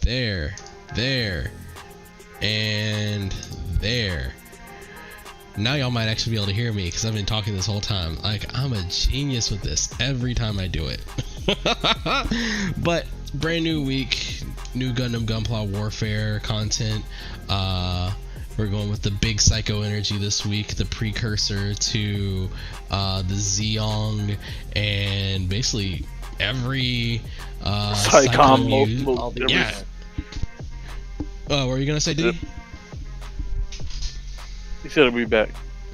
there, and there. Now y'all might actually be able to hear me because I've been talking this whole time. Like, I'm a genius with this every time I do it. But brand new week, new Gundam Gunpla Warfare content. We're going with the big Psycho energy this week, the precursor to the Zeong, and basically every Psycommu. Yeah. What were you gonna say, D? He said he'll be back.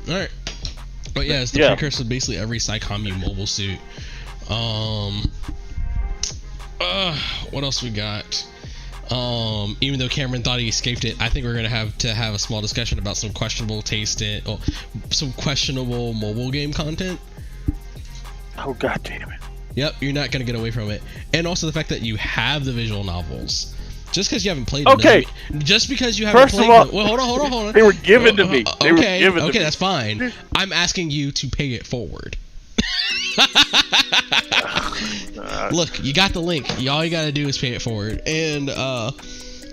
All right. But yeah, it's the precursor to basically every Psycommu mobile suit. What else we got? Even though Cameron thought he escaped it, I think we're gonna have to have a small discussion about some questionable some questionable mobile game content. Oh, god damn it. Yep, you're not gonna get away from it. And also the fact that you have the visual novels. Just because you haven't played them. Okay. Just because you haven't played them. Well, hold on. They were given to me. Okay, that's fine. I'm asking you to pay it forward. Look, you got the link. All you gotta do is pay it forward. And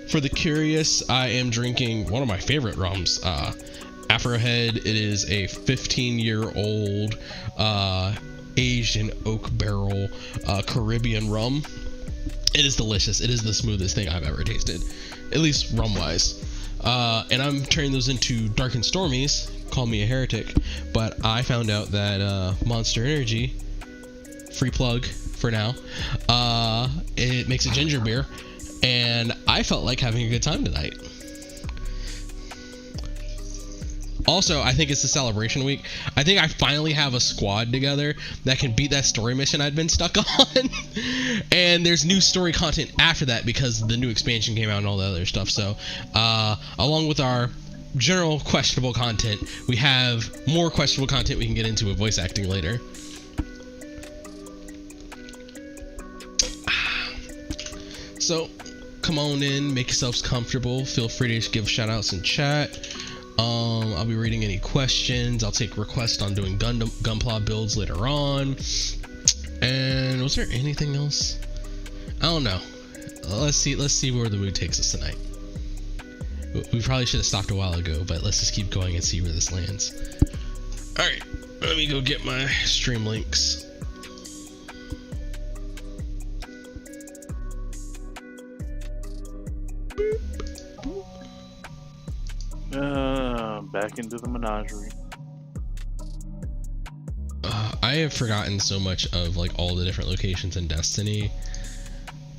for the curious, I am drinking one of my favorite rums, Afrohead. It is a 15-year-old aged in oak barrel Caribbean rum. It is delicious. It is the smoothest thing I've ever tasted, at least rum wise. And I'm turning those into Dark and Stormies. Call me a heretic, but I found out that Monster Energy, free plug for now, it makes a ginger beer, and I felt like having a good time tonight. Also, I think it's the celebration week. I think I finally have a squad together that can beat that story mission I'd been stuck on. And there's new story content after that because the new expansion came out and all the other stuff. So, along with our general questionable content, we have more questionable content we can get into with voice acting later. So, come on in, make yourselves comfortable. Feel free to give shout outs in chat. I'll be reading any questions. I'll take requests on doing Gunpla builds later on. And was there anything else? I don't know. Let's see where the mood takes us tonight. We probably should have stopped a while ago, but let's just keep going and see where this lands. Alright, let me go get my stream links. Back into the menagerie. I have forgotten so much of like all the different locations in Destiny.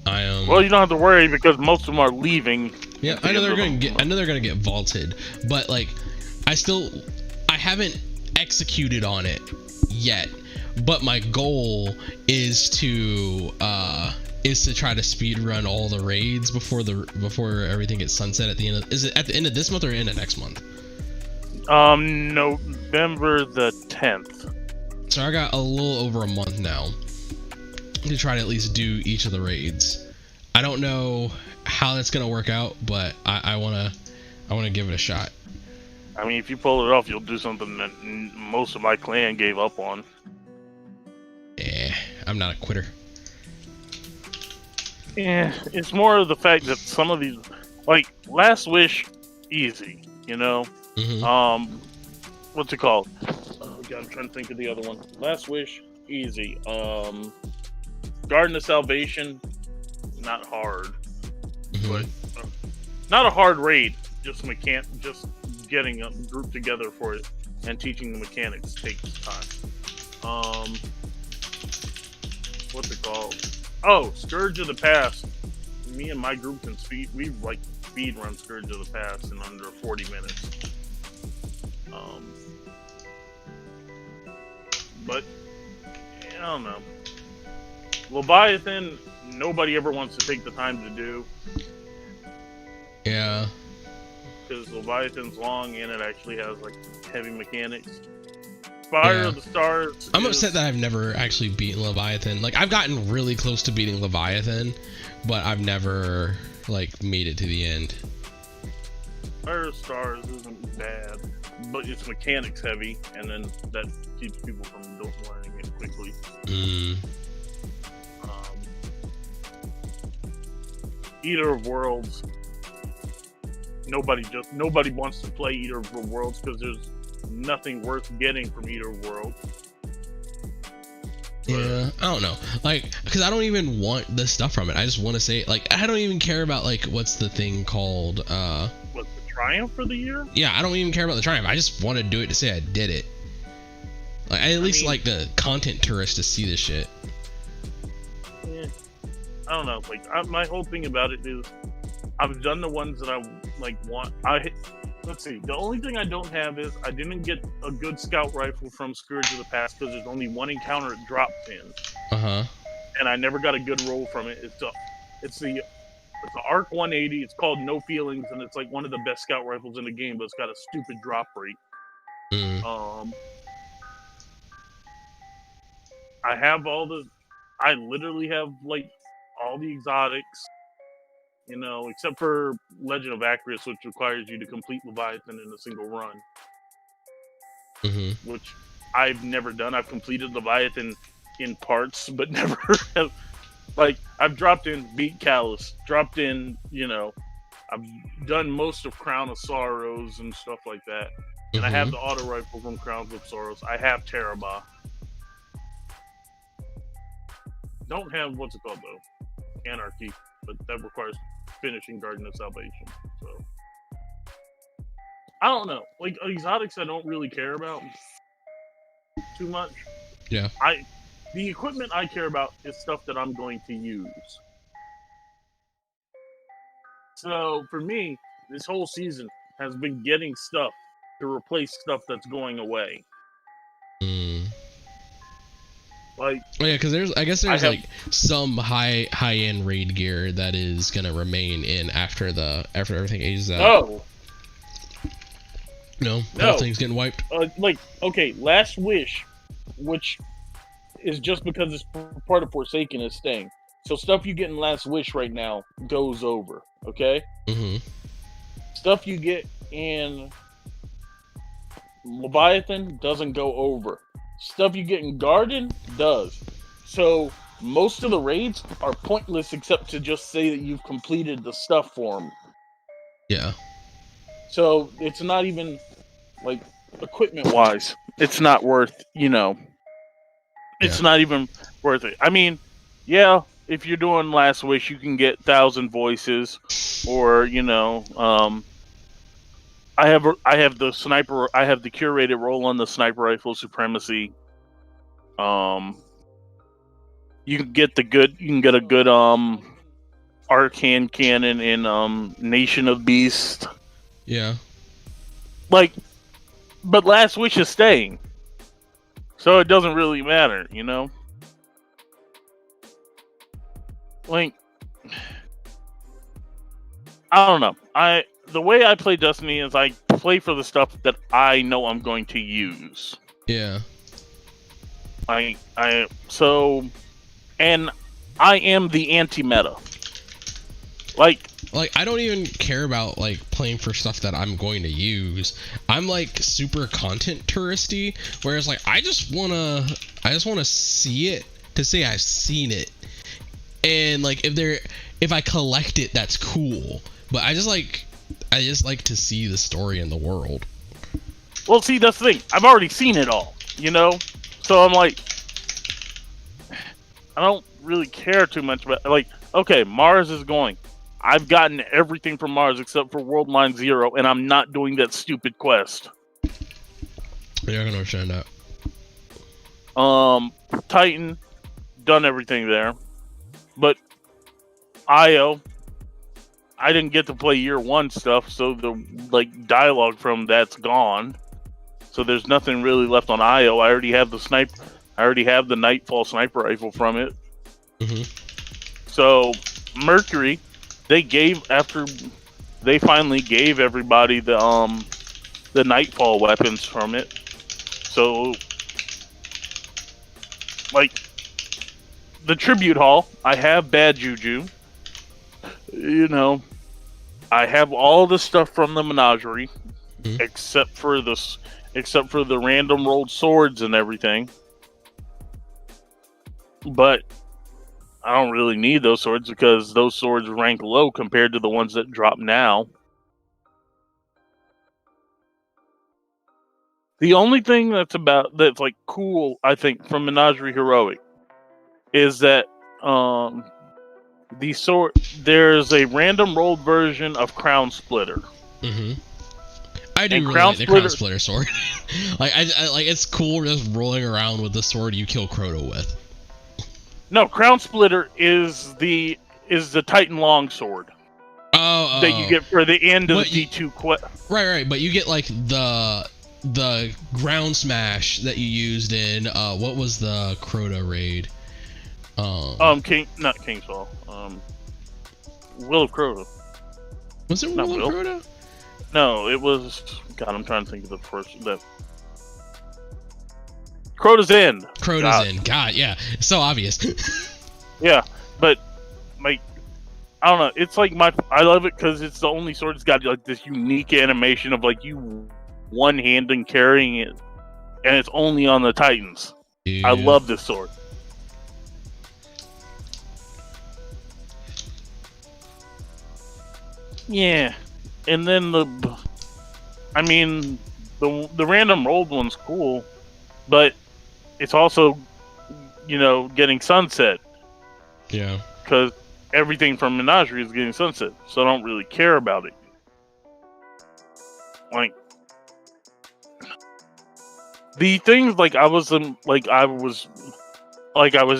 Well, you don't have to worry because most of them are leaving. Yeah, I know they're gonna get vaulted, but like, I haven't executed on it yet. But my goal is to try to speed run all the raids before everything gets sunset at the end of. Is it at the end of this month or end of next month? November the 10th. So I got a little over a month now to try to at least do each of the raids. I don't know how that's gonna work out, but I wanna give it a shot. I mean, if you pull it off, you'll do something that most of my clan gave up on. Yeah, I'm not a quitter. Yeah, it's more of the fact that some of these, like Last Wish, easy, you know. Mm-hmm. What's it called? Oh God, I'm trying to think of the other one. Last Wish, easy. Garden of Salvation, not hard, but not a hard raid. Just getting a group together for it and teaching the mechanics takes time. What's it called? Oh, Scourge of the Past. Me and my group can speed run Scourge of the Past in under 40 minutes. But I don't know. Leviathan, nobody ever wants to take the time to do. Yeah. Because Leviathan's long and it actually has like heavy mechanics. Fire of the Stars. I'm upset that I've never actually beaten Leviathan. Like, I've gotten really close to beating Leviathan, but I've never like made it to the end. Fire of the Stars isn't bad, but it's mechanics heavy, and then that keeps people from learning it quickly. Eater of Worlds. Nobody wants to play Eater of Worlds because there's nothing worth getting from Eater of Worlds. Yeah, I don't know, like, because I don't even want the stuff from it. I just want to say, like, I don't even care about, like, what's the thing called, What's the Triumph for the year? Yeah, I don't even care about the Triumph. I just want to do it to say I did it. Like, I at least like the content tourist to see this shit. Yeah, I don't know. Like, my whole thing about it is, I've done the ones that I like want. Let's see. The only thing I don't have is I didn't get a good scout rifle from Scourge of the Past because there's only one encounter it dropped in. And I never got a good roll from it. It's the Arc 180. It's called No Feelings, and it's like one of the best scout rifles in the game, but it's got a stupid drop rate. I literally have like all the exotics. You know, except for Legend of Acris, which requires you to complete Leviathan in a single run. Which I've never done. I've completed Leviathan in parts, but never have. Like, I've dropped in Beat Callus, dropped in, you know, I've done most of Crown of Sorrows and stuff like that. And I have the auto rifle from Crowns of Sorrows. I have Terabah. Don't have, what's it called, though? Anarchy. But that requires finishing Garden of Salvation. So I don't know. Like, exotics I don't really care about too much. Yeah. The equipment I care about is stuff that I'm going to use. So for me, this whole season has been getting stuff to replace stuff that's going away. Like, oh yeah, because I guess there's like some high end raid gear that is gonna remain in after everything ages out. No, thing's getting wiped. Like, okay, Last Wish, which is just because it's part of Forsaken, is staying. So stuff you get in Last Wish right now goes over. Okay. Stuff you get in Leviathan doesn't go over. Stuff you get in Garden does. So most of the raids are pointless except to just say that you've completed the stuff for them. Yeah. So it's not even, like, equipment-wise, it's not worth, you know, it's not even worth it. I mean, yeah, if you're doing Last Wish, you can get 1,000 voices, or, you know, I have the sniper. I have the curated roll on the sniper rifle supremacy. You can get a good arcane cannon in Nation of Beast. Yeah. Like, but Last Wish is staying, so it doesn't really matter, you know. Like, I don't know. The way I play Destiny is I play for the stuff that I know I'm going to use. Yeah. And I am the anti-meta. Like, I don't even care about like playing for stuff that I'm going to use. I'm like super content touristy, whereas like I just wanna see it to say I've seen it. And like if I collect it, that's cool. But I just like to see the story in the world. Well, see, that's the thing. I've already seen it all, you know? So I'm like, I don't really care too much about, like, okay, Mars is going. I've gotten everything from Mars except for World Line 0, and I'm not doing that stupid quest. Yeah, I can understand that. Titan, done everything there. But IO, I didn't get to play year 1 stuff, so the like dialogue from that's gone. So there's nothing really left on IO. I already have the Nightfall sniper rifle from it. So Mercury, after they finally gave everybody the Nightfall weapons from it. So like the tribute hall, I have Bad Juju. You know, I have all the stuff from the menagerie, except for the random rolled swords and everything. But I don't really need those swords because those swords rank low compared to the ones that drop now. The only thing that's like cool, I think, from Menagerie Heroic is that there's a random rolled version of Crown Splitter. Mm-hmm. I do really like the Crown Splitter sword. like I like it's cool just rolling around with the sword you kill Crota with. No, Crown Splitter is the Titan Longsword. That you get for the end of the D2 quest. Right, but you get like the ground smash that you used in what was the Crota raid? Not Kingsfall. Will of Crota. Was it Will of Crota? No, it was. God, I'm trying to think of the first. Crota's End. Crota's End. God, yeah, it's so obvious. Yeah, but like, I don't know. It's like I love it because it's the only sword that's got like this unique animation of like you one hand and carrying it, and it's only on the Titans. Yeah. I love this sword. Yeah, and then the random rolled one's cool, but it's also, getting sunset. Yeah. Because everything from Menagerie is getting sunset, so I don't really care about it. Like the things I was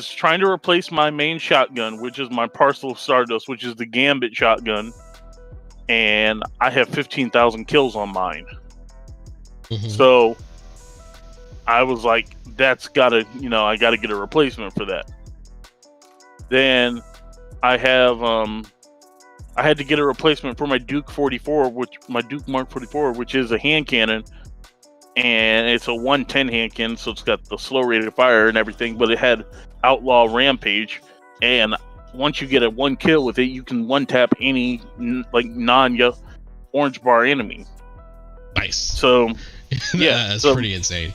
trying to replace my main shotgun, which is my Parcel of Stardust, which is the Gambit shotgun. And I have 15,000 kills on mine. Mm-hmm. So I was like, that's gotta, I gotta get a replacement for that. Then I had to get a replacement for my Duke 44, my Duke Mark 44, which is a hand cannon. And it's a 110 hand cannon, so it's got the slow rate of fire and everything, but it had Outlaw Rampage. And once you get a 1 kill with it, you can 1-tap any non-orange bar enemy. Nice. So, yeah, that's pretty insane.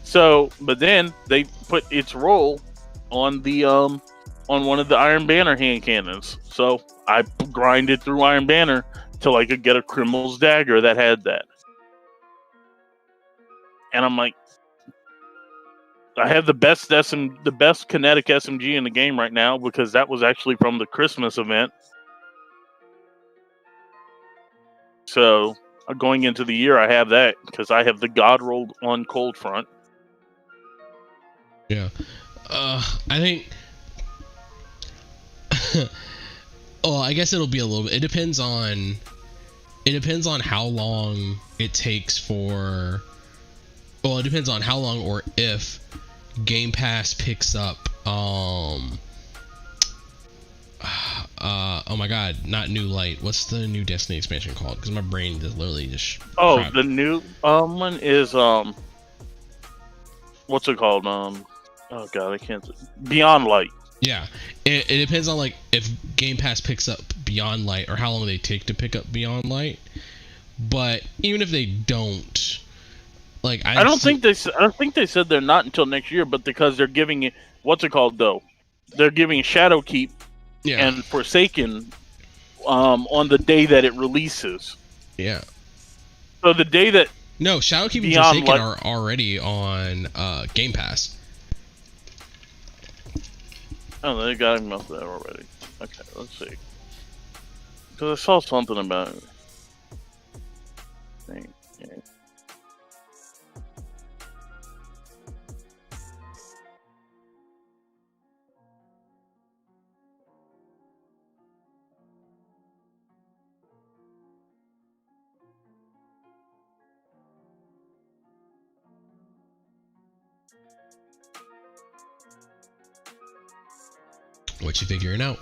So, but then they put its roll on the on one of the Iron Banner hand cannons. So I grinded through Iron Banner till I could get a Criminal's Dagger that had that. And I'm like, I have the best kinetic SMG in the game right now because that was actually from the Christmas event. So going into the year, I have that because I have the God rolled on Cold Front. Yeah, I think. Well, I guess it'll be a little bit. It depends on how long it takes for. Well, it depends on how long or if Game Pass picks up oh my god, not New Light. What's the new Destiny expansion called? Because my brain is literally just crap. The new one is what's it called? Oh god, I can't. Beyond Light. Yeah, it depends on if Game Pass picks up Beyond Light or how long they take to pick up Beyond Light. But even if they don't, I don't think they said they're not until next year, but because they're giving it they're giving Shadowkeep and Forsaken on the day that it releases. Yeah. So the day that Shadowkeep and Forsaken are already on Game Pass. Oh, they got him up there already. Okay, let's see. Because I saw something about it. Yeah. What you figuring out?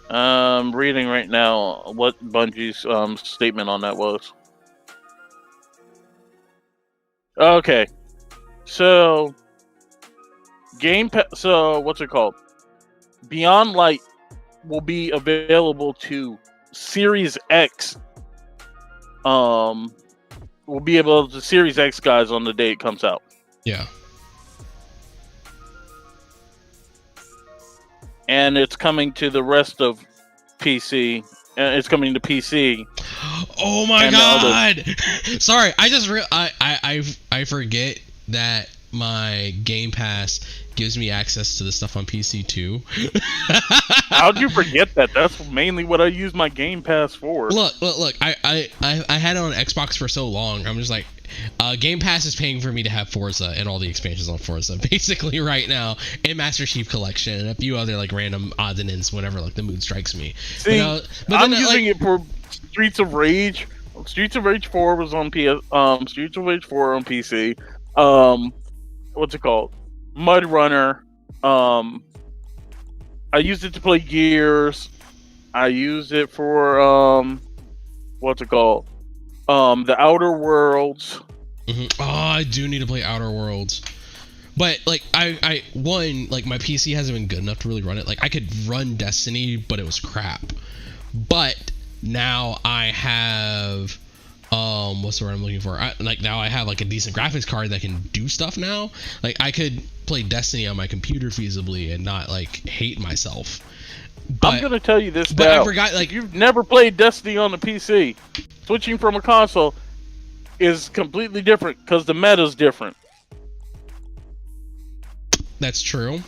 I'm reading right now what Bungie's statement on that was. Okay, so what's it called? Beyond Light will be available to Series X. Will be able to Series X guys on the day it comes out. Yeah. and it's coming to the rest of PC. It's coming to PC. Oh my god! Sorry, I just I forget that my Game Pass gives me access to the stuff on PC too. How'd you forget that? That's mainly what I use my Game Pass for. Look! I had it on Xbox for so long. I'm just like, Game Pass is paying for me to have Forza and all the expansions on Forza, basically right now, and Master Chief Collection and a few other like random odds and ends whenever like the mood strikes me. See, but I'm using it for Streets of Rage. Streets of Rage 4 was on Streets of Rage 4 on PC. What's it called? Mud Runner. I used it to play Gears. I used it for what's it called? The Outer Worlds. Mm-hmm. Oh, I do need to play Outer Worlds. But like I like my PC hasn't been good enough to really run it. Like I could run Destiny, but it was crap. But now I have what's the word I'm looking for? Now I have like a decent graphics card that can do stuff now. Like I could play Destiny on my computer feasibly and not like hate myself. But, I'm gonna tell you this, but now. I forgot, like, you've never played Destiny on the PC. Switching from a console is completely different because the meta's different. That's true.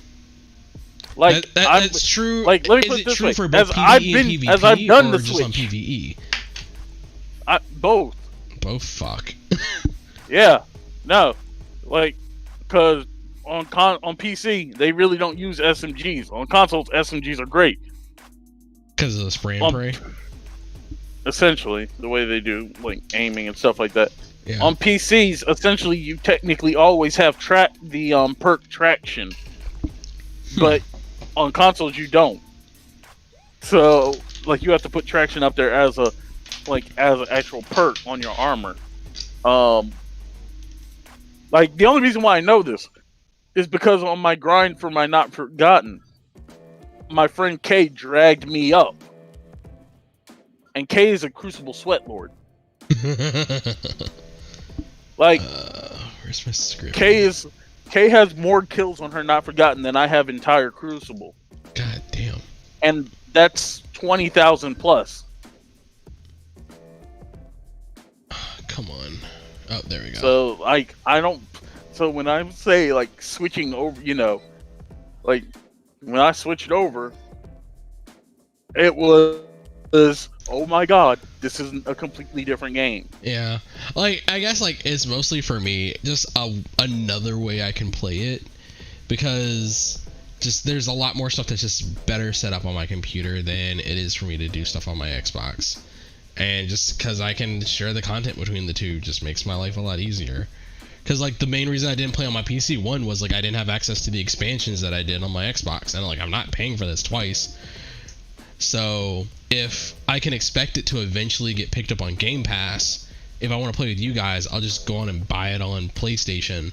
Like that's true. Like, let me put it this way: for both PvE and PvP, as I've done or the just Switch on PvE? Both. Both. Fuck. Yeah. No. Like, because on PC they really don't use SMGs. On consoles, SMGs are great because of the spray and pray. Essentially, the way they do like aiming and stuff like that. Yeah. On PCs, essentially, you technically always have the perk traction, but on consoles you don't. So, like, you have to put traction up there as an actual perk on your armor. Like, the only reason why I know this is because on my grind for my Not Forgotten, my friend Kay dragged me up. And Kay is a Crucible Sweat Lord. Like, where's my script? Kay has more kills on her Not Forgotten than I have entire Crucible. God damn. And that's 20,000 plus. Come on. Oh, there we go. So, like, so when I say, like, switching over, you know, like, when I switched over, it was, oh my god, this is a completely different game. Yeah. Like, I guess, like, it's mostly for me, just another way I can play it, because just there's a lot more stuff that's just better set up on my computer than it is for me to do stuff on my Xbox. And just because I can share the content between the two just makes my life a lot easier. Because, like, the main reason I didn't play on my PC, one, was, like, I didn't have access to the expansions that I did on my Xbox. And, like, I'm not paying for this twice. So, if I can expect it to eventually get picked up on Game Pass, if I want to play with you guys, I'll just go on and buy it on PlayStation.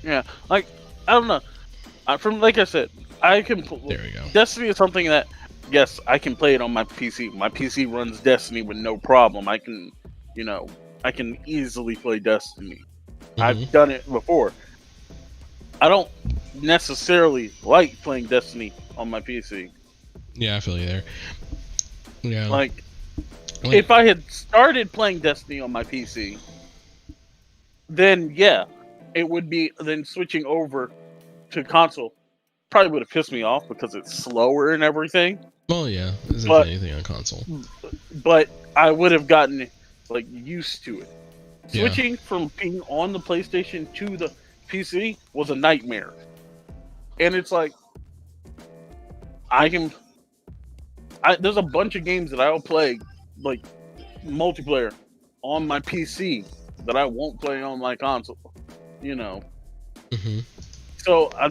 Yeah, like, I don't know. Like I said, I can... There we go. Destiny is something that, yes, I can play it on my PC. My PC runs Destiny with no problem. I can, you know, I can easily play Destiny. Mm-hmm. I've done it before. I don't necessarily like playing Destiny on my PC. Yeah, I feel you there. Yeah. Like, if I had started playing Destiny on my PC, then yeah, it would be, then switching over to console probably would have pissed me off because it's slower and everything. Well, yeah, isn't anything on console. But I would have gotten, like, used to it. Switching from being on the PlayStation to the PC was a nightmare. And it's like, there's a bunch of games that I'll play, like, multiplayer on my PC that I won't play on my console, you know. Mm-hmm. So I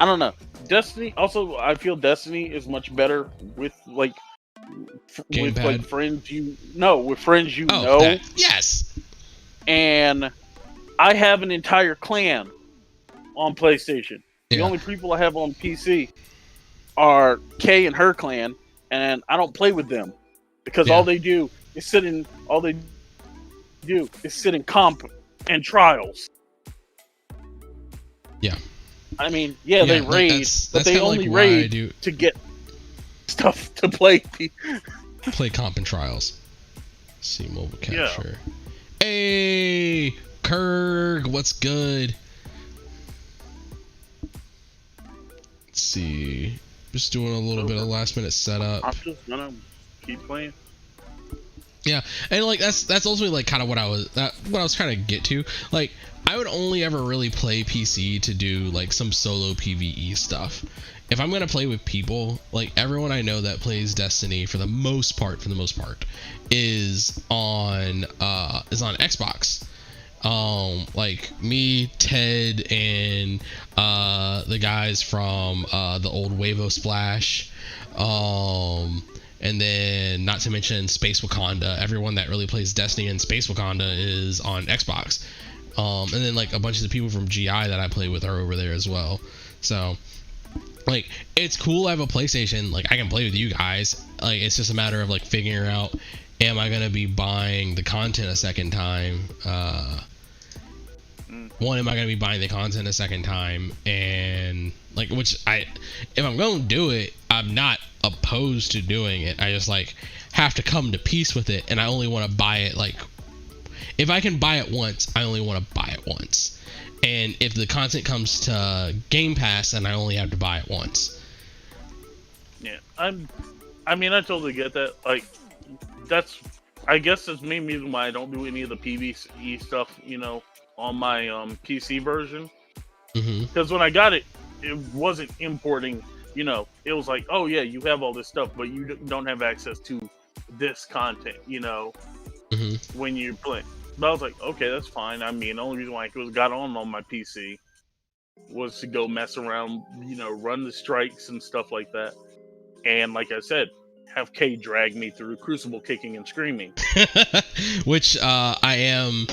don't know. Destiny, also, I feel Destiny is much better with, like, like friends with friends you know. Yes. And I have an entire clan on PlayStation. The only people I have on PC are Kay and her clan, and I don't play with them because all they do is sit in comp and trials. Yeah. I mean, yeah, they raid, but they only raid to get stuff to play. Play comp and trials. See mobile capture. Yeah. Hey, Kurg, what's good? Let's see. Just doing a little bit of last minute setup. I'm just gonna keep playing. Yeah, and like that's ultimately like kind of what I was trying to get to. Like, I would only ever really play PC to do like some solo PvE stuff. If I'm gonna play with people, like everyone I know that plays Destiny for the most part, is on Xbox. Like me, Ted, and the guys from the old Wavo Splash. And then, not to mention Space Wakanda. Everyone that really plays Destiny and Space Wakanda is on Xbox. And then like a bunch of the people from GI that I play with are over there as well. So like, it's cool I have a PlayStation. Like, I can play with you guys. Like, it's just a matter of like figuring out, am I gonna be buying the content a second time? One, am I gonna be buying the content a second time? And like, if I'm gonna do it, I'm not opposed to doing it. I just like have to come to peace with it, and I only want to buy it like, if I can buy it once, I only want to buy it once. And if the content comes to Game Pass, then I only have to buy it once. Yeah, I mean, I totally get that. Like, I guess that's the main reason why I don't do any of the PvE stuff, you know, on my PC version. Because when I got it, it wasn't importing. You know, it was like, oh yeah, you have all this stuff, but you don't have access to this content, you know, when you're playing. But I was like, okay, that's fine. I mean, the only reason why I got on my PC was to go mess around, you know, run the strikes and stuff like that. And like I said, have Kay drag me through Crucible kicking and screaming. Which I am.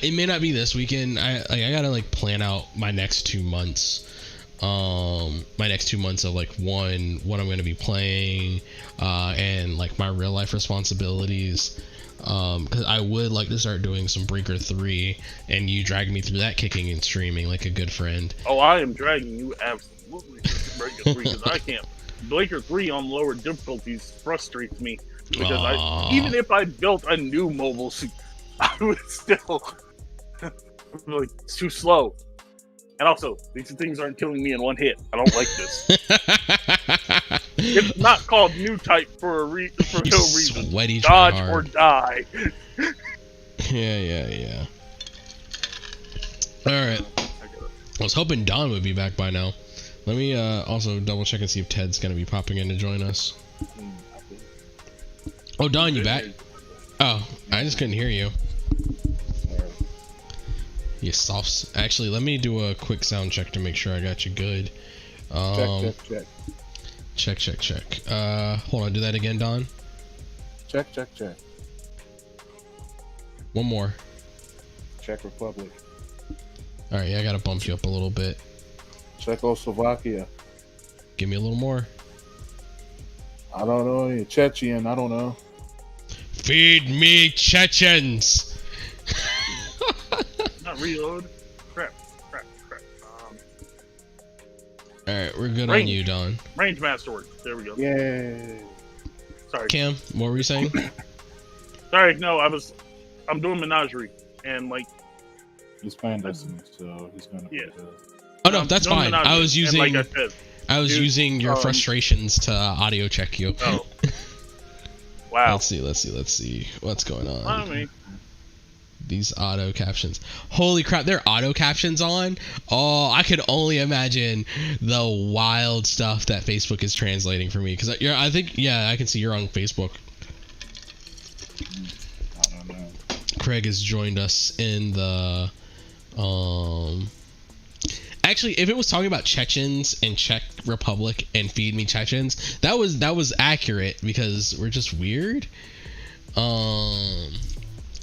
It may not be this weekend. I gotta like plan out my next 2 months. My next 2 months of like what I'm going to be playing, and like my real life responsibilities, because I would like to start doing some Breaker 3, and you drag me through that kicking and streaming like a good friend. Oh, I am dragging you absolutely through Breaker 3, because I can't. Breaker 3 on lower difficulties frustrates me, because even if I built a new mobile suit, I would still like, it's too slow. And also, these things aren't killing me in one hit. I don't like this. It's not called new type for no reason. Sweaty Dodge tryhard. or die. Yeah. Alright. I was hoping Don would be back by now. Let me also double check and see if Ted's going to be popping in to join us. Oh, Don, you back? Oh, I just couldn't hear you. You softs. Actually, let me do a quick sound check to make sure I got you good. Check. Hold on, do that again, Don. Check. One more. Czech Republic. All right, yeah, I gotta bump you up a little bit. Czechoslovakia. Give me a little more. I don't know. Chechen. I don't know. Feed me Chechens. Reload. Crap. Alright, we're good on you, Don. Range masterwork. There we go. Yay. Sorry. Cam, what were you saying? Sorry, no, I'm doing Menagerie, and like... He's playing Destiny, so he's gonna play this. Oh no, that's fine. I was using... Like I said, using your frustrations to audio check you. Oh. Wow. Let's see. What's going on? I mean... These auto captions. Holy crap, there are auto captions on? Oh, I could only imagine the wild stuff that Facebook is translating for me. Because I think, yeah, I can see you're on Facebook. I don't know. Craig has joined us in the... Actually, if it was talking about Chechens and Czech Republic and Feed Me Chechens, that was accurate because we're just weird.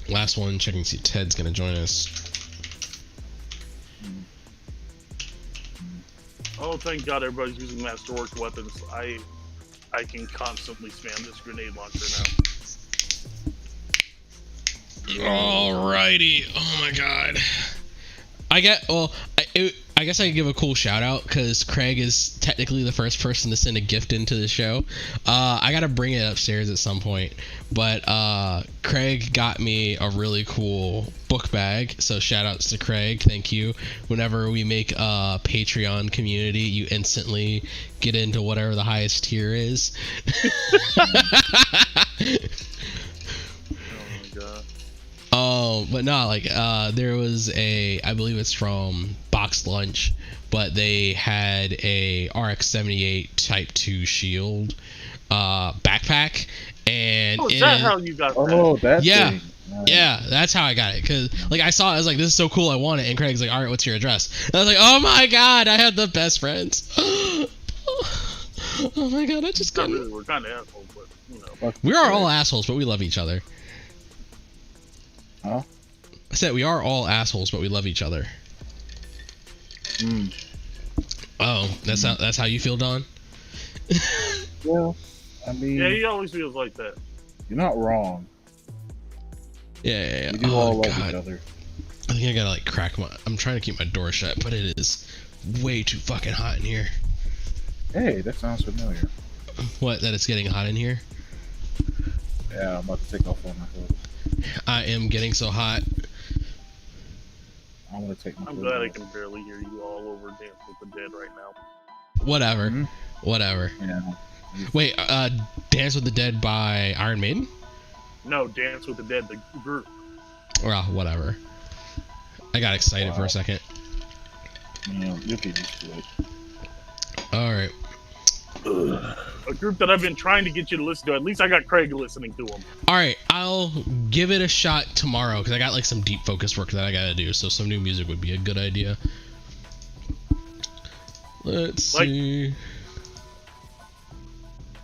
Last one, checking to see if Ted's gonna join us. Oh, thank God everybody's using masterwork weapons. I can constantly spam this grenade launcher now. Alrighty. Oh my God. I guess I could give a cool shout out because Craig is technically the first person to send a gift into the show. I gotta bring it upstairs at some point, but Craig got me a really cool book bag. So shout outs to Craig, thank you. Whenever we make a Patreon community, you instantly get into whatever the highest tier is. But no, like there was I believe it's from Box Lunch, but they had a RX-78 Type 2 shield backpack, and is that how you got that? Oh, that yeah. thing. Yeah, that's how I got it. Cause like I saw it, I was like, "This is so cool, I want it." And Craig's like, "All right, what's your address?" And I was like, "Oh my god, I have the best friends." Oh my god, I just got really, we're kind of assholes, but you know. We are all assholes, but we love each other. Huh? I said we are all assholes, but we love each other. Oh, that's how you feel, Don? Well, I mean, yeah, he always feels like that. You're not wrong. Yeah. We do all love each other. I think I gotta like crack I'm trying to keep my door shut, but it is way too fucking hot in here. Hey, that sounds familiar. What? That it's getting hot in here? Yeah, I'm about to take off all my clothes. I am getting so hot. I'm gonna take my I'm clothes glad I off. can barely hear you all over Dance with the Dead right now. Whatever. Mhm. Whatever. Yeah. Wait, Dance with the Dead by Iron Maiden? No, Dance with the Dead, the group. Well, whatever. I got excited for a second. Yeah, you'll get used to it. Alright. A group that I've been trying to get you to listen to. At least I got Craig listening to them. Alright, I'll give it a shot tomorrow, because I got like some deep focus work that I gotta do, so some new music would be a good idea. Let's see.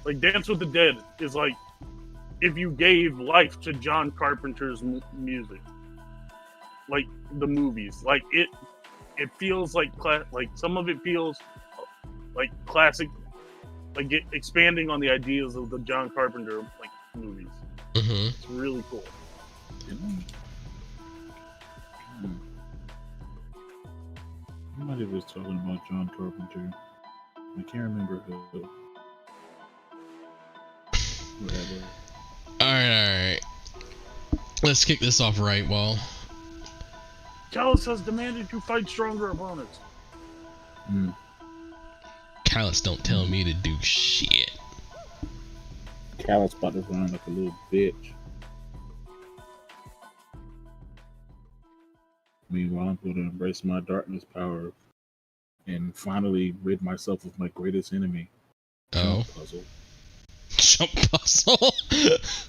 Like, Dance with the Dead is like if you gave life to John Carpenter's music. Like, the movies. Like, it feels like some of it feels like classic, like expanding on the ideas of the John Carpenter like movies. Mm-hmm. It's really cool. Somebody was talking about John Carpenter. I can't remember who. Whatever. Alright. Let's kick this off right, well. Callus has demanded you fight stronger opponents. Callus don't tell me to do shit. Callus about to run like a little bitch. Meanwhile, I'm going to embrace my darkness power and finally rid myself of my greatest enemy. Oh. Puzzle. Jump puzzle?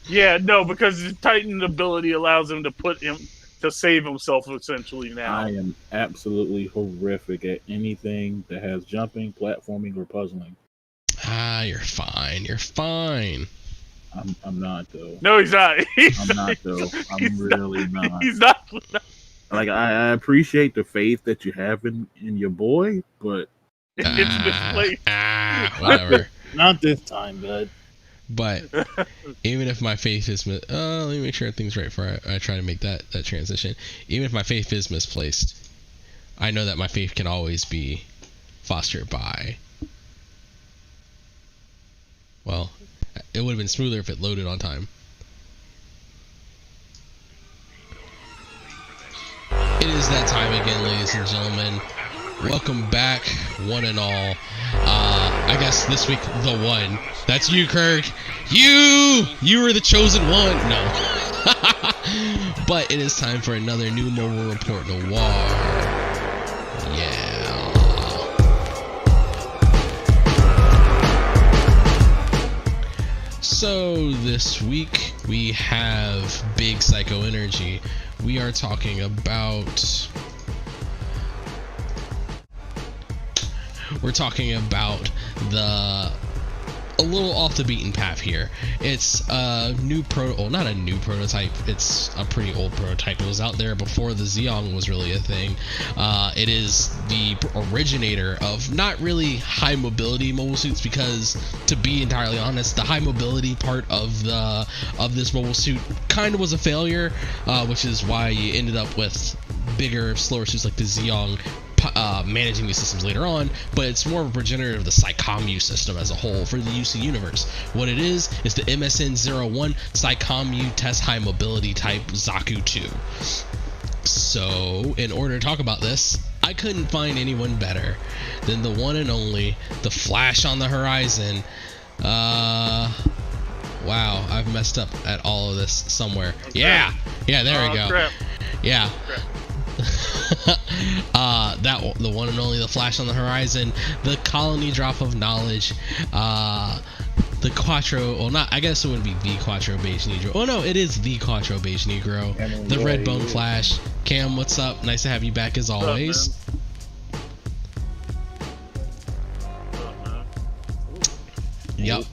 Yeah, no, because his Titan ability allows him to save himself essentially now. I am absolutely horrific at anything that has jumping, platforming, or puzzling. Ah, you're fine. You're fine. I'm not though. No, he's not. I'm not though. I'm really not. He's not. Like I appreciate the faith that you have in your boy, but It's misplaced. Whatever. not this time, bud. But even if my faith is let me make sure everything's right before I try to make that transition. Even if my faith is misplaced, I know that my faith can always be fostered by, well, it would have been smoother if it loaded on time. It is that time again, ladies and gentlemen. Welcome back, one and all. I guess this week, the one. That's you, Kirk. You were the chosen one. No. But it is time for another new mobile report Noir. Yeah. So this week we have big psycho energy. We are talking about a little off the beaten path here. It's a new not a new prototype, it's a pretty old prototype. It was out there before the Xeon was really a thing. It is the originator of not really high mobility mobile suits, because to be entirely honest, the high mobility part of this mobile suit kind of was a failure, which is why you ended up with bigger, slower suits like the Xeon managing these systems later on, but it's more of a progenitor of the Psycommu system as a whole for the UC universe. What it is the MSN-01 Psycommu Test High Mobility Type Zaku 2. So, in order to talk about this, I couldn't find anyone better than the one and only, the Flash on the Horizon. Wow, I've messed up at all of this somewhere. Okay. Yeah, there we go. Crap. Yeah. The one and only, the Flash on the Horizon, the colony drop of knowledge, the Quattro, well, not, I guess it wouldn't be the Quattro Beige Negro. Oh no, it is the Quattro Beige Negro, the Red Bone Flash. Cam, what's up? Nice to have you back as always. Yep.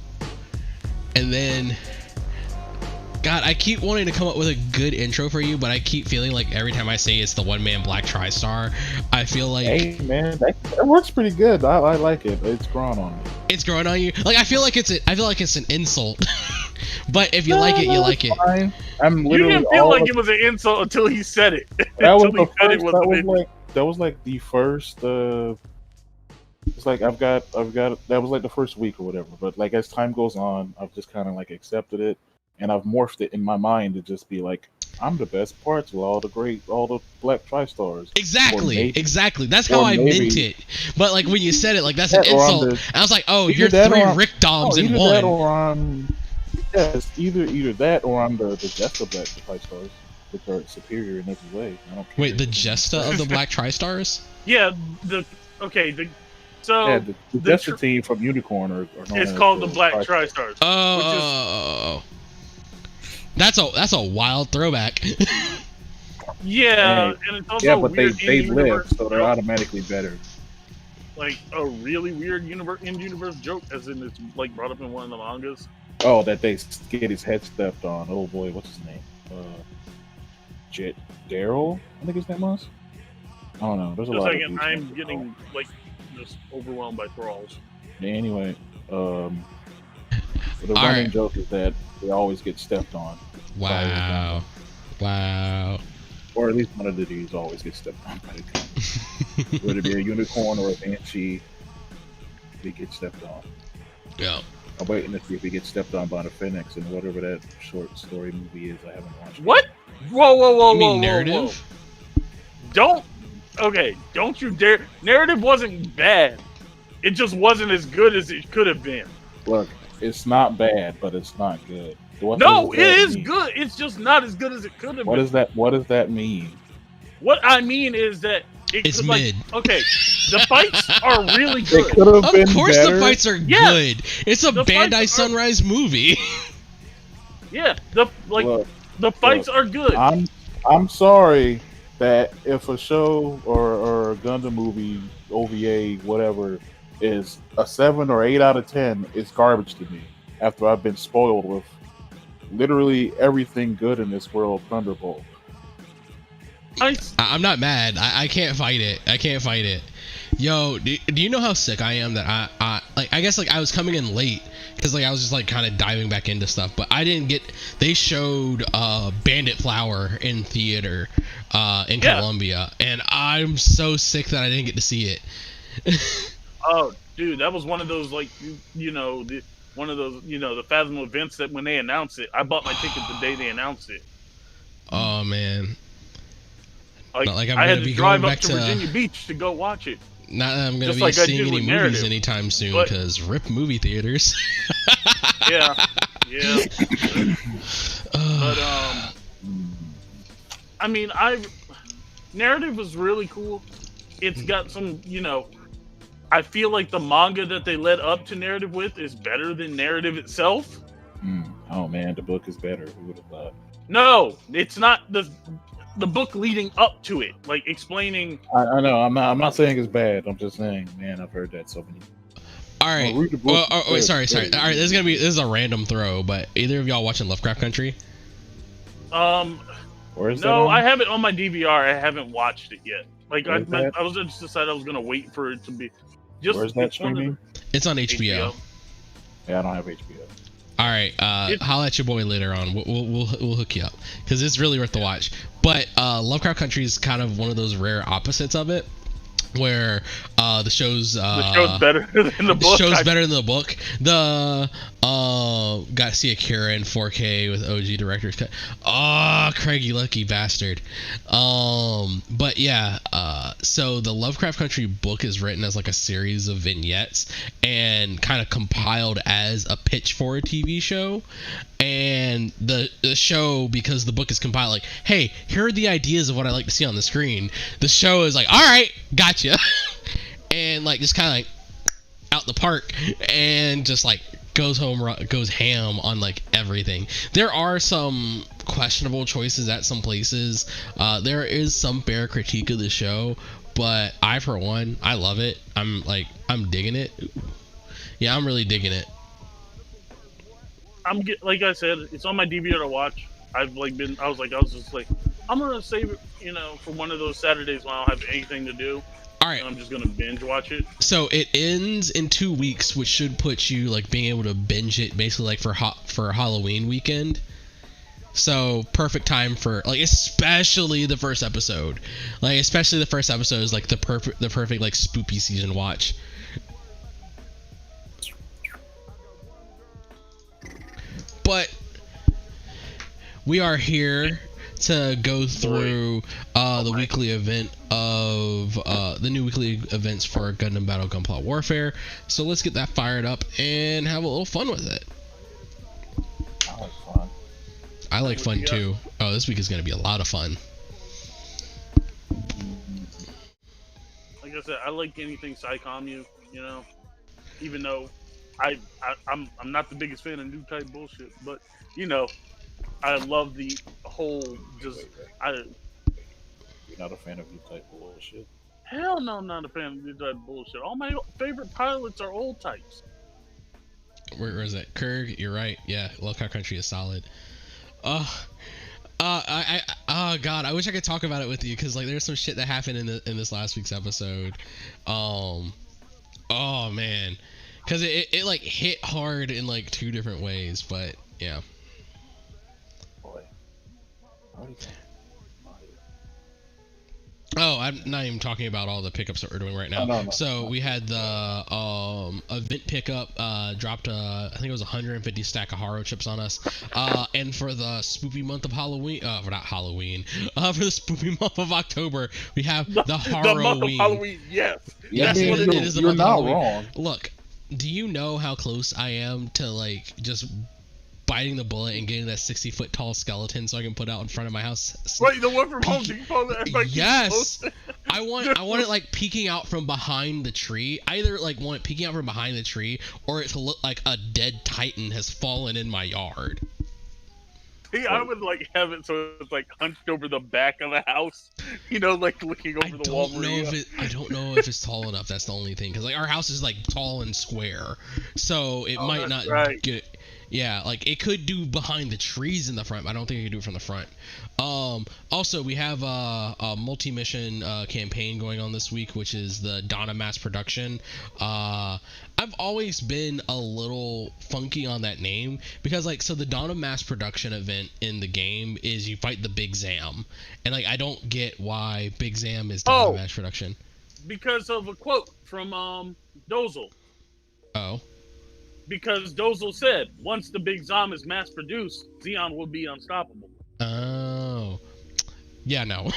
And then, God, I keep wanting to come up with a good intro for you, but I keep feeling like every time I say it's the one-man Black Tri-Star, I feel like... Hey, man, that works pretty good. I like it. It's growing on me. It's growing on you? Like, I feel like it's an insult. But if you like it, you like it. Fine. You didn't feel like it was an insult until he said it. That was like the first... It's like I've got that was like the first week or whatever, but like as time goes on, I've just kind of like accepted it, and I've morphed it in my mind to just be like, I'm the best parts with all the Black Tri-Stars. Exactly. That's how I meant it. But like when you said it, like that's an insult. I was like, oh, you're three Rick Doms in one. That or I'm, yes, either that or I'm the Jester Black Tri-Stars, which are superior in every way. I don't care. Wait, the Jester of the Black Tri-Stars? Yeah. So yeah, the Jester team from Unicorn are it's called the Black Tri-Stars. Oh, that's a wild throwback. Yeah, and it's also but they live, so they're automatically better. Like a really weird in-universe joke, as in it's like brought up in one of the mangas. Oh, that they get his head stepped on. Oh boy, what's his name? Daryl, I think his name was. I don't know. There's a lot of. I'm getting like just overwhelmed by thralls. Anyway, the running joke is that they always get stepped on. Wow. Or at least one of the dudes always gets stepped on by the gun. Whether it be a unicorn or a banshee, they get stepped on. Yeah. I'm waiting to see if he gets stepped on by the Phoenix in whatever that short story movie is. I haven't watched. What? Whoa! You mean narrative? Don't you dare! Narrative wasn't bad. It just wasn't as good as it could have been. Look, it's not bad, but it's not good. No, it is good. It's just not as good as it could have been. What does that mean? What I mean is that it's mid. Okay, the fights are really good. It could have been of course, better. The fights are good. It's a Bandai Sunrise movie. Yeah, the fights are good. I'm sorry that if a show or a Gundam movie, OVA, whatever, is a 7 or 8 out of 10, it's garbage to me. After I've been spoiled with literally everything good in this world, Thunderbolt. I'm not mad. I can't fight it. Yo, do you know how sick I am that I guess like I was coming in late because like I was just like kind of diving back into stuff, but I didn't get. They showed Bandit Flower in theater in Colombia, and I'm so sick that I didn't get to see it. Oh, dude, that was one of those like the Fathom events that when they announced it, I bought my ticket the day they announced it. Oh man. Like I had to drive up to Virginia Beach to go watch it. Not that I'm going to be seeing any movies anytime soon, because RIP movie theaters. Yeah. But I mean, narrative was really cool. It's got some, I feel like the manga that they led up to narrative with is better than narrative itself. Oh man, the book is better. Who would have thought? No, it's not the book leading up to it, like explaining. I know. I'm not saying it's bad. I'm just saying, man, I've heard that so many. All right. Wait, sorry. All right, this is a random throw, but either of y'all watching Lovecraft Country? Where is that no, on? I have it on my DVR. I haven't watched it yet. Like I was just decided I was gonna wait for it to be. Where's that streaming? It's on HBO. Yeah, I don't have HBO. All right, holla at your boy later on. We'll hook you up because it's really worth the watch. But Lovecraft Country is kind of one of those rare opposites of it. where the show's better than the book. The show's better than the book. The got to see Akira in 4K with OG director's cut. Oh, Craig, you lucky bastard. But yeah, so the Lovecraft Country book is written as like a series of vignettes and kind of compiled as a pitch for a TV show. And the show, because the book is compiled, like, hey, here are the ideas of what I like to see on the screen. The show is like, all right, gotcha. And like just kind of like out the park and just like goes ham on like everything. There are some questionable choices at some places. There is some fair critique of the show, but I, for one, I love it. I'm digging it. Yeah, I'm really digging it. Like I said, it's on my DVR to watch. I was just like, I'm gonna save it, for one of those Saturdays when I don't have anything to do. All right. And I'm just gonna binge watch it. So it ends in 2 weeks, which should put you like being able to binge it basically like for Halloween weekend. So perfect time for like, especially the first episode. Like especially the first episode is like the perfect like spoopy season watch. But we are here to go through the weekly event of the new weekly events for Gundam Battle Gunpla Warfare. So let's get that fired up and have a little fun with it. I like fun. I like fun too. Oh, this week is going to be a lot of fun. Like I said, I like anything Psycommu, even though I'm not the biggest fan of new type bullshit, but I love the whole You're not a fan of new type bullshit? Hell no, I'm not a fan of new type bullshit. All my favorite pilots are old types. Where is it? Kurg, you're right. Yeah, Lovecraft Country is solid. Oh God, I wish I could talk about it with you because like there's some shit that happened in this last week's episode. Oh man. Because it like hit hard in like 2 different ways, but yeah. Boy. Oh, I'm not even talking about all the pickups that we're doing right now. No. So we had the event pickup dropped I think it was 150 stack of Haro chips on us. And for the spoopy month of Halloween, for not Halloween, for the spoopy month of October, we have the Halloween. The month of Halloween, yes. Yes, I mean, what it is. You're not wrong. Look, do you know how close I am to like just biting the bullet and getting that 60-foot tall skeleton so I can put out in front of my house? Wait, the one from Home Depot? Yes. I want it like peeking out from behind the tree. Either like want it peeking out from behind the tree or it to look like a dead titan has fallen in my yard. See, I would like have it so it's like hunched over the back of the house, like looking over the wall. I don't know if it's tall enough. That's the only thing, because like our house is like tall and square, so it might not get it. Yeah, like it could do behind the trees in the front, but I don't think it could do it from the front. Also, we have a multi-mission campaign going on this week, which is the Donna Mass Production. I've always been a little funky on that name because like, so the Donna Mass Production event in the game is you fight the Big Zam, and like I don't get why Big Zam is Donna Mass Production. Because of a quote from Dozel. Oh. Because Dozel said, once the Big Zam is mass produced, Zeon will be unstoppable. Oh. Yeah, no.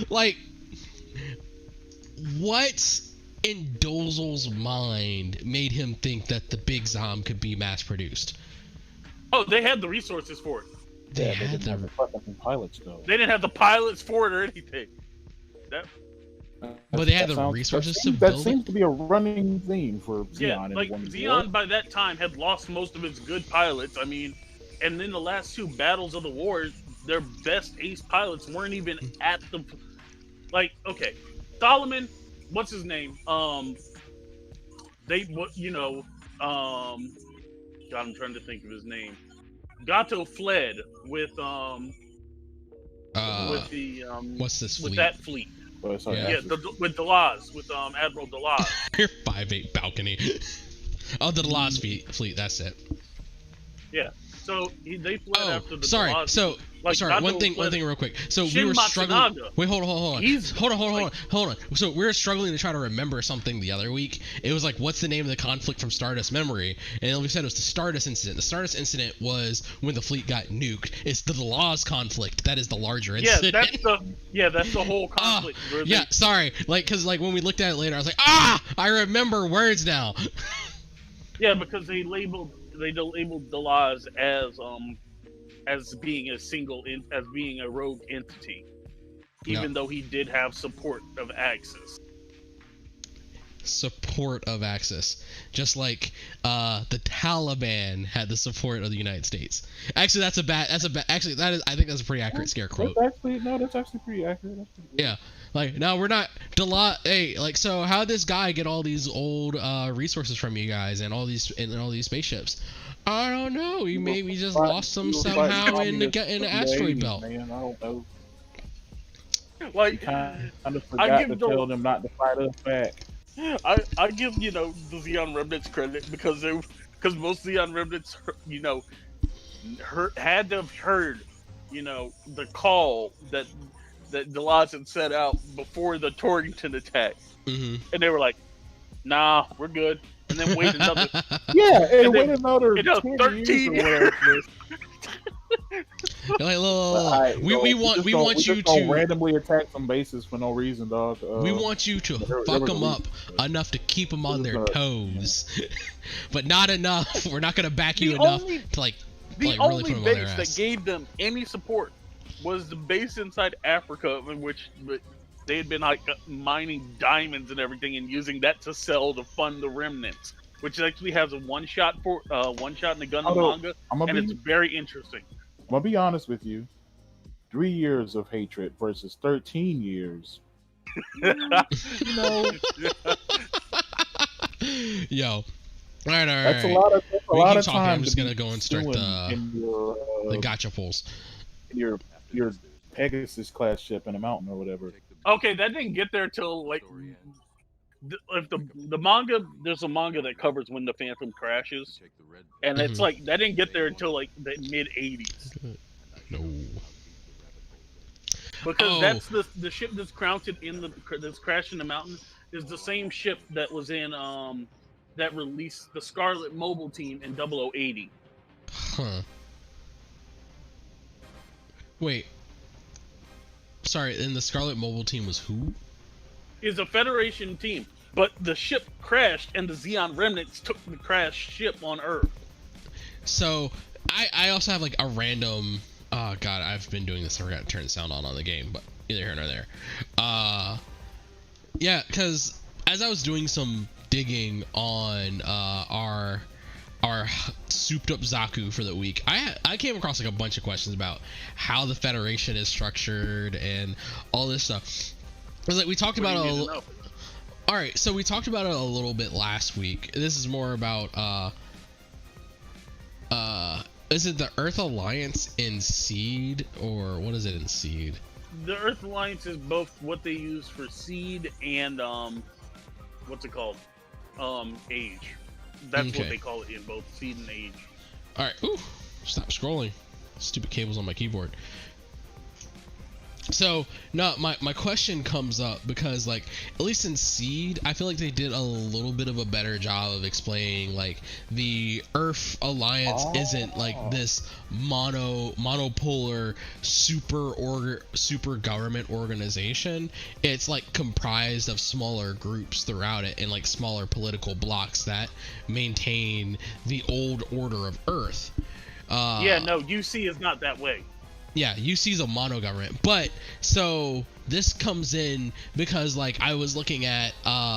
Like, what in Dozel's mind made him think that the Big Zam could be mass produced? Oh, they had the resources for it. They didn't have the fucking pilots though. They didn't have the pilots for it or anything. But they had the resources to build it. That seems to be a running theme for Zeon. Yeah, like Zeon by that time had lost most of its good pilots. I mean, and in the last 2 battles of the war, their best ace pilots weren't even at the... Like, okay, Solomon, what's his name? God, I'm trying to think of his name. Gato fled with the what's this fleet? With that fleet. Oh, sorry, yeah, with Delaz, with Admiral Delaz. Your 5'8" balcony. Oh, the Delaz fleet. That's it. Yeah. So they fled after the sorry. Delaz. So Like, sorry. One thing real quick. So we were struggling. Wait, hold on. So we were struggling to try to remember something the other week. It was like, what's the name of the conflict from Stardust Memory? And we said it was the Stardust incident. The Stardust incident was when the fleet got nuked. It's the Laws conflict that is the larger incident. That's the whole conflict. Sorry. Like, cause like when we looked at it later, I was like, I remember words now. Yeah, because they labeled the laws as being a rogue entity, even though he did have support of Axis. Just like the Taliban had the support of the United States. Actually, I think that's a pretty accurate scare quote. That's actually pretty accurate. Yeah. Like, no, we're not. Hey, like, so how did this guy get all these old resources from you guys and all these spaceships? I don't know. He maybe just lost them somehow in the asteroid belt. Man, I don't know. Like, he kind of forgot to tell them not to fight us back. I give the Xeon Remnants credit because most Xeon Remnants had to have heard the call that Delaz had set out before the Torrington attack, and they were like, "Nah, we're good." And then wait another. Wait another 13 years. Like, we want you to randomly attack some bases for no reason, dog. We want you to fuck them up enough to keep them on their toes, but not enough. We're not gonna back you enough to like the really put them only on their base ass. that gave them any support was the base inside Africa, in which they had been like mining diamonds and everything, and using that to sell to fund the remnants, which actually has a one shot in the Gundam manga, and it's very interesting. I'm gonna be honest with you. 3 years of hatred versus 13 years. Yo. All right. That's a lot of time. I'm just gonna go and start the gotcha pulls. Your Pegasus class ship in a mountain or whatever. Okay, that didn't get there till like if the manga. There's a manga that covers when the Phantom crashes, and it's like that didn't get there until like the mid '80s. No. Because that's the ship that's crashed in the mountain is the same ship that was in that released the Scarlet Mobile Team in 0080. Huh. Wait. Sorry, and the Scarlet Mobile Team was who? Is a Federation team, but the ship crashed and the Xeon Remnants took the crashed ship on Earth. So, I also have like a random... Oh god, I've been doing this. I forgot to turn the sound on the game, but neither here nor there. Yeah, because as I was doing some digging on our souped up Zaku for the week, I came across like a bunch of questions about how the Federation is structured and all this stuff. It was like we talked about it. All right, so we talked about it a little bit last week. This is more about is it the Earth Alliance in Seed, or what is it in Seed? The Earth Alliance is both what they use for Seed and what's it called? Age. That's what they call it in both Seed and Age. All right. Ooh, stop scrolling. Stupid cables on my keyboard. So, no, my question comes up because, like, at least in Seed, I feel like they did a little bit of a better job of explaining, like, the Earth Alliance isn't, like, this monopolar super government organization. It's, like, comprised of smaller groups throughout it and, like, smaller political blocks that maintain the old order of Earth. Yeah, no, UC is not that way. Yeah, UC's a mono government, but so this comes in because like I was looking at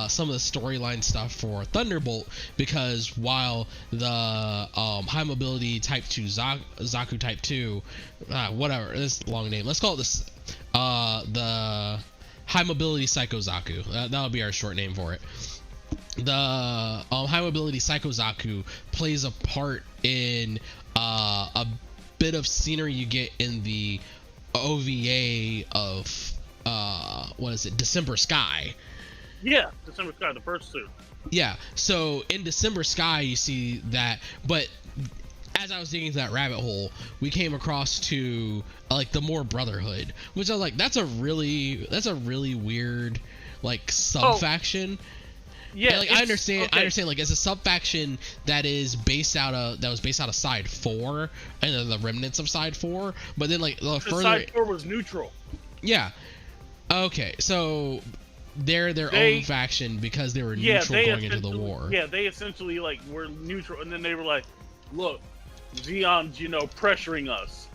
some of the storyline stuff for Thunderbolt, because while the high mobility type 2 Zaku type 2 whatever, this long name, let's call it this the high mobility Psycho Zaku, that'll be our short name for it. The high mobility Psycho Zaku plays a part in a bit of scenery you get in the OVA of what is it, December Sky. Yeah, December Sky, the first suit. Yeah, so in December Sky you see that, but as I was digging into that rabbit hole, we came across to like the More Brotherhood, which I was like, that's a really weird like sub faction. Yeah, and, like I understand like as a sub faction that was based out of Side 4 and then the remnants of Side 4, but then like the further Side 4 was neutral. Yeah. Okay, so they're their own faction because they were neutral going into the war. Yeah, they essentially like were neutral, and then they were like, "Look, Zeon's pressuring us,"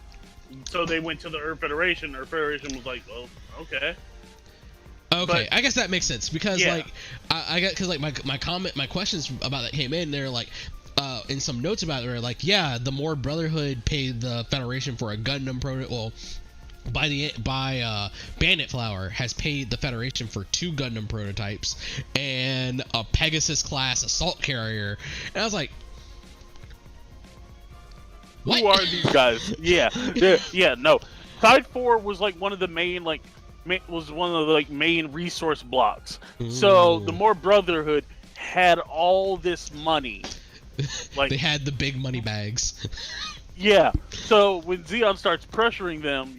so they went to the Earth Federation. Earth Federation was like, "Oh, okay." Okay, I guess that makes sense because like I got because like my questions about that came in. They're like, in some notes about it, they're like, yeah, the More Brotherhood paid the Federation for a Gundam Bandit Flower has paid the Federation for 2 Gundam prototypes and a Pegasus class assault carrier, and I was like, what? Who are these guys? No. Side 4 was like one of the main main resource blocks. Ooh. So the More Brotherhood had all this money. Like they had the big money bags. Yeah. So when Zeon starts pressuring them,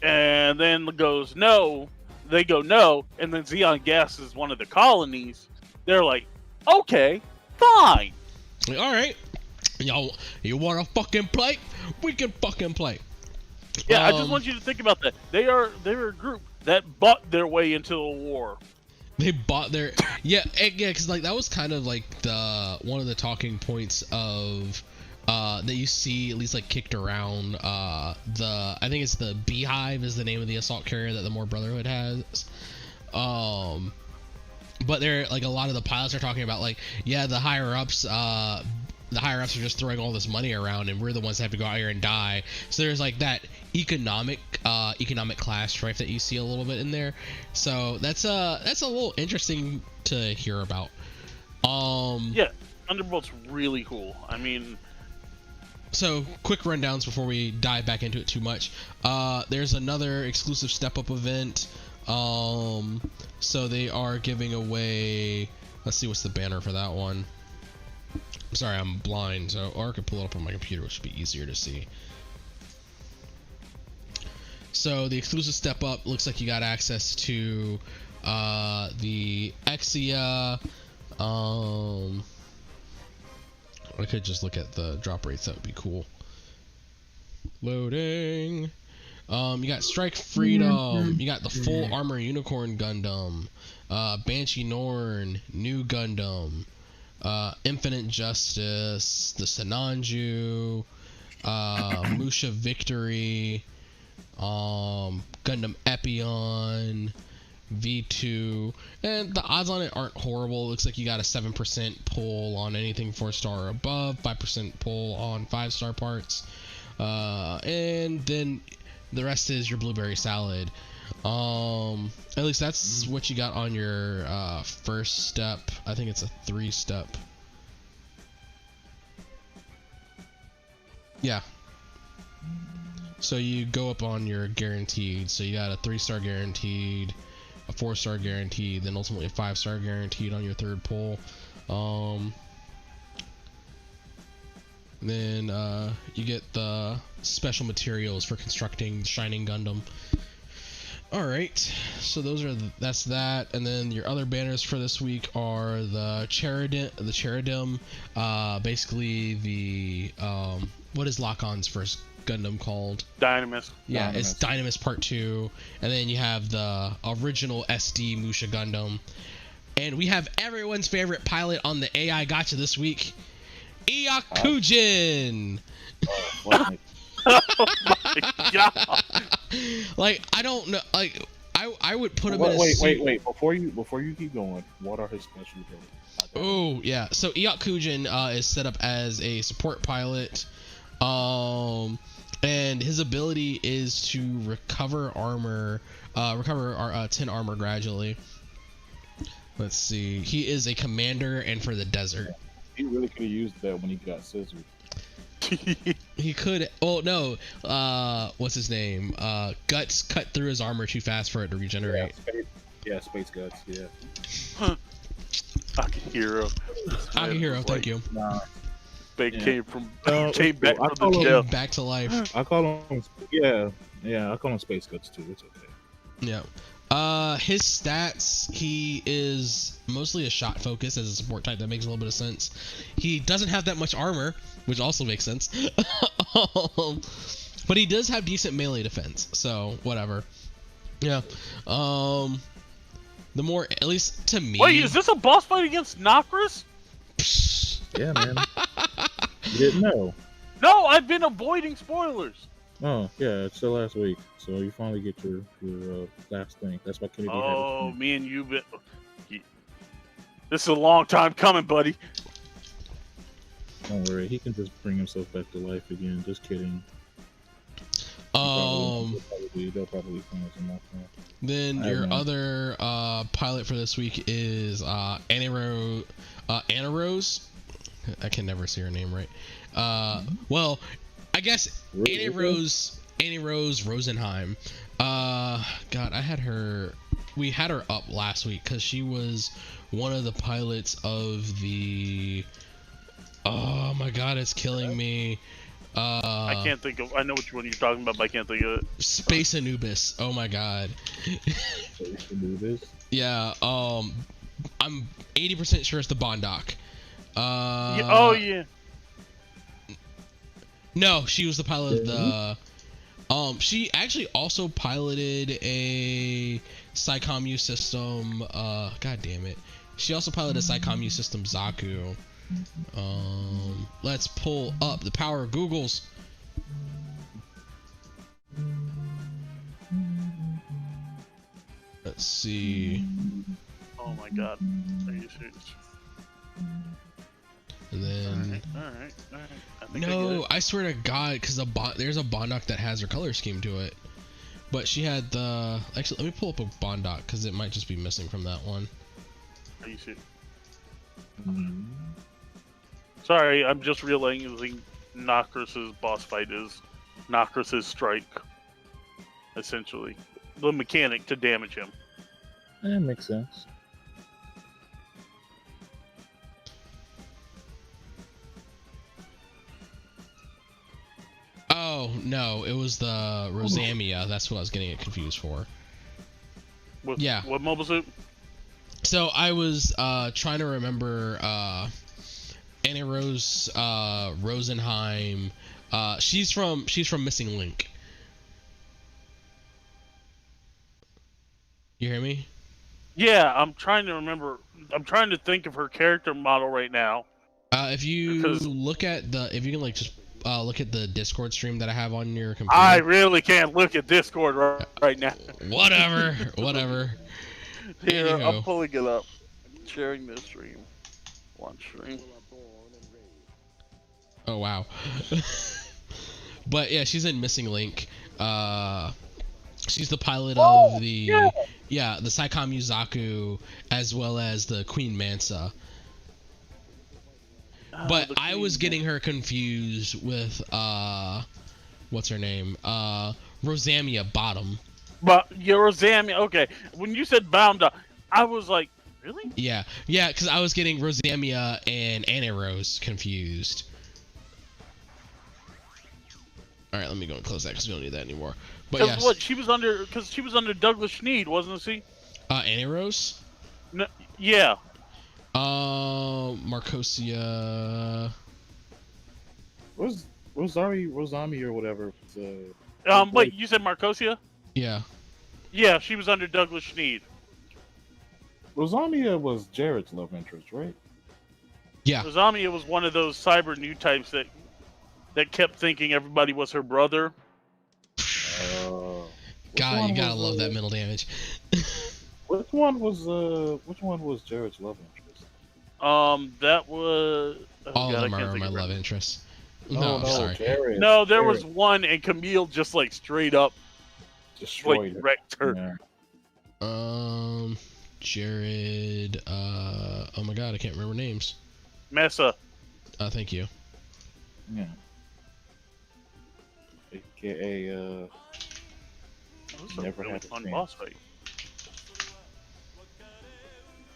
and then goes no, they go no, and then Zeon gasses one of the colonies. They're like, okay, fine. Like, all right, y'all, you want to fucking play? We can fucking play. Yeah, I just want you to think about that. They're a group that bought their way into the war. They bought their because like that was kind of like one of the talking points of that you see at least like kicked around. I think it's the Beehive is the name of the assault carrier that the More Brotherhood has. But they're like a lot of the pilots are talking about like the higher ups. The higher ups are just throwing all this money around, and we're the ones that have to go out here and die. So there's like that economic class strife that you see a little bit in there. So that's a little interesting to hear about. Yeah, Thunderbolt's really cool. I mean, so quick rundowns before we dive back into it too much. There's another exclusive Step Up event. So they are giving away. Let's see what's the banner for that one. I'm sorry, I'm blind, or I could pull it up on my computer, which would be easier to see. So the exclusive Step Up looks like you got access to the Exia. I could just look at the drop rates. That would be cool. Loading. You got Strike Freedom. You got the Full Armor Unicorn Gundam. Banshee Norn. New Gundam. Infinite Justice, the Sinanju, Musha Victory, Gundam Epion, V2, and the odds on it aren't horrible. It looks like you got a 7% pull on anything 4-star or above, 5% pull on 5-star parts, and then the rest is your blueberry salad. At least that's what you got on your first step. I think it's a 3-step. Yeah. So you go up on your guaranteed. So you got a 3-star guaranteed, a 4-star guaranteed, then ultimately a 5-star guaranteed on your third pull. Then you get the special materials for constructing Shining Gundam. All right, so that's that, and then your other banners for this week are the Cherudim, basically the what is Lock-On's first Gundam called? Dynamis. Yeah, it's Dynamis Part 2, and then you have the original SD Musha Gundam, and we have everyone's favorite pilot on the AI Gotcha this week, Iakujin. Oh my god! Like I don't know. Like I would put him in. Wait! Before you keep going, what are his special abilities? Oh yeah. So Iakujin is set up as a support pilot, and his ability is to recover 10 armor gradually. Let's see. He is a commander, and for the desert. He really could have used that when he got scissored. He could. Oh no. What's his name? Guts cut through his armor too fast for it to regenerate. Space Guts. Yeah. Akihiro. Akihiro, thank you. Nah. They Yeah. came from No, came back I from call the them- jail. Back to life. I call them, yeah, I call them space guts too. It's okay. Yeah. His stats, he is mostly a shot focus as a support type. That makes a little bit of sense. He doesn't have that much armor, which also makes sense. But he does have decent melee defense, so whatever. Yeah. The more, at least to me. Wait, is this a boss fight against Nocris? Yeah, man. You didn't know? No, I've been avoiding spoilers. Oh, yeah, it's the last week, so you finally get your last thing. That's why Kennedy had Oh, it. me and you been. This is a long time coming, buddy. Don't worry, he can just bring himself back to life again. Just kidding. They'll probably find some more. Then your other pilot for this week is Anna Rose. I can never say her name right. Well, I guess Annie Rose Rosenheim. God, we had her up last week because she was one of the pilots of the, oh my God, it's killing me. I can't think of. I know which one you're talking about, but I can't think of it. Space Anubis. Oh my God. Space Anubis. Yeah. I'm 80% sure it's the Bondoc. Yeah, oh yeah. No, she was the pilot of the. She actually also piloted a Psycommu system. God damn it. She also piloted a Psycommu system Zaku. Let's pull up the power of Google's. Let's see. Oh my God. Are you serious? And then. All right. I think No, I swear to God, because there's a Bondoc that has her color scheme to it. But she had the. Actually, let me pull up a Bondoc because it might just be missing from that one. Are you serious? Sorry, I'm just realizing Nocris's boss fight is Nocris's strike. Essentially, the mechanic to damage him. That makes sense. Oh no, it was the Rosamia. That's what I was getting it confused for. Yeah. What mobile suit? So I was trying to remember Annie Rose Rosenheim. She's from Missing Link. You hear me? Yeah, I'm trying to remember. I'm trying to think of her character model right now. If you look at if you can like just look at the Discord stream that I have on your computer. I really can't look at Discord right now. Whatever. Here, Anyhow. I'm pulling it up. Sharing this stream. One stream. Oh wow. But yeah, she's in Missing Link. She's the pilot of the the Psycommu Zaku as well as the Queen Mansa. But I was getting her confused with what's her name? Rosamia Bottom. But Rosamia, okay. When you said Bound Up, I was like, really? Yeah, because I was getting Rosamia and Annie Rose confused. All right, let me go and close that because we don't need that anymore. But yes. What she was under? Because she was under Douglas Schneed, wasn't she? Annie Rose. No, yeah. Marcosia. Was Rosami or whatever? Wait, you said Marcosia? Yeah. Yeah, she was under Douglas Schneed. Rosamia was Jared's love interest, right? Yeah. Rosamia was one of those cyber new types that kept thinking everybody was her brother. God, you gotta love that mental damage. Which one was Jared's love interest? That was all of them are my love interests. No, sorry. Jared, no, there was one, and Camille just like straight up destroyed like wrecked her. Yeah. Jared. Oh my God, I can't remember names. Mesa. Thank you. Yeah. AKA Never had a fun boss fight.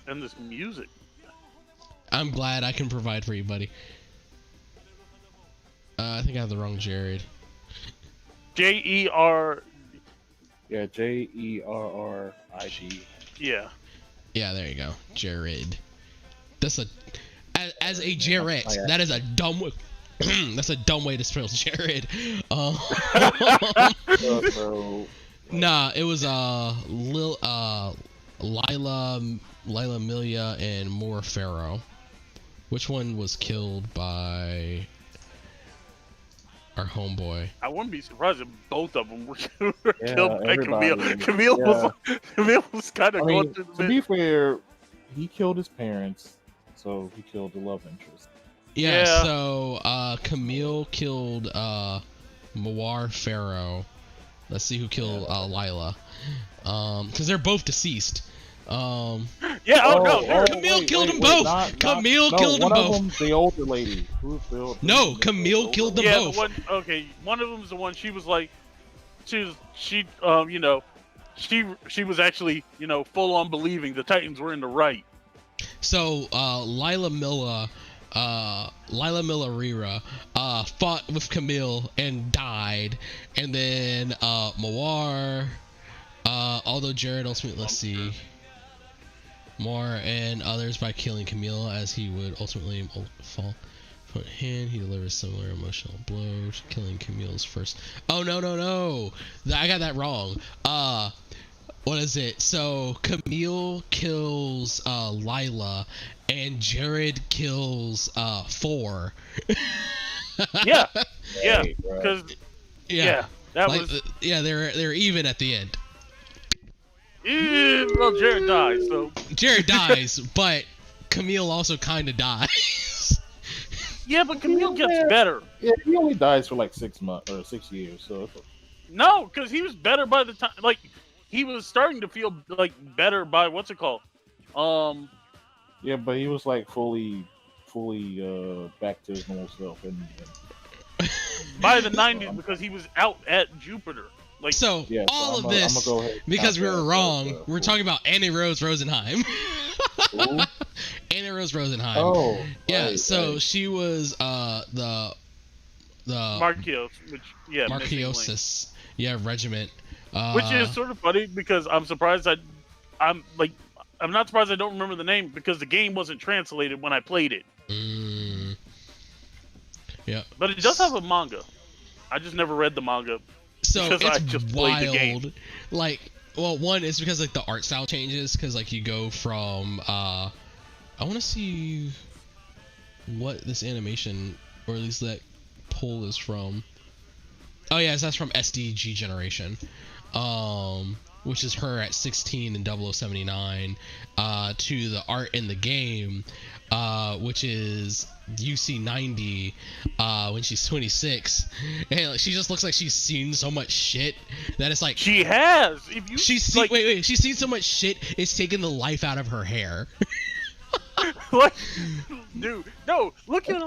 And this music. I'm glad I can provide for you, buddy. I think I have the wrong Jared. J-E-R... Yeah, Jerrid. Yeah. Yeah, there you go. Jared. That's a... As a Jared, that is a dumb... That's a dumb way to spell Jared. Nah, it was Lila Milia and Moore Farrow. Which one was killed by our homeboy? I wouldn't be surprised if both of them were killed by everybody. Camille was kind of going through the To be fair, he killed his parents, so he killed the love interest. Yeah. So Camille killed Mawar Farrow. Let's see who killed Lila. Because they're both deceased. Camille killed them both. Camille killed them both. One of them's the older lady. Camille killed them both. One of them's the one. She was like, she was actually, full on believing the Titans were in the right. So Lila Rira fought with Camille and died, and then Mawar, although Jared ultimately, let's see, Mawar and others by killing Camille, as he would ultimately fall from hand. He delivers similar emotional blow to killing Camille's first. Oh no! I got that wrong. What is it? So Camille kills Lila, and Jared kills Four. Yeah, because they're even at the end. Well, Jared dies, so Jared dies, but Camille also kind of dies. Yeah, but Camille gets better. Yeah, he only dies for like 6 months or 6 years. So no, because he was better by the time. Like, he was starting to feel like better by what's it called? Yeah, but he was like fully back to his normal self and by the 90s, because he was out at Jupiter. Like, so all of this because we were wrong. We're talking about Annie Rose Rosenheim. Annie Rose Rosenheim. Oh, yeah. So she was the Marchiosis, regiment. Which is sort of funny because I'm surprised I'm not surprised I don't remember the name because the game wasn't translated when I played it. Yeah. But it does have a manga. I just never read the manga. So because it's I just played the game. Like, well, one is because like the art style changes because like you go from I want to see what this animation or at least that poll is from. Oh yeah, that's from SDG Generation, which is her at 16 in 0079, to the art in the game, which is UC 90 when she's 26, and like, she just looks like she's seen so much shit that it's like she has. If you she's seen so much shit, it's taken the life out of her hair. Like, dude, no, look at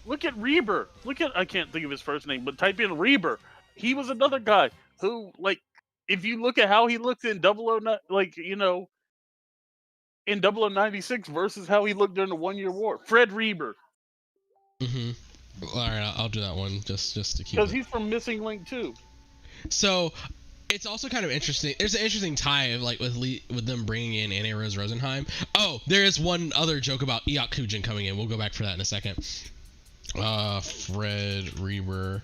look at Reber. I can't think of his first name, but type in Reber. He was another guy who, like, if you look at how he looked in 009, like, in 0096 versus how he looked during the 1 Year War. Fred Reber. All right, I'll do that one just to keep. Because he's from Missing Link too. So it's also kind of interesting. There's an interesting tie of like with them bringing in Annie Rose Rosenheim. Oh, there is one other joke about Iok Kujin coming in. We'll go back for that in a second. Fred Reber.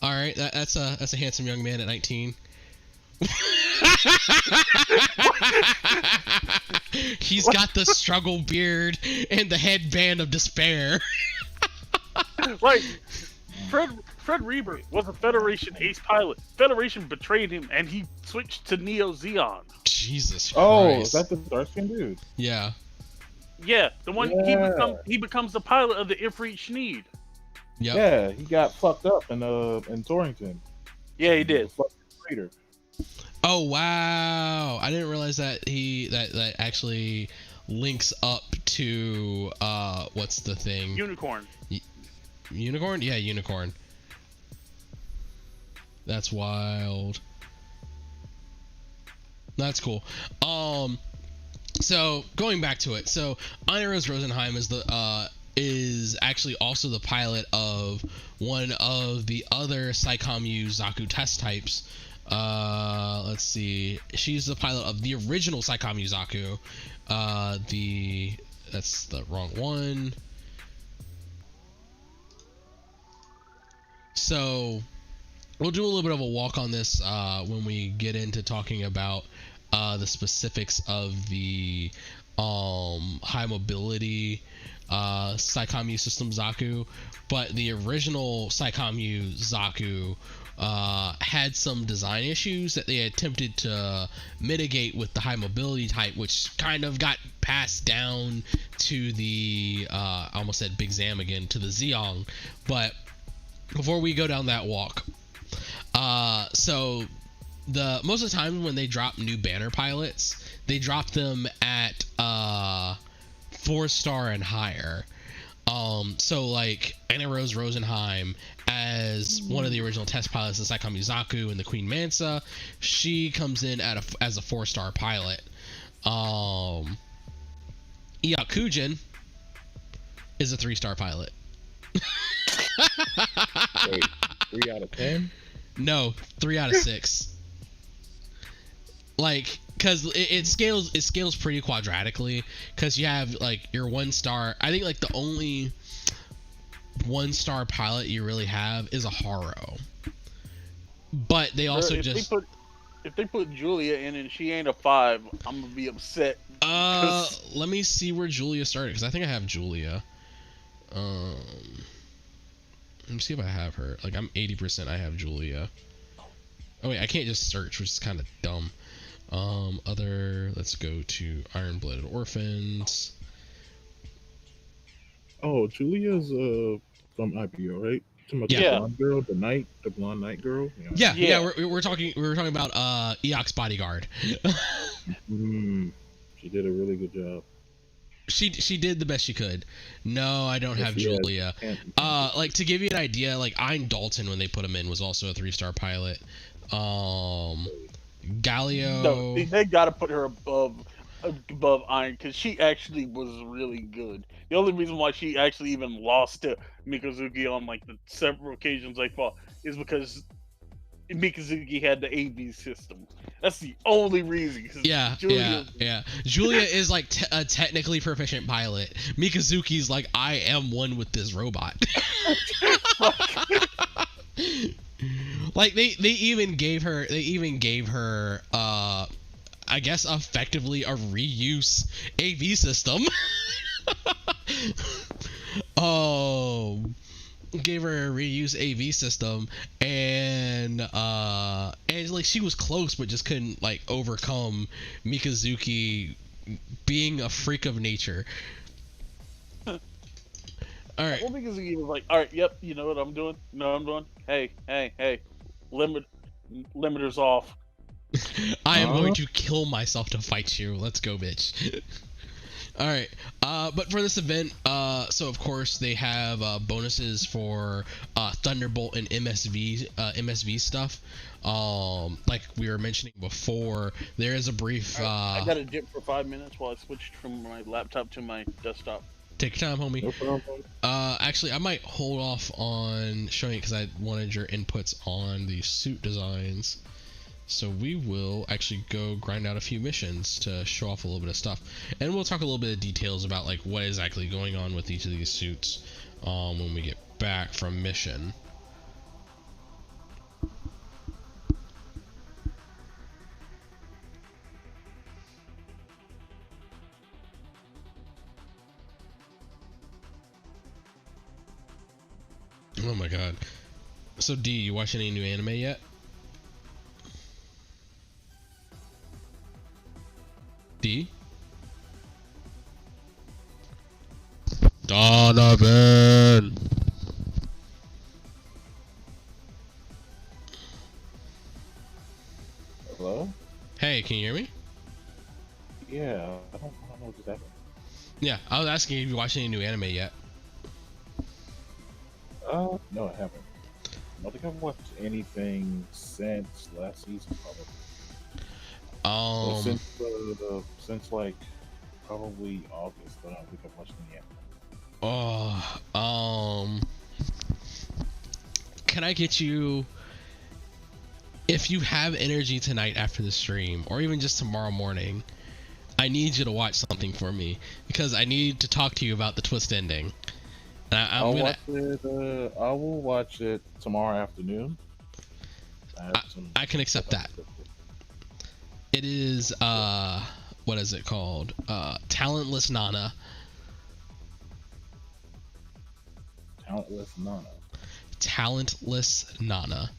All right, that's a handsome young man at 19. He's got the struggle beard and the headband of despair. Like, Fred Reber was a Federation ace pilot. Federation betrayed him, and he switched to Neo Zeon. Jesus Christ. Oh, is that the dark-skinned dude? Yeah. Yeah, the one he becomes the pilot of the Ifrit Schneed. Yep. Yeah, he got fucked up in Torrington. Yeah, he did. Oh wow! I didn't realize that that actually links up to what's the thing? Unicorn. Unicorn? Yeah, Unicorn. That's wild. That's cool. So going back to it, so Anya Rose Rosenheim is actually also the pilot of one of the other Psycommu Zaku test types. Let's see, she's the pilot of the original Psycommu Zaku. That's the wrong one. So we'll do a little bit of a walk on this when we get into talking about the specifics of the high mobility Psycommu system Zaku. But the original Psycommu Zaku had some design issues that they attempted to mitigate with the high mobility type, which kind of got passed down to the I almost said Big Zam again, to the Zeong. But before we go down that walk, so the most of the time when they drop new banner pilots, they drop them at 4-star and higher. So like Anna Rose Rosenheim, as one of the original test pilots of Psycommu Zaku and the Queen Mansa, she comes in as a 4-star pilot. Iakujin is a 3-star pilot. Wait, 3 out of 10? No, 3 out of 6. Like, because it scales pretty quadratically, because you have like your 1-star. I think like the only 1-star pilot you really have is a Haro, but they also if they put Julia in and she ain't a 5, I'm gonna be upset. Let me see where Julia started, because I think I have Julia. Let me see if I have her. Like, I'm 80% I have Julia. Oh wait, I can't just search, which is kind of dumb. Let's go to Iron Blooded Orphans. Oh, Julia's from IPO, right? The blonde girl, the blonde knight girl. Yeah. We're talking about Eok's bodyguard. She did a really good job. She did the best she could. No, I don't have Julia. Like, to give you an idea, like Ein Dalton, when they put him in, was also a 3-star pilot. Galio. No, they gotta put her above Iron, because she actually was really good. The only reason why she actually even lost to Mikazuki on like the several occasions they fought is because Mikazuki had the AV system. That's the only reason. Yeah. Julia is like a technically proficient pilot. Mikazuki's like, I am one with this robot. Like they even gave her I guess effectively a reuse AV system. Gave her a reuse AV system, and like she was close but just couldn't like overcome Mikazuki being a freak of nature. All right. Well, Mikazuki was like, all right, yep, you know what I'm doing? Hey, limiters off. I am going to kill myself to fight you. Let's go, bitch. All right. But for this event, so of course they have bonuses for Thunderbolt and MSV stuff. Like we were mentioning before, there is a brief. I got to dip for 5 minutes while I switched from my laptop to my desktop. Take your time, homie. No problem. Actually, I might hold off on showing it because I wanted your inputs on the suit designs. So we will actually go grind out a few missions to show off a little bit of stuff, and we'll talk a little bit of details about like what is actually going on with each of these suits when we get back from mission. Oh my god. So D, you watch any new anime yet? D? Donovan! Hello? Hey, can you hear me? Yeah, I don't know what just happened. Yeah, I was asking if you watched any new anime yet. No, I haven't. I don't think I've watched anything since last season, probably. Since like Probably August, but I don't think I've watched any yet. Can I get you, if you have energy tonight after the stream, or even just tomorrow morning, I need you to watch something for me, because I need to talk to you about the twist ending. I will watch it tomorrow afternoon. I can accept that. It is, what is it called? Talentless Nana. Talentless Nana. Talentless Nana.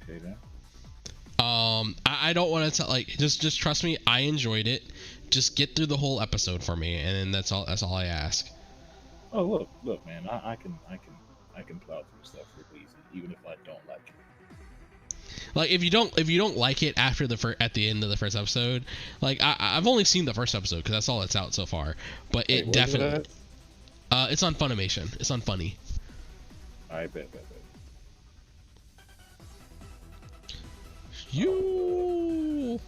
Okay then. I don't want to tell, like, just trust me. I enjoyed it. Just get through the whole episode for me, and then that's all I ask. Oh look, man. I can plow through stuff really easy, even if I don't like it. Like, if you don't like it after at the end of the first episode, like, I've only seen the first episode because that's all that's out so far. But it definitely, it's on Funimation. It's on Funny. I bet. You.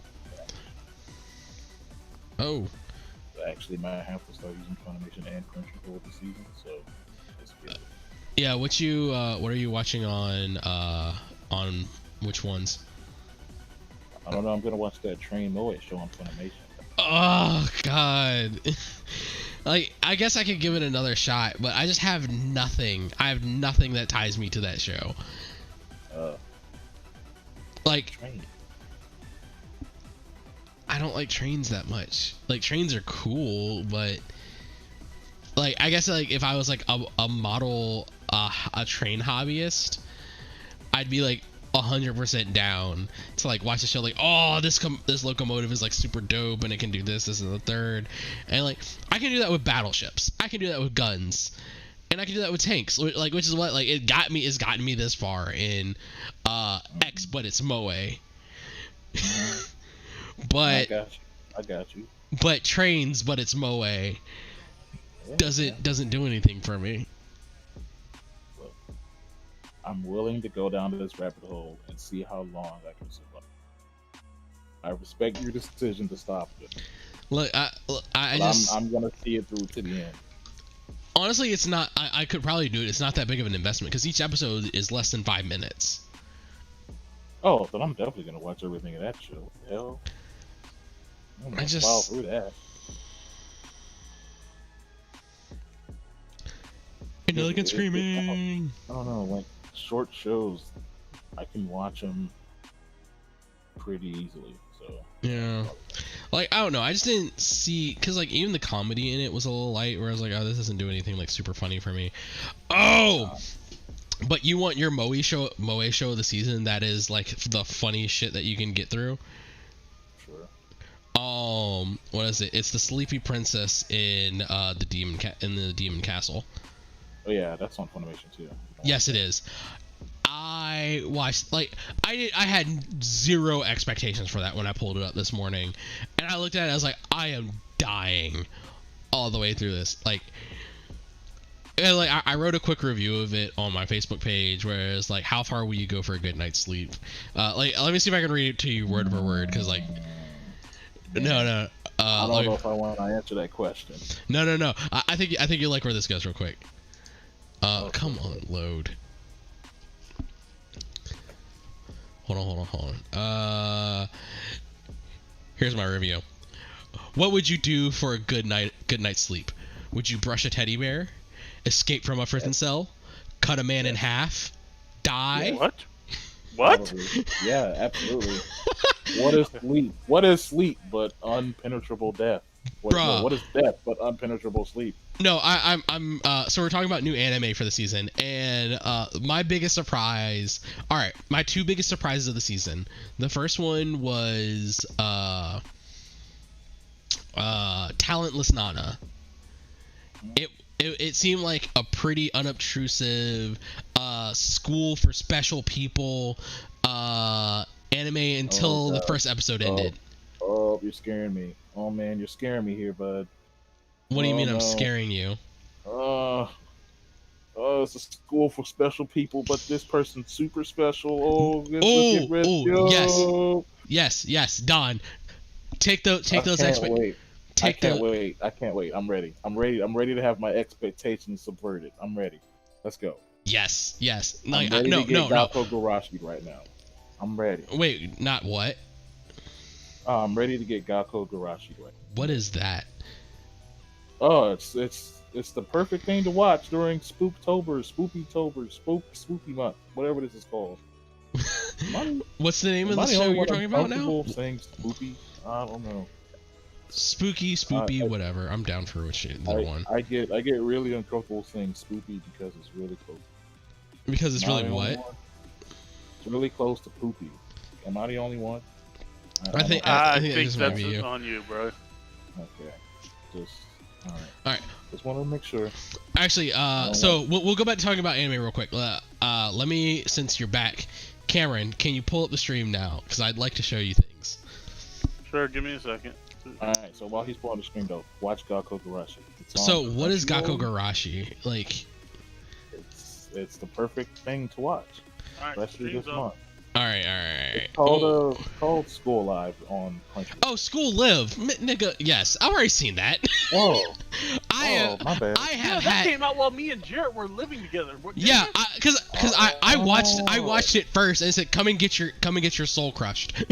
Oh. Actually, might have to start using Funimation and Crunchyroll this season, so that's good. Yeah, what are you watching on which ones? I don't know. I'm gonna watch that Train Noir show on Funimation. Oh God. Like, I guess I could give it another shot, but I just have nothing. I have nothing that ties me to that show. Like, Train. I don't like trains that much. Like, trains are cool, but like, I guess, like, if I was like a model, a train hobbyist, I'd be like 100% down to like watch the show. Like, oh, this locomotive is like super dope, and it can do this and the third, and like, I can do that with battleships. I can do that with guns, and I can do that with tanks. Like, which is what, like, it's gotten me this far in X, but it's Moe. But I got you. But trains, but it's Moe. Doesn't do anything for me. Look, I'm willing to go down to this rabbit hole and see how long I can survive. I respect your decision to stop it. Look, I'm gonna see it through to the end. Honestly, it's not. I could probably do it. It's not that big of an investment because each episode is less than 5 minutes. Oh, then I'm definitely gonna watch everything of that show. What the hell? I just plow through that. Elegant screaming. I don't know, like short shows, I can watch them pretty easily. So yeah, like, I don't know. I just didn't see, because like even the comedy in it was a little light. Where I was like, oh, this doesn't do anything like super funny for me. Oh. But you want your Moe show of the season that is like the funny shit that you can get through? Sure. What is it? It's the Sleepy Princess in the Demon Castle. Oh yeah, that's on Funimation too. Yes, it is. I watched, like, I had zero expectations for that when I pulled it up this morning, and I looked at it. I was like, I am dying all the way through this. Like. And like, I wrote a quick review of it on my Facebook page, where it's like, how far will you go for a good night's sleep? Like, let me see if I can read it to you word for word, because like, no. I don't know if I want to answer that question. No. I think you like where this goes real quick. Okay. Come on, load. Hold on. Here's my review. What would you do for a good night's sleep? Would you brush a teddy bear? Escape from a prison cell? Cut a man in half? Die? What? What? Probably. Yeah, absolutely. What is sleep but unpenetrable death? What is death but unpenetrable sleep? No, I'm so we're talking about new anime for the season, and my biggest surprise. All right, my two biggest surprises of the season. The first one was Talentless Nana. It seemed like a pretty unobtrusive school for special people anime until the first episode ended. Oh, you're scaring me. Oh man, you're scaring me here, bud. What do you mean I'm scaring you? it's a school for special people, but this person's super special. Oh, let's get ready. Yes, Don. Take those I can't the wait. I can't wait. I'm ready. I'm ready to have my expectations subverted. I'm ready. Let's go. Yes. No, I'm ready no, to get no. Gakko Garashi right now. I'm ready. Wait, not what? I'm ready to get Gakko Garashi right now. What is that? Oh, it's the perfect thing to watch during Spooktober, Spooky month, whatever this is called. What's the name of the show you're talking about now? Saying spooky, I don't know. Spooky, spoopy, whatever. I'm down for which one. I get really uncomfortable saying spoopy because it's really close. Because it's really what? It's really close to poopy. Am I the only one? I think that's you. on you, bro. Okay. Just all right. Just want to make sure. Actually, so we'll go back to talking about anime real quick. Let me, since you're back, Cameron, can you pull up the stream now? Because I'd like to show you things. Sure, give me a second. Alright, so while he's pulling the stream though, watch Gakko Garashi. So what is Gakko Garashi? Like, it's the perfect thing to watch. Alright, especially this month. Alright. It's called School Live on Crunchyroll. Oh, School Live, nigga. Yes, I've already seen that. Oh, my bad. That came out while me and Jarrett were living together. Yeah, because I watched it first and it said, "Come and get your soul crushed."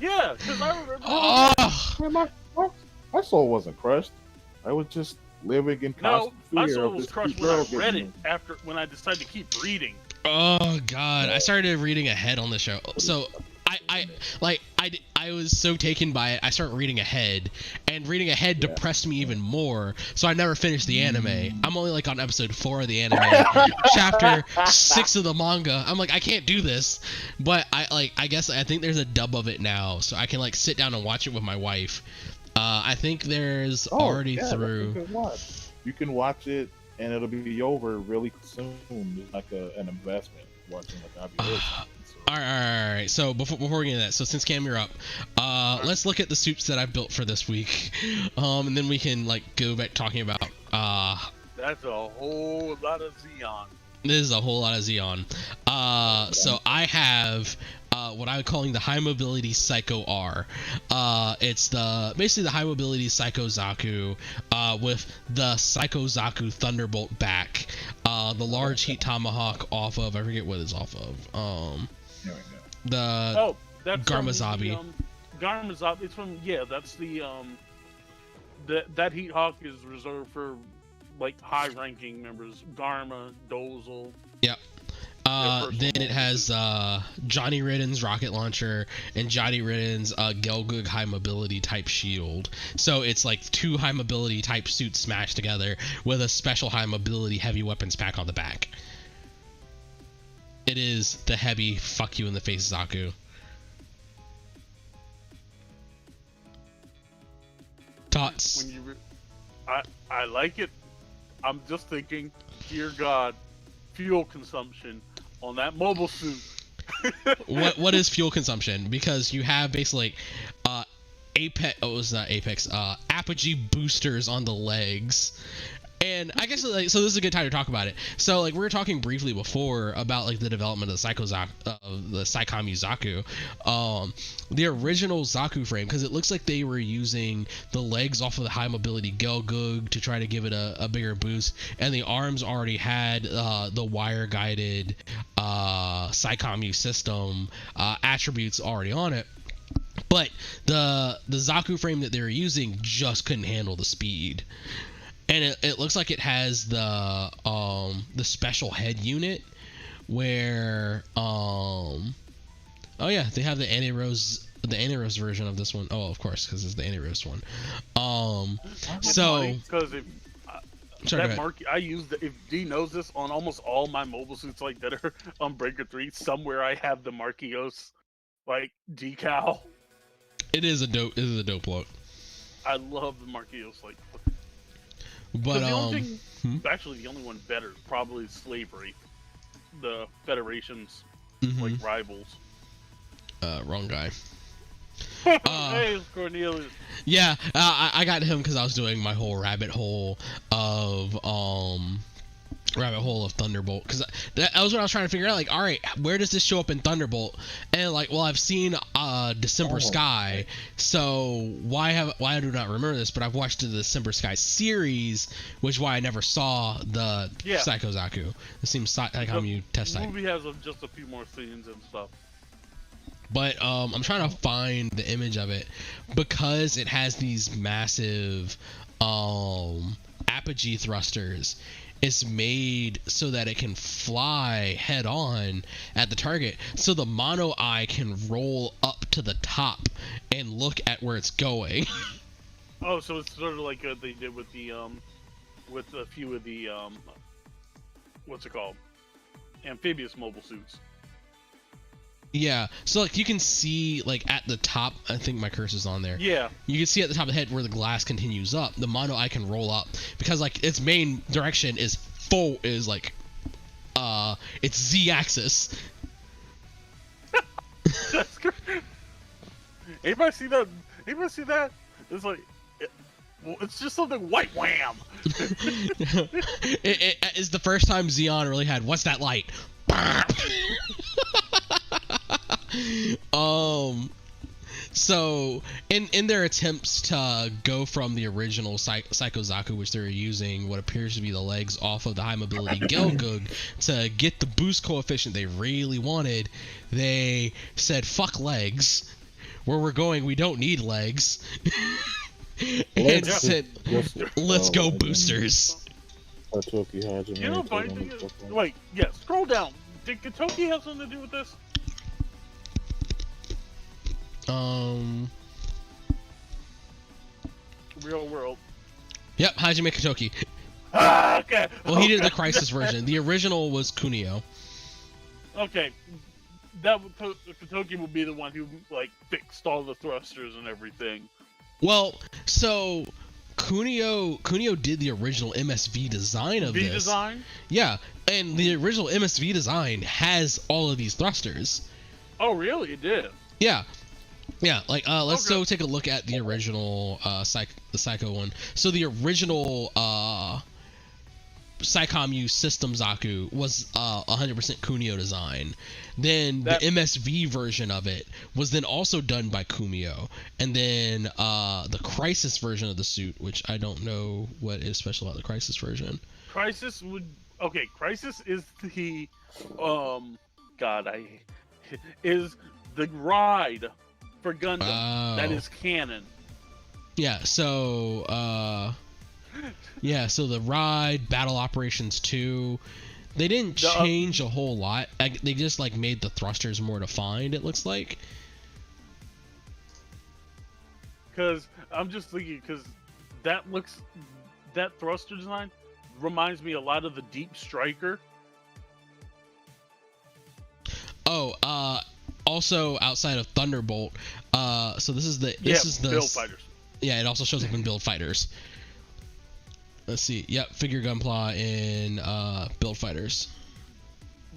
Yeah, because I remember. Oh, my soul wasn't crushed. I was just living in constant fear. My soul of was this crushed when I read it when I decided to keep reading. Oh God, I started reading ahead on the show. So I was so taken by it, I started reading ahead, and reading ahead depressed me even more. So I never finished the anime. I'm only like on episode 4 of the anime, chapter 6 of the manga. I'm like, I can't do this, but I think there's a dub of it now, so I can like sit down and watch it with my wife. I think there's already through. You can watch it, and it'll be over really soon. It's like an investment watching like All right. So before we get into that, so since Cam, you're up, let's look at the soups that I've built for this week, and then we can like go back talking about. That's a whole lot of Xeon. This is a whole lot of Xeon. So I have what I'm calling the high mobility Psycho R. It's basically the high mobility Psycho Zaku with the Psycho Zaku Thunderbolt back, the large heat tomahawk off of, I forget what it's off of. The that's Garmazabi. Garmazabi. It's from that's the that heat hawk is reserved for like high-ranking members. Garma, Dozel. Yep. Then it has Johnny Ridden's rocket launcher and Johnny Ridden's Gelgug high mobility type shield. So it's like 2 high mobility type suits smashed together with a special high mobility heavy weapons pack on the back. It is the heavy fuck you in the face Zaku. Tots. I like it. I'm just thinking, dear God, fuel consumption on that mobile suit. What is fuel consumption? Because you have basically apogee boosters on the legs. And I guess so this is a good time to talk about it. So like we were talking briefly before about like the development of the Psycommu Zaku. The original Zaku frame, because it looks like they were using the legs off of the high mobility Gelgug to try to give it a bigger boost, and the arms already had the wire guided Psycommu system attributes already on it. But the Zaku frame that they were using just couldn't handle the speed. And it looks like it has the special head unit where they have the anti-rose version of this one. Oh, of course, because it's the anti-rose one. Because I use if D knows this, on almost all my mobile suits like that are on Breaker 3, somewhere I have the Marquios like decal. It is a dope look. I love the Marquios like. But the only thing, actually, the only one better is probably Slavery, the Federation's like rivals. Wrong guy. Hey, it's Cornelius. Yeah, I got him because I was doing my whole rabbit hole of rabbit hole of Thunderbolt, because that was what I was trying to figure out. Like, all right, where does this show up in Thunderbolt? And like, well, I've seen December Sky, so why do I not remember this? But I've watched the December Sky series, which is why I never saw the Psycho Zaku. It seems Psycommu test type. The movie has just a few more scenes and stuff. But I'm trying to find the image of it because it has these massive apogee thrusters. It's made so that it can fly head on at the target, so the mono eye can roll up to the top and look at where it's going. Oh, so it's sort of like they did with the with a few of the what's it called, amphibious mobile suits. Yeah, so like you can see like at the top, I think my cursor's on there. Yeah. You can see at the top of the head where the glass continues up, the mono eye can roll up because like its main direction is like it's Z-axis. That's great. Anybody see that? It's like it's just something white wham. it is the first time Xeon really had what's that light? So in their attempts to go from the original Psycho Zaku, which they're using what appears to be the legs off of the high mobility Gelgug to get the boost coefficient they really wanted, they said fuck legs, where we're going we don't need legs. And said let's go boosters. You know, funny thing is, wait, yeah, scroll down. Did Katoki have something to do with this? Real world. Yep, Hajime Katoki. Okay. Well, he did the Crisis version. The original was Kunio. Okay, Katoki will be the one who like fixed all the thrusters and everything. Well, so Kunio did the original MSV design of this. V-design? Yeah, and the original MSV design has all of these thrusters. Oh, really? It did? Yeah. Yeah, like let's go take a look at the original the Psycho one. So the original Psycommu system Zaku was 100% Kunio design. Then the MSV version of it was then also done by Kumio. And then the Crisis version of the suit, which I don't know what is special about the Crisis version. Crisis is the is the ride for Gundam that is canon. Yeah, so so the ride, Battle Operations 2, they didn't change a whole lot. They just like made the thrusters more defined, it looks like. Cause I'm just thinking, cause that thruster design reminds me a lot of the Deep Striker. Oh, also outside of Thunderbolt, so this is the Build Fighters. Yeah, it also shows up in Build Fighters. Let's see. Yep, Figure Gunpla in Build Fighters.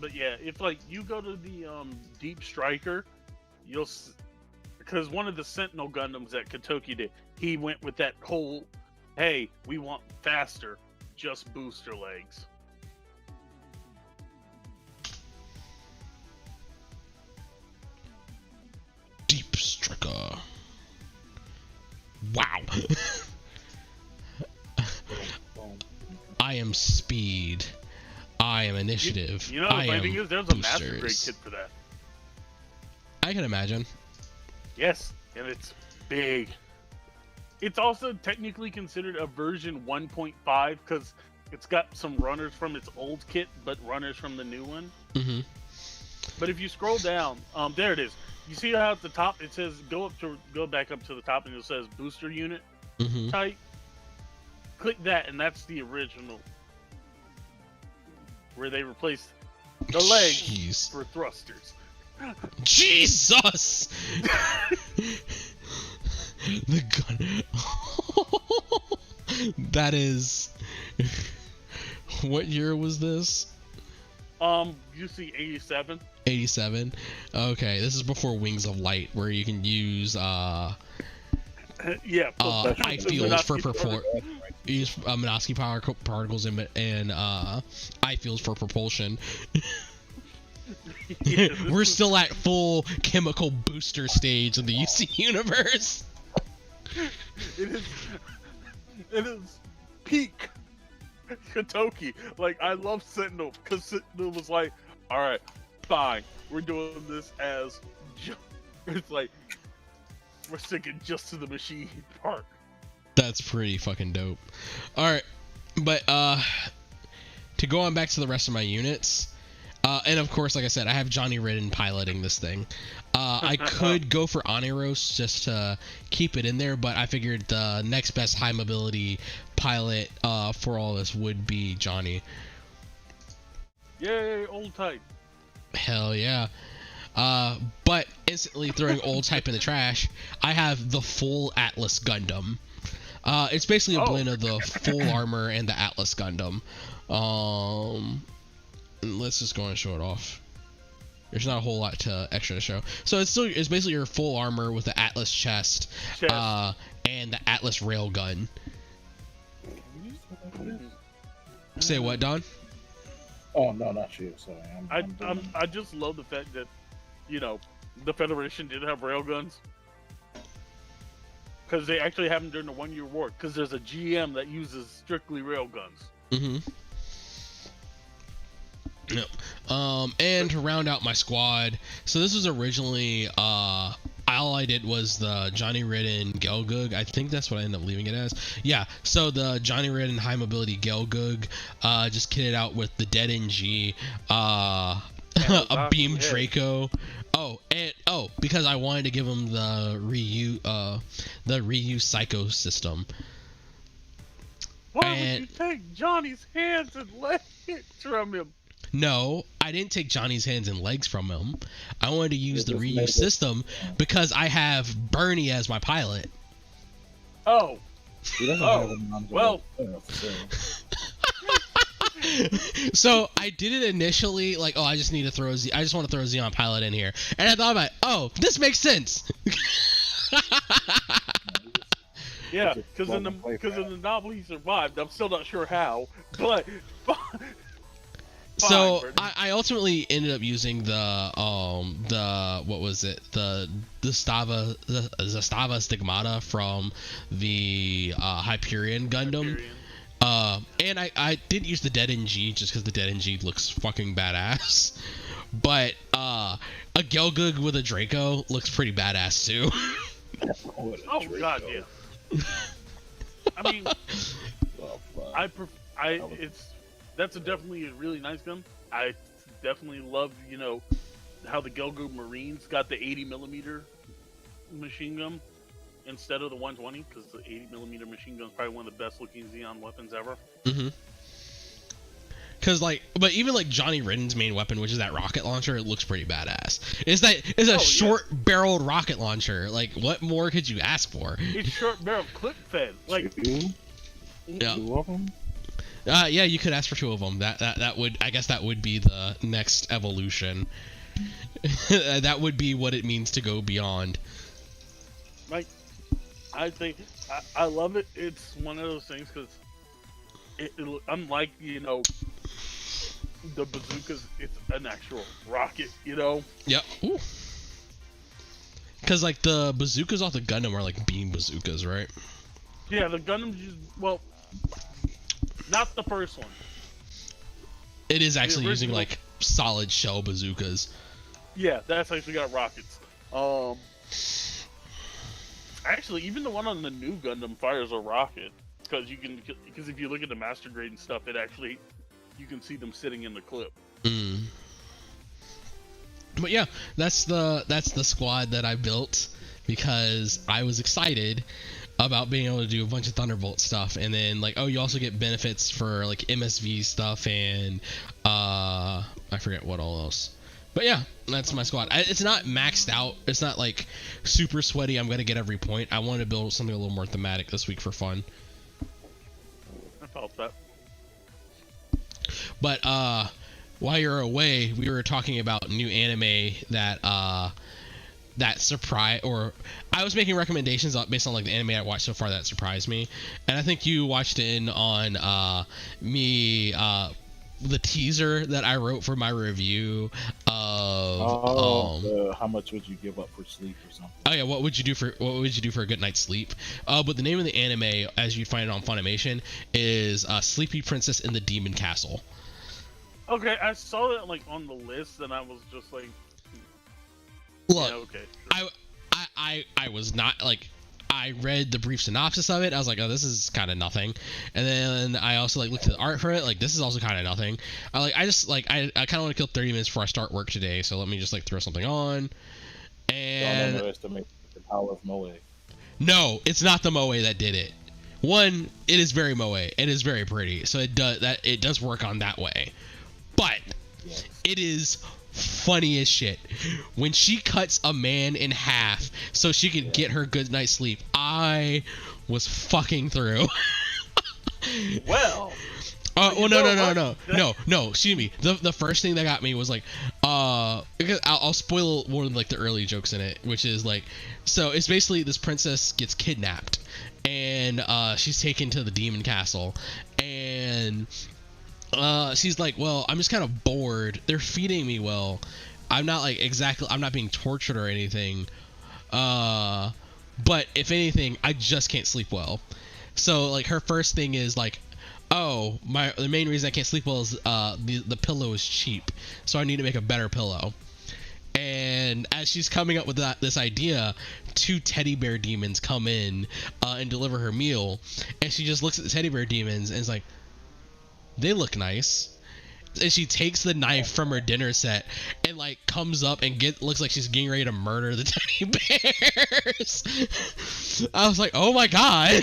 But yeah, if like you go to the Deep Striker, you'll because one of the Sentinel Gundams that Katoki did, he went with that whole, hey, we want faster, just booster legs. Deep Striker. Wow. I am speed. I am initiative. You know, the funny thing is, there's a master grade kit for that. I can imagine. Yes, and it's big. It's also technically considered a version 1.5 because it's got some runners from its old kit, but runners from the new one. Mm-hmm. But if you scroll down, there it is. You see how at the top it says go back up to the top and it says booster unit type. Click that and that's the original, where they replaced the legs for thrusters. Jesus! The gun. That is. What year was this? You see 87. 87. Okay, this is before Wings of Light, where you can use high field for use Minovsky particles and eye fields for propulsion. Yeah, We're still at full chemical booster stage in the UC universe. It is peak Kotoki. Like, I love Sentinel because Sentinel was like, all right, fine, we're doing this as it's like we're sticking just to the machine part. That's pretty fucking dope. All right, but to go on back to the rest of my units, and of course, like I said, I have Johnny Ridden piloting this thing. I could go for Oneros just to keep it in there, but I figured the next best high mobility pilot for all this would be Johnny. Yay, old type. Hell yeah. But instantly throwing old type in the trash, I have the full Atlas Gundam. It's basically a blend of the full armor and the Atlas Gundam. Let's just go and show it off. There's not a whole lot extra to show. So it's basically your full armor with the Atlas chest. And the Atlas railgun. Say what, Don? Oh no, not you. Sorry. I just love the fact that, you know, the Federation did have railguns. Because they actually have them during the 1 year war. Because there's a GM that uses strictly railguns. Mm-hmm. Yep. And to round out my squad, so this was originally all I did was the Johnny Ridden Gelgug. I think that's what I ended up leaving it as. Yeah, so the Johnny Ridden high mobility Gelgug, just kitted out with the Dead NG, a Beam Draco. Because I wanted to give him the Ryu Psycho system. Why would you take Johnny's hands and legs from him? No, I didn't take Johnny's hands and legs from him. I wanted to use the Ryu system because I have Bernie as my pilot. Oh. Well. So I did it initially like, I just want to throw a Xeon pilot in here, and I thought about, this makes sense. Yeah, because in the novel he survived. I'm still not sure how, but. So I ultimately ended up using the what was it, the Zastava Stigmata from the Hyperion Gundam. And I did use the Dead NG just because the Dead NG looks fucking badass. But a Gelgug with a Draco looks pretty badass too. Oh god, yeah. I mean, that's definitely a really nice gun. I definitely love, how the Gelgug Marines got the 80mm machine gun instead of the 120, because the 80mm machine gun is probably one of the best looking Xeon weapons ever. Mm-hmm. Because but even Johnny Ridden's main weapon, which is that rocket launcher, it looks pretty badass. It's a short-barreled rocket launcher. Like, what more could you ask for? It's short-barreled clip-fed. Like, yeah. 2 of them? Yeah, you could ask for 2 of them. That would be the next evolution. That would be what it means to go beyond. Like, I think I love it. It's one of those things because unlike the bazookas, it's an actual rocket. Yep. Because the bazookas off the Gundam are beam bazookas, right? Yeah, the Gundams not the first one. It is actually using solid shell bazookas. Yeah, that's actually got rockets. Actually, even the one on the new Gundam fires a rocket because if you look at the master grade and stuff, you can see them sitting in the clip. But yeah, that's the squad that I built because I was excited about being able to do a bunch of Thunderbolt stuff, and then you also get benefits for MSV stuff and I forget what all else. But yeah, that's my squad. It's not maxed out. It's not super sweaty. I'm gonna get every point. I want to build something a little more thematic this week for fun. I felt that. But while you're away, we were talking about new anime that that surprise, or I was making recommendations based on like the anime I watched so far that surprised me, and I think you watched in on the teaser that I wrote for my review of how much would you give up for sleep or something? Oh yeah, what would you do for a good night's sleep? But the name of the anime, as you'd find it on Funimation, is Sleepy Princess in the Demon Castle. Okay, I saw that like on the list, and I was just like, look, yeah, okay. I was not like. I read the brief synopsis of it. I was like, oh, this is kind of nothing. And then I also like looked at the art for it. Like, this is also kind of nothing. I kind of want to kill 30 minutes before I start work today. So let me just like throw something on. And don't underestimate the power of Moe. No, it's not the Moe that did it. One, it is very Moe. It is very pretty. So it does work on that way. But yes. It is funny as shit. When she cuts a man in half so she could get her good night's sleep, I was fucking through. Well. Well, no. Excuse me. The first thing that got me was like, because I'll spoil one of like the early jokes in it, which is like, so it's basically this princess gets kidnapped, and she's taken to the demon castle, and she's like, well, I'm just kind of bored. They're feeding me well. I'm not being tortured or anything. But if anything, I just can't sleep well. So like her first thing is like, oh, the main reason I can't sleep well is the pillow is cheap, so I need to make a better pillow. And as she's coming up with this idea, 2 teddy bear demons come in and deliver her meal, and she just looks at the teddy bear demons and is like, they look nice. And she takes the knife from her dinner set and like comes up and looks like she's getting ready to murder the teddy bears. I was like, oh my god.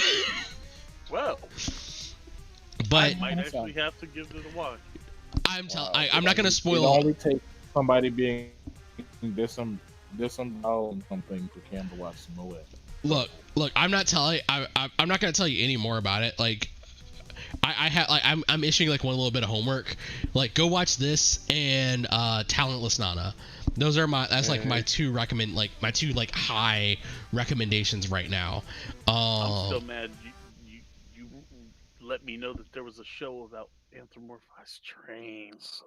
Well, but I might actually have to give it a watch. I'm not gonna spoil. It only takes somebody being disemboweled and something for Cam to watch some Moe. Look. I'm not gonna tell you any more about it. Like, I'm issuing like one little bit of homework. Like, go watch this and Talentless Nana. Those are my two high recommendations right now. I'm still mad you let me know that there was a show about anthropomorphized trains.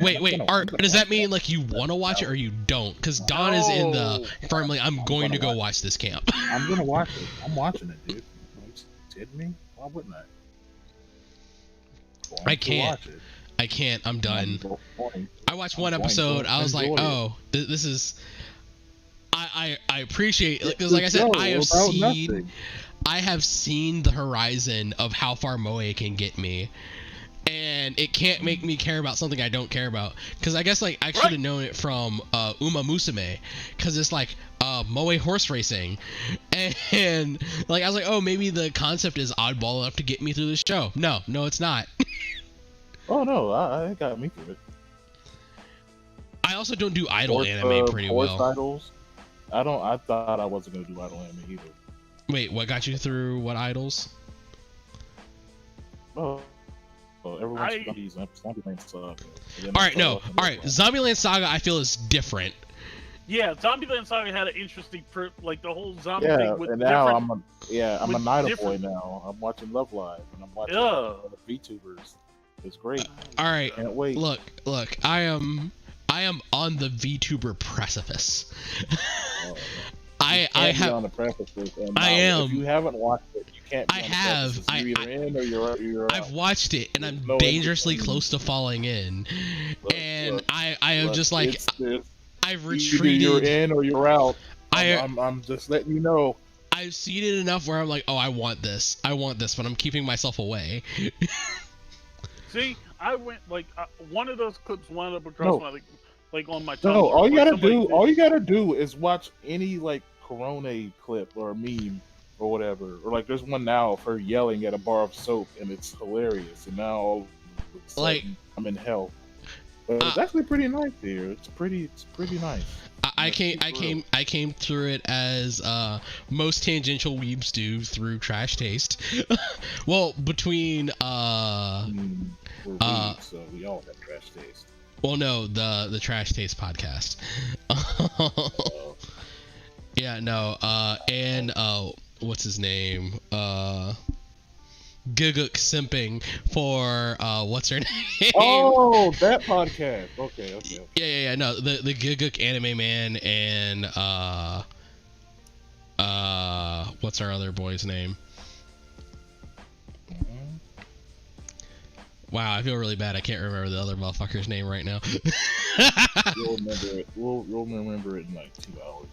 Wait, Art, does that mean like you want to watch it or you don't? Because Don is in the firmly, I'm going to go watch this camp. I'm gonna watch it. I'm watching it, dude. Are you kidding me? Why wouldn't I? I can't. I'm done. I watched one episode. I was like, oh, this is. I appreciate it because, like I said, I have seen the horizon of how far Moe can get me, and it can't make me care about something I don't care about. Because I guess like I should have known it from Uma Musume, because it's like Moe horse racing, and like I was like, oh, maybe the concept is oddball enough to get me through this show. No, it's not. Oh no, I got me through it. I also don't do idol anime pretty well. Idols. I thought I wasn't gonna do idol anime either. Wait, what got you through what idols? Everyone's Zombieland Saga. Alright, Zombieland Saga I feel is different. Yeah, Zombieland Saga had an interesting like the whole zombie thing with and now I'm a Night Boy now. I'm watching Love Live and I'm watching VTubers. It's great. Alright, can't wait. Look, I am on the VTuber precipice. I have on the precipice. And I am. If you haven't watched it, you can't. Be You're either in or you're out. I've watched it, and I'm dangerously close to falling in. I am just like I've retreated. Either you're in or you're out. I'm just letting you know. I've seen it enough where I'm like, oh, I want this, but I'm keeping myself away. See, I went like one of those clips wound up across my like on my. No, all you gotta do is watch any like Corona clip or meme or whatever, or like there's one now of her yelling at a bar of soap and it's hilarious. And now all of a sudden, like I'm in hell. But it's actually pretty nice here. It's pretty nice. I came through it as most tangential weebs do through trash taste. Well, between so we all have trash taste. Well, no, the Trash Taste podcast. Yeah, no, and what's his name? Guguk simping for what's her name? Oh, that podcast. Okay. Yeah. No, the Guguk anime man and what's our other boy's name? Wow, I feel really bad. I can't remember the other motherfucker's name right now. You'll remember it. We'll remember it in like 2 hours.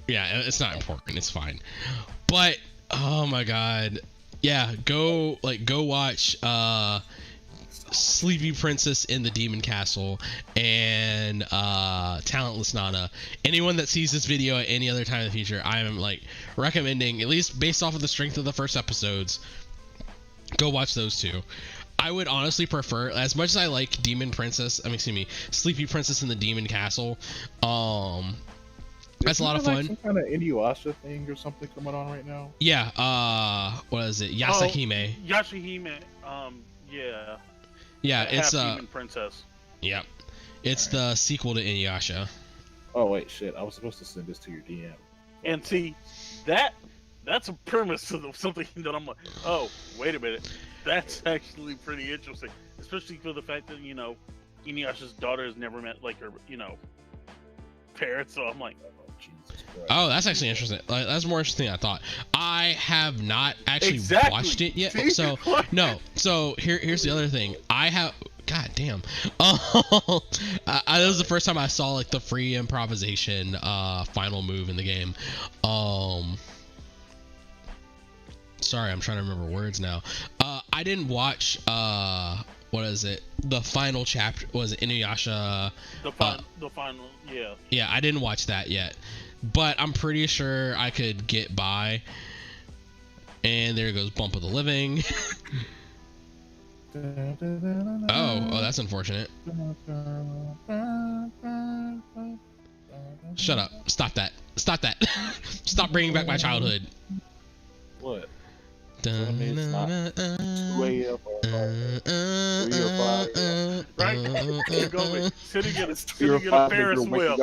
Yeah, it's not important. It's fine. But oh my god, yeah, go watch Sleepy Princess in the Demon Castle and Talentless Nana. Anyone that sees this video at any other time in the future, I am like recommending, at least based off of the strength of the first episodes, go watch those two. I would honestly prefer, as much as I like Sleepy Princess in the Demon Castle, that's a lot of fun. Some kind of Inuyasha thing or something coming on right now. Yeah, what is it? Yasahime. Yashahime. Yeah. Yeah, it's Demon Princess. Yeah, it's the sequel to Inuyasha. Oh wait, shit! I was supposed to send this to your DM. And see, that's a premise of something that I'm like, oh, wait a minute, that's actually pretty interesting, especially for the fact that Inuyasha's daughter has never met like her parents. So I'm like, Jesus Christ. Oh, that's actually interesting. Like, that's more interesting than I thought. I have not actually watched it yet. See? So no. So here's the other thing. I have. God damn. That was the first time I saw like the free improvisation final move in the game. Sorry, I'm trying to remember words now. I didn't watch what is it? The final chapter was it Inuyasha? The final, yeah. Yeah, I didn't watch that yet, but I'm pretty sure I could get by. And there goes Bump of the Living. Oh, that's unfortunate. Shut up! Stop that! Stop that! Stop bringing back my childhood. What? Right? Sitting in a Ferris wheel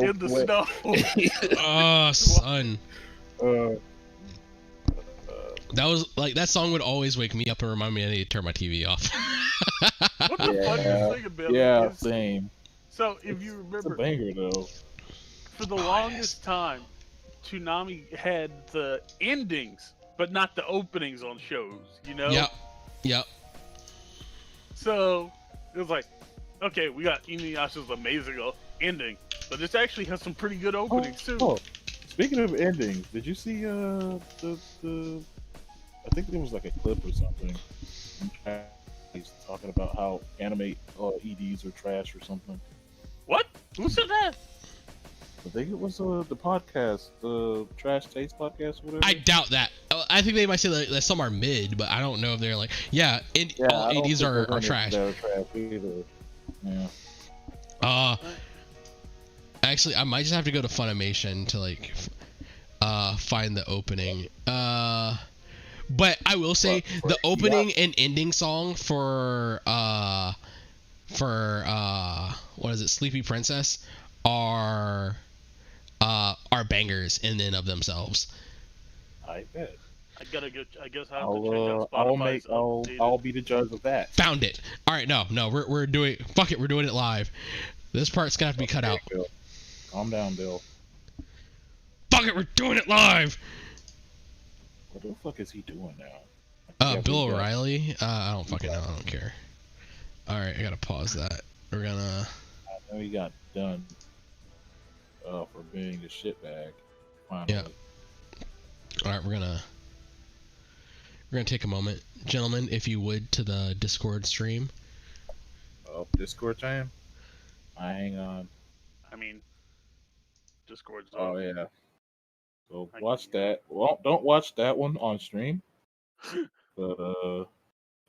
in the snow. Oh, son. That was like, that song would always wake me up and remind me I need to turn my TV off. What the funniest thing about it is, same. So if you remember, it's a banger though. For the longest time, Toonami had the endings, but not the openings on shows. Yep. So it was like, okay, we got Inuyasha's amazing ending, but this actually has some pretty good openings too. Oh, speaking of endings, did you see the I think there was like a clip or something. He's talking about how anime EDs are trash or something. What? Who said that? I think it was the podcast, the Trash Taste podcast, or whatever. I doubt that. I think they might say that some are mid, but I don't know if they're like, all EDs are trash. They're trash either. Yeah. Actually, I might just have to go to Funimation to like find the opening. But I will say the opening and ending song for what is it, Sleepy Princess are bangers in and of themselves. I bet. I guess I have to check out Spotify's I'll be the judge of that. Found it. All right, no, we're doing. Fuck it, we're doing it live. This part's gonna have to be cut out. Bill. Calm down, Bill. Fuck it, we're doing it live. What the fuck is he doing now? Bill O'Reilly. I don't fucking know. I don't care. All right, I gotta pause that. We're gonna. I know he got done for being a shitbag. Finally. Yeah. All right, we're gonna take a moment, gentlemen, if you would, to the Discord stream. Oh, Discord time. Hang on. I mean, Discord's. Oh yeah. So watch that. Well, don't watch that one on stream. But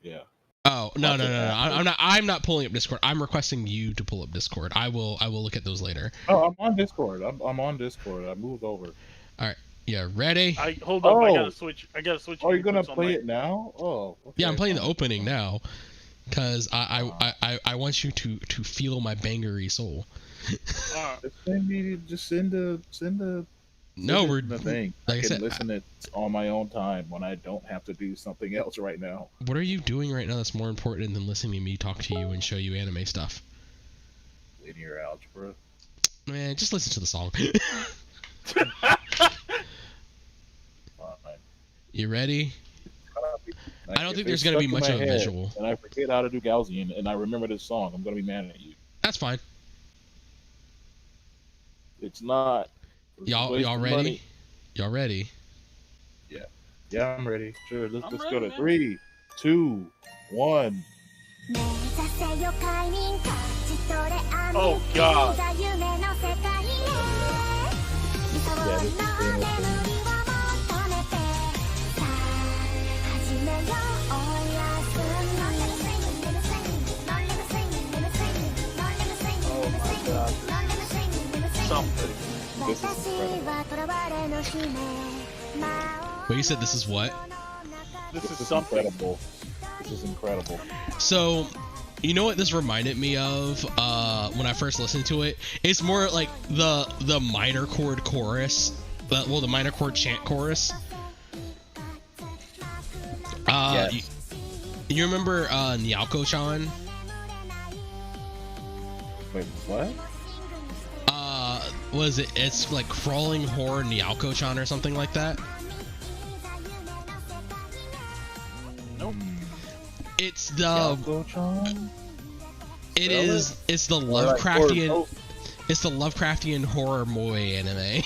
yeah. Oh no! I'm not pulling up Discord. I'm requesting you to pull up Discord. I will look at those later. Oh, I'm on Discord. I'm on Discord. I moved over. All right. Yeah. Ready? Hold up. I gotta switch. Oh, you're gonna play it now? Oh. Okay. Yeah, I'm playing the opening now. Because I want you to feel my bangery soul. Just send the No, we're the thing. like I I can said. listen it on my own time when I don't have to do something else right now. What are you doing right now that's more important than listening to me talk to you and show you anime stuff? Linear algebra. Man, just listen to the song. You ready? I don't think there's going to be much of a visual. And I forget how to do Gaussian, and I remember this song. I'm going to be mad at you. That's fine. It's not. Y'all ready? Money. Y'all ready? Yeah, I'm ready. Sure, let's ready, go to man. 3, 2, 1. Oh God. Yeah, this is Something. This is incredible. Wait, you said this is what? This is This is something. incredible. This is incredible. So, you know what this reminded me of when I first listened to it? It's more like the minor chord chorus. The minor chord chant chorus. Yes. You remember Nyako-chan? Wait, what? Was it? It's like Crawling Horror Nyako-chan or something like that. Nope. It's the. Yako-chan? It is. It's the Like Lovecraftian. It's the Lovecraftian horror moe anime.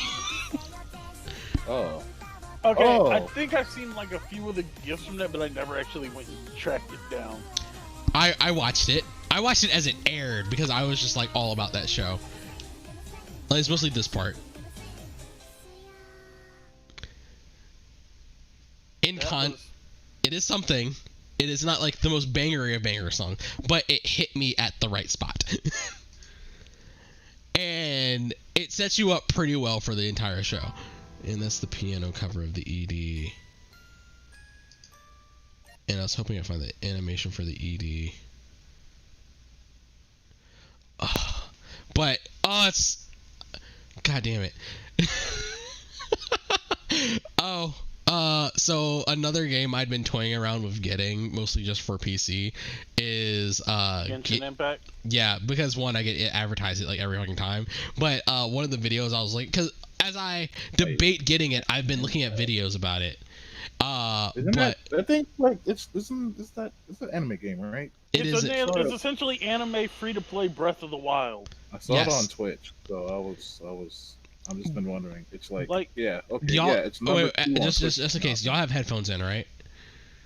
Oh. Okay, Oh. I think I've seen like a few of the gifs from that, but I never actually went and tracked it down. I watched it. I watched it as it aired because I was just like all about that show. Like, it's mostly this part. It is something. It is not like the most bangery of banger song, but it hit me at the right spot. And it sets you up pretty well for the entire show. And that's the piano cover of the ED. And I was hoping I'd find the animation for the ED. But, it's... God damn it. So another game I'd been toying around with getting, mostly just for PC, is Genshin Impact. yeah, because one, I get it advertised it like every fucking time. But one of the videos I was like, because as I debate getting it, I've been looking at videos about it. Isn't But that, I think like it's an anime game, right? It's is essentially anime free-to-play Breath of the Wild. I saw it Yes. on Twitch, so I've just been wondering. It's like Y'all, it's number 2 on just Twitch in case, y'all have headphones in, right?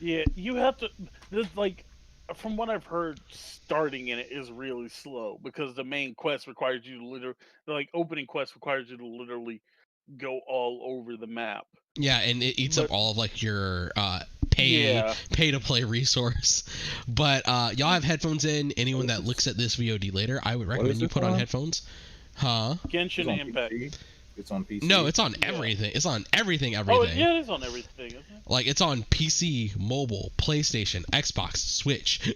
Yeah, you have to. Like, from what I've heard, starting in it is really slow because the main quest requires you to opening quest requires you to literally go all over the map. Yeah, and it eats up all of like your pay to play resource. But y'all have headphones in. Anyone that looks at this VOD later, I would recommend you put on headphones. Huh? Genshin Impact. PC? It's on PC. No, it's on everything. It's on everything. Oh, yeah, it is on everything, isn't it? Like, it's on PC, mobile, PlayStation, Xbox, Switch.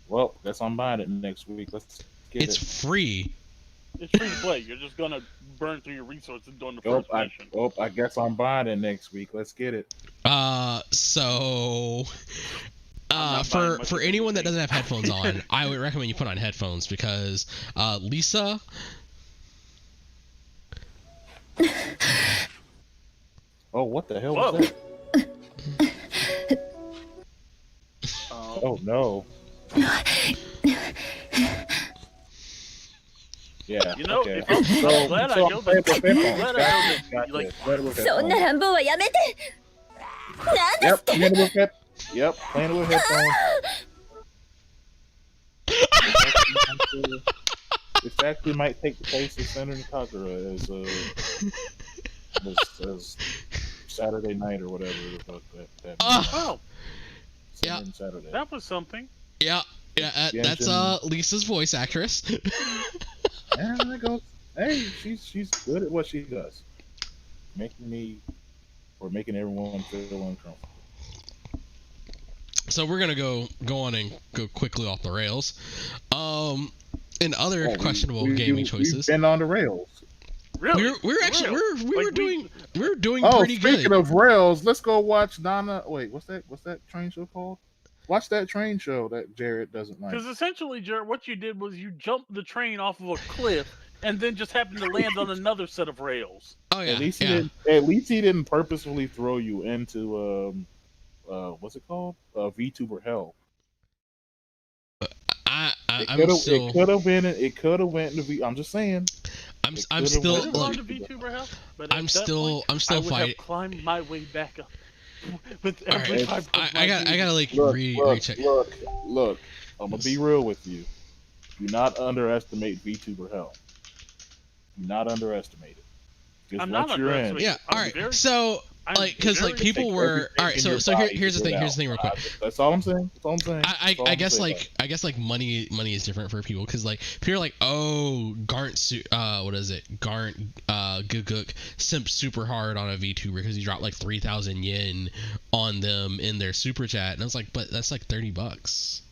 Well, guess I'm buying it next week. Let's get it's free. It's free to play. You're just gonna burn through your resources during the first mission. I guess I'm buying it next week. Let's get it. So for anyone that doesn't have headphones on, I would recommend you put on headphones because Lisa. Oh, what the hell was that? Oh no. Yeah. You know, okay. if I'm glad I know that. Glad I know that. Like, そんな乱暴はやめて。なんです Yep, playing with headphones. This actually might take the place of Senator Takara as Saturday night or whatever the fuck that oh, yeah, Saturday. that was something. Yeah, that's Lisa's voice actress. And I go, hey, she's good at what she does, making everyone feel uncomfortable. So we're gonna go on and go quickly off the rails. In other questionable gaming choices, we've been on the rails. Really? we were doing Oh, pretty good. speaking of rails, let's go watch Donna. Wait, what's that train show called? Watch that train show that Jared doesn't like. Because essentially, Jared, what you did was you jumped the train off of a cliff and then just happened to land on another set of rails. Oh yeah, At least he didn't purposefully throw you into what's it called? VTuber hell. It could have been. It could have went into V. I'm just saying. I'm still Look, VTuber hell, but I'm still I would fighting. have climbed my way back up. With every Right. type of I gotta like recheck. Look. I'm gonna be real with you. Do not underestimate VTuber hell. Do not underestimate it. Because I'm once not you're in, underestimating. Yeah. All right. very- So I'm like, because like very- people were all right. in So your so body here's the to thing. get Here's the thing, real out. quick. That's all I'm saying. That's all I'm saying. I guess like money is different for people because like people are like, oh, what is it, Guguk simped super hard on a VTuber because he dropped like 3,000 yen on them in their super chat, and I was like, but that's like $30.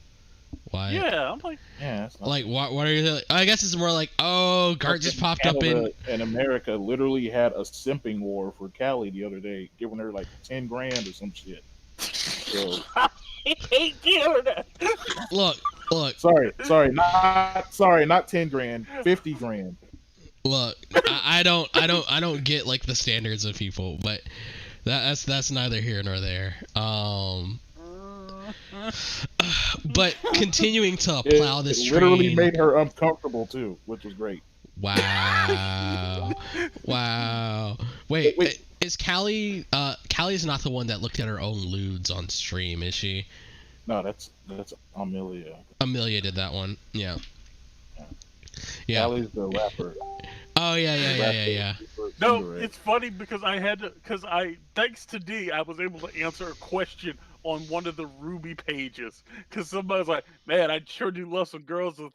Why? Yeah, I'm like, Yeah. Like what are you? I guess it's more like, oh, Gart just popped up in. And America literally had a simping war for Callie the other day, giving her like 10 grand or some shit. So, I hate hearing that. Look. not 10 grand, 50 grand. Look, I don't get like the standards of people, but that's neither here nor there. But continuing to plow this train. Literally made her uncomfortable too, which was great. Wow. Wait, is Callie? Callie's not the one that looked at her own lewds on stream, is she? No, that's Amelia. Amelia did that one. Yeah. Callie's the rapper. Oh yeah. No, it's funny because thanks to D, I was able to answer a question on one of the Ruby pages because somebody's like, man, I sure do love some girls with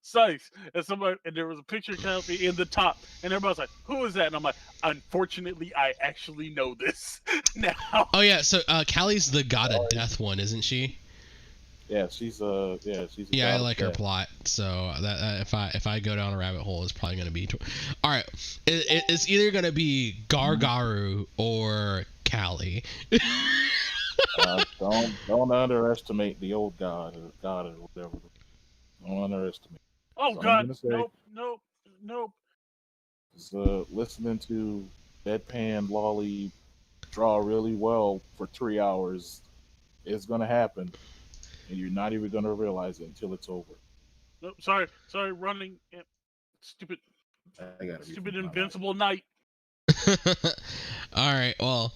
size, and there was a picture of Callie in the top, and everybody's like, who is that? And I'm like, unfortunately, I actually know this now. Oh yeah, so Callie's the God of Death one, isn't she? Yeah, she's a yeah, I like her plot. So that if I go down a rabbit hole, it's probably gonna be. All right, it's either gonna be Gargaru or Callie. Don't underestimate the old god or whatever. Don't underestimate. Oh so God, nope. Just, listening to Deadpan Lolly draw really well for 3 hours is gonna happen, and you're not even gonna realize it until it's over. Nope, sorry, running. Stupid invincible knight. All right, well.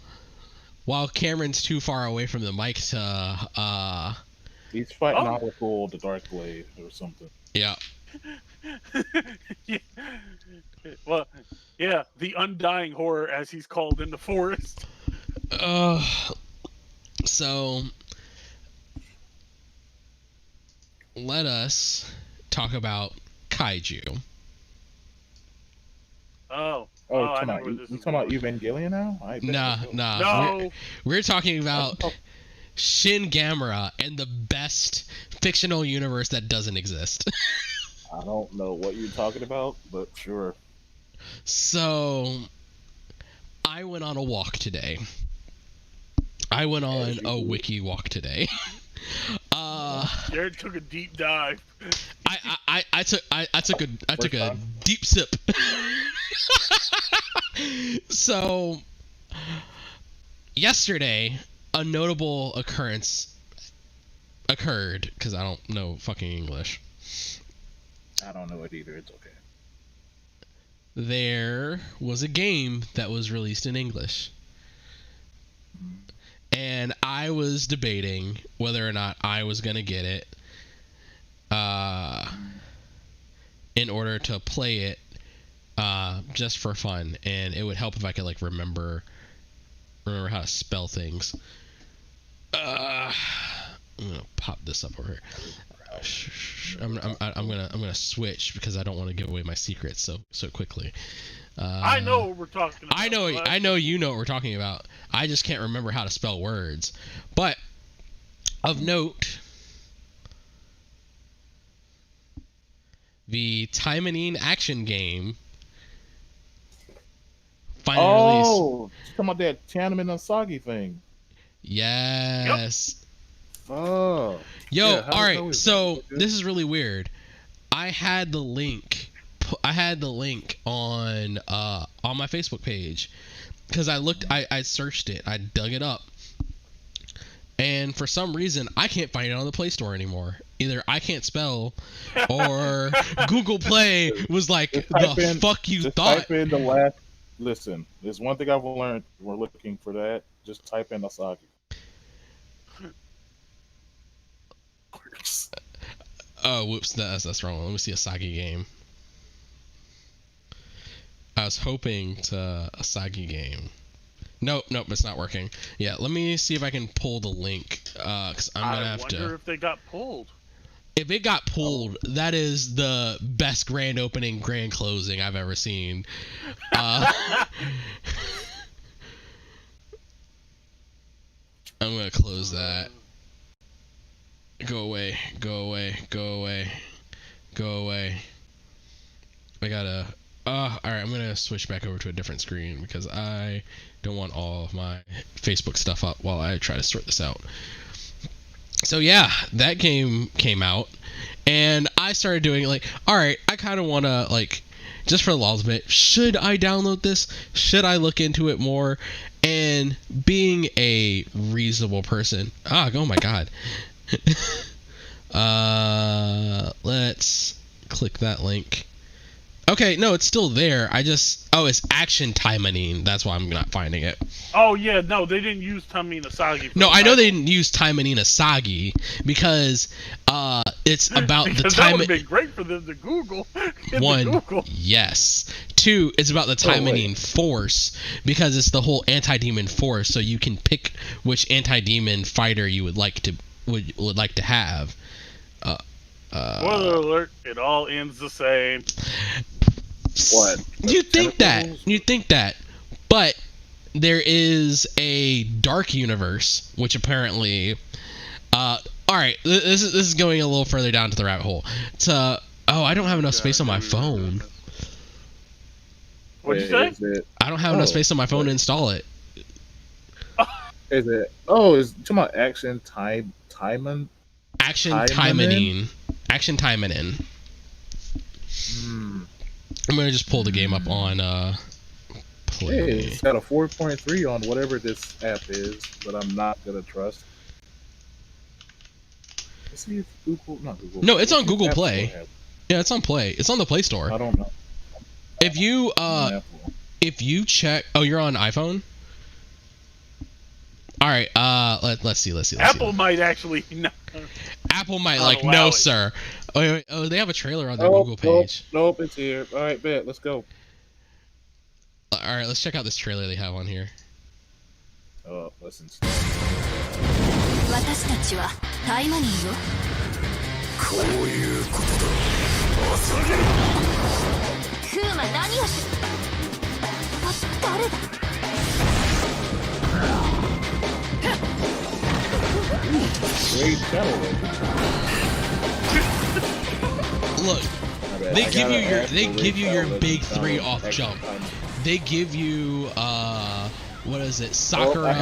While Cameron's too far away from the mic to, he's fighting Holocool, the Dark Blade, or something. Yeah. Yeah. Well, yeah, the undying horror, as he's called in the forest. So let us talk about kaiju. You talking about Evangelion now? Nah. We're talking about Shin Gamera and the best fictional universe that doesn't exist. I don't know what you're talking about, but sure. So, I went on a walk today. I went on a wiki walk today. Jared took a deep dive. I took a deep sip. So, yesterday, a notable occurrence occurred, because I don't know fucking English. I don't know it either, it's okay. There was a game that was released in English. And I was debating whether or not I was going to get it in order to play it just for fun, and it would help if I could like remember how to spell things. I'm gonna pop this up over here. I'm gonna switch because I don't want to give away my secrets so quickly. I know what we're talking about. I know you know what we're talking about. I just can't remember how to spell words. But Of note, the Taimanin action game finally released. Oh, you talking about that Tanman Asagi thing? Yes. Oh. Yo, Yeah, how alright, is so that? this is really weird. I had the link on my Facebook page because I searched it, I dug it up, and for some reason I can't find it on the Play Store anymore. Either I can't spell, or Google Play was like, the fuck you just thought. Type in the last. Listen, there's one thing I've learned. We're looking for that. Just type in Asagi. Oh, whoops, that's wrong. Let me see Asagi game. I was hoping to Asagi game. Nope, it's not working. Yeah, let me see if I can pull the link. Cause I'm gonna have to. I wonder if they got pulled. If it got pulled, that is the best grand opening, grand closing I've ever seen. I'm gonna close that. Go away. I gotta. Alright, I'm gonna switch back over to a different screen because I don't want all of my Facebook stuff up while I try to sort this out. So yeah, that game came out, and I started doing like, alright, I kind of want to, like, just for the lulz of it, should I download this? Should I look into it more? And being a reasonable person, oh my god. Let's click that link. Okay, no, it's still there. It's Action Taimanin. That's why I'm not finding it. Oh yeah, no, they didn't use Taimanin Asagi. No, I know they didn't use Taimanin Asagi because it's about the time. That would have been great for them to Google. One, yes. Two, it's about the Taimanin Force because it's the whole anti-demon force. So you can pick which anti-demon fighter you would like to have. Spoiler alert! It all ends the same. What? You think that, but there is a dark universe, which apparently, all right, this is going a little further down to the rabbit hole. I don't have enough space on my phone. What'd you say? I don't have enough space on my phone to install it. Is it? Oh, is talking about Action Taimanin? Action Taimanin. Action Taimanin. I'm gonna just pull the game up on Play. Hey, it's got a 4.3 on whatever this app is, but I'm not gonna trust. Let's see if not Google. No, it's on Google Play. Yeah, it's on Play. It's on the Play Store. I don't know. If you check, you're on iPhone. All right, let's see. Apple might actually no. Apple might no, sir. Wait. Oh, they have a trailer on their Google page. Nope, it's here. All right, bet. Let's go. All right, let's check out this trailer they have on here. Oh, listen. 私たちはタイマニーよ。こういうことだ。遅い。クーマ何をし？誰だ？ Great shadow. Look, they give you your big three off jump. They give you what is it? Sakura,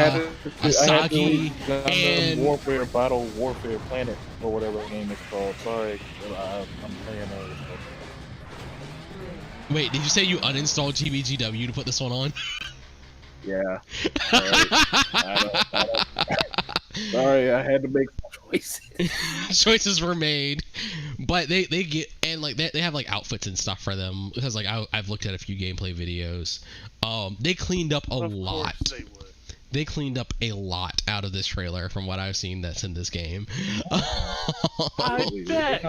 Asagi, and Warfare Battle Warfare Planet or whatever the game is called. Sorry, I'm playing. Wait, did you say you uninstalled GBGW to put this one on? Yeah. Sorry, I had to make choices. Choices were made, but they get, and like they have like outfits and stuff for them because like I've looked at a few gameplay videos. They cleaned up a lot. They cleaned up a lot out of this trailer from what I've seen that's in this game. I bet.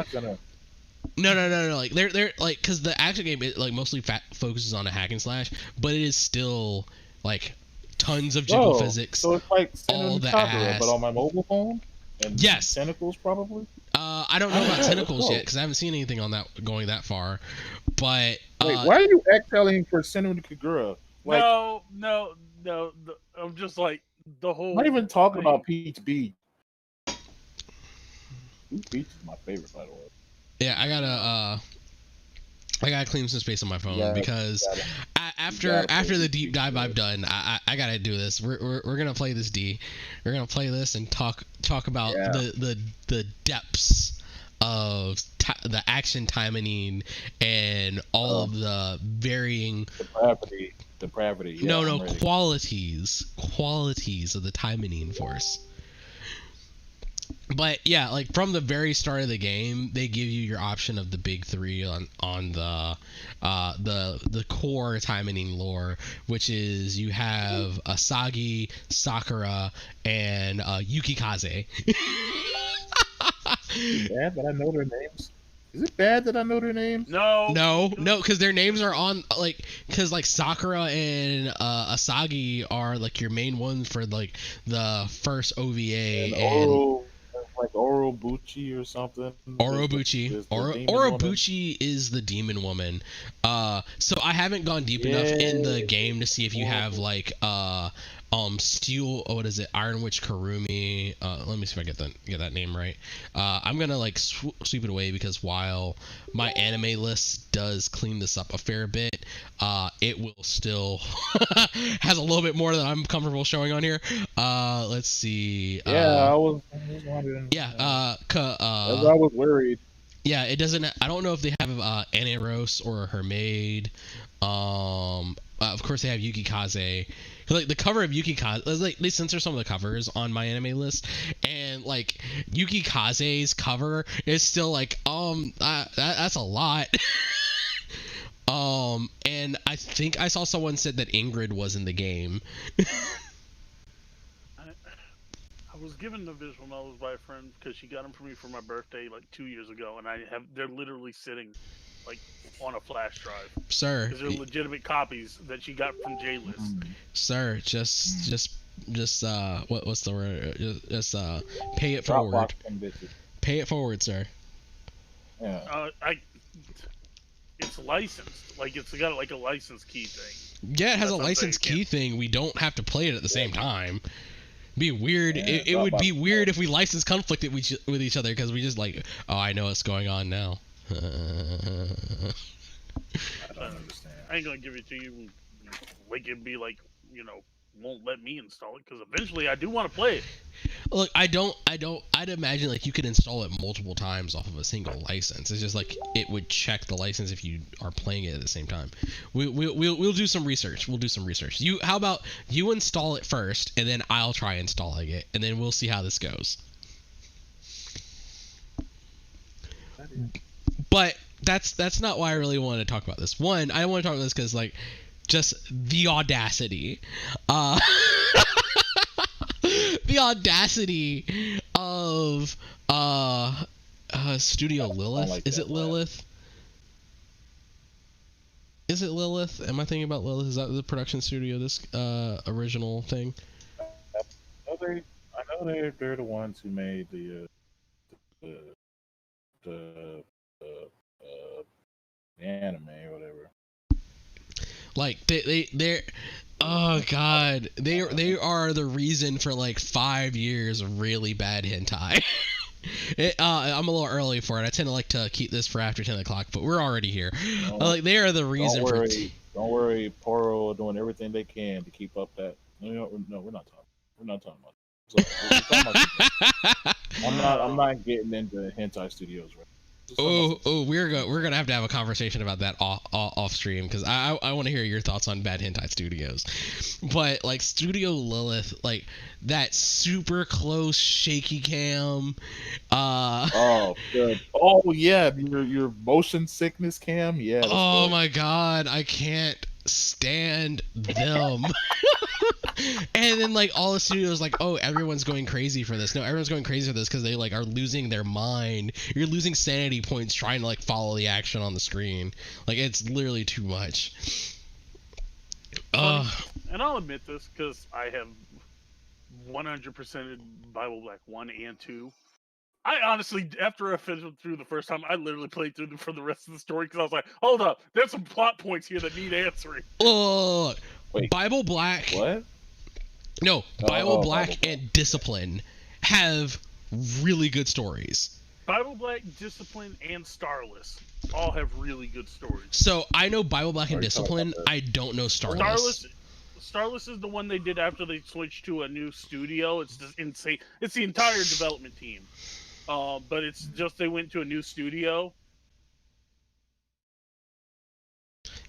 No. Like they're like, because the action game like mostly focuses on a hack and slash, but it is still like tons of jiggle physics. So it's like all the Sakura, ass. but on my mobile phone. And yes. Tentacles probably. I don't know about tentacles yet because I haven't seen anything on that going that far. But wait, why are you exhaling for Senator Kagura? Like, no. I'm just like the whole. I'm not even talking about Peach Beach. Beach is my favorite, by the way. Yeah, I gotta clean some space on my phone because after the deep dive I've done, I gotta do this. We're gonna play this D. We're gonna play this and talk about the depths of the action timing and all of the varying depravity. Yeah, qualities of the timing force. But yeah, like from the very start of the game, they give you your option of the big three on the core timing lore, which is you have Asagi, Sakura, and Yukikaze. Bad that I know their names. Is it bad that I know their names? No, because their names are on because Sakura and Asagi are like your main ones for like the first OVA and like Orobuchi or something. Orobuchi is the demon woman. So I haven't gone deep enough in the game to see if you have like Steel, what is it, Iron Witch Karumi. Let me see if I get that name right. I'm gonna like sweep it away because while my anime list does clean this up a fair bit, it will still has a little bit more than I'm comfortable showing on here. Let's see. I was wondering. I was worried. Yeah, it doesn't. I don't know if they have Aneros or her maid. Of course, they have Yukikaze. Like the cover of Yukikaze, like they censor some of the covers on my anime list, and like Yukikaze's cover is still like that's a lot. And I think I saw someone said that Ingrid was in the game. I was given the visual novels by a friend because she got them for me for my birthday like 2 years ago, and they're literally sitting like on a flash drive. Sir, because they're legitimate copies that she got from J-List. Sir, just what's the word? Just pay it forward. Pay it forward, sir. Yeah. It's licensed. Like it's got like a license key thing. Yeah, it has a license key thing. We don't have to play it at the same time. Be weird. It would be weird if we license conflicted with each other because we just like, oh, I know what's going on now. I don't understand. I ain't gonna give it to you. Like it'd be like, won't let me install it because eventually I do want to play it. Look, I'd imagine like you could install it multiple times off of a single license. It's just like it would check the license if you are playing it at the same time. We'll do some research. How about you install it first and then I'll try installing it and then we'll see how this goes. But that's not why I really wanted to talk about this. One, I want to talk about this because like just the audacity. The audacity of Studio Lilith. Like Is it Lilith? Is it Lilith? Am I thinking about Lilith? Is that the production studio, this original thing? I know they're the ones who made the anime or whatever. Like they're oh god, they are the reason for like 5 years of really bad hentai. I'm a little early for it. I tend to like to keep this for after 10 o'clock, but we're already here. Like they are the reason for it. Don't worry, Poro doing everything they can to keep up that. No, we're not talking about. I'm not getting into hentai studios right now. We're gonna have to have a conversation about that off stream because I want to hear your thoughts on bad hentai studios. But like Studio Lilith, like that super close shaky cam. Oh, good. Oh yeah, your motion sickness cam. Yeah. Oh my god, I can't stand them. And then like all the studios like, oh, everyone's going crazy for this. No, everyone's going crazy for this because they like are losing their mind. You're losing sanity points trying to like follow the action on the screen. Like it's literally too much. And I'll admit this because I have 100%ed Bible Black 1 and 2. I honestly, after I finished through the first time, I literally played through for the rest of the story because I was like, hold up, there's some plot points here that need answering. Oh, wait, Bible Black. What? No, Bible Black and Discipline have really good stories. Bible Black, Discipline, and Starless all have really good stories. So I know Bible Black and Discipline. I don't know Starless. Starless is the one they did after they switched to a new studio. It's just insane. It's the entire development team, but it's just they went to a new studio.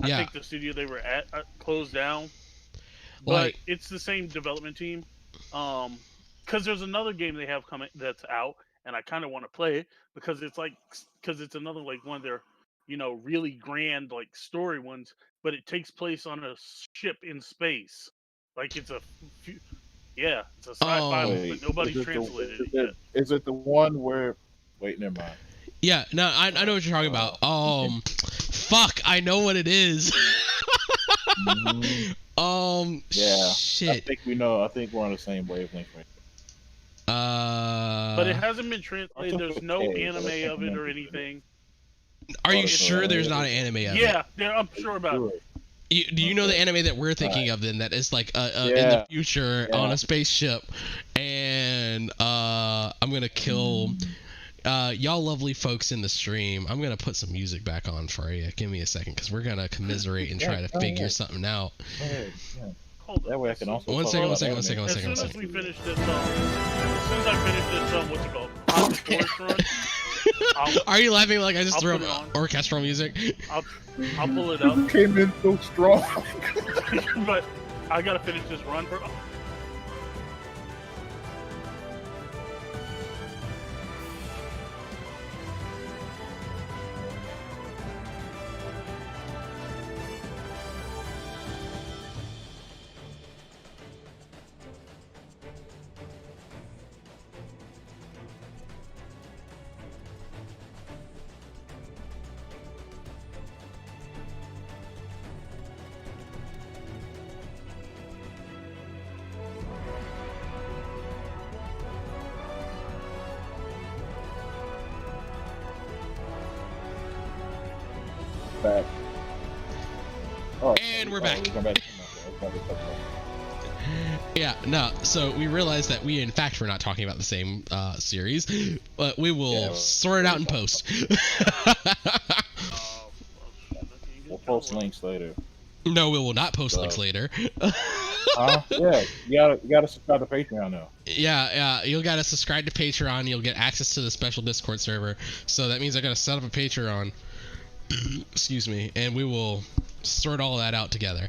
I think the studio they were at closed down, but it's the same development team. Because there's another game they have coming that's out, and I kind of want to play it because it's another like one of their, really grand like story ones, but it takes place on a ship in space. Like it's a sci-fi one, but nobody's translated it yet. Is it the one where? Wait, never mind. Yeah, no, I know what you're talking about. Fuck, I know what it is. Yeah. Shit. I think we know. I think we're on the same wavelength. But it hasn't been translated. There's no anime of it or anything. Are you sure there's not an anime of it? Yeah, I'm sure about it. Do you know the anime that we're thinking of then? That is like in the future on a spaceship, and I'm gonna kill y'all lovely folks in the stream. I'm gonna put some music back on for you. Give me a second, because we're gonna commiserate and try to figure something out. That way I can also. One second. As soon as we finish this, as soon as I finish this, what's it called? Forest Run. Are you laughing like I just threw up orchestral music? I'll pull it up. You came in so strong. But I gotta finish this run for. Back. And we're back. Yeah, no, so we realized that we in fact were not talking about the same series, but we will sort it out in post. We'll post links later. No, we will not post links later. Yeah, you gotta subscribe to Patreon now. Yeah, you'll gotta subscribe to Patreon. You'll get access to the special Discord server. So that means I gotta set up a Patreon. Excuse me, and we will sort all that out together.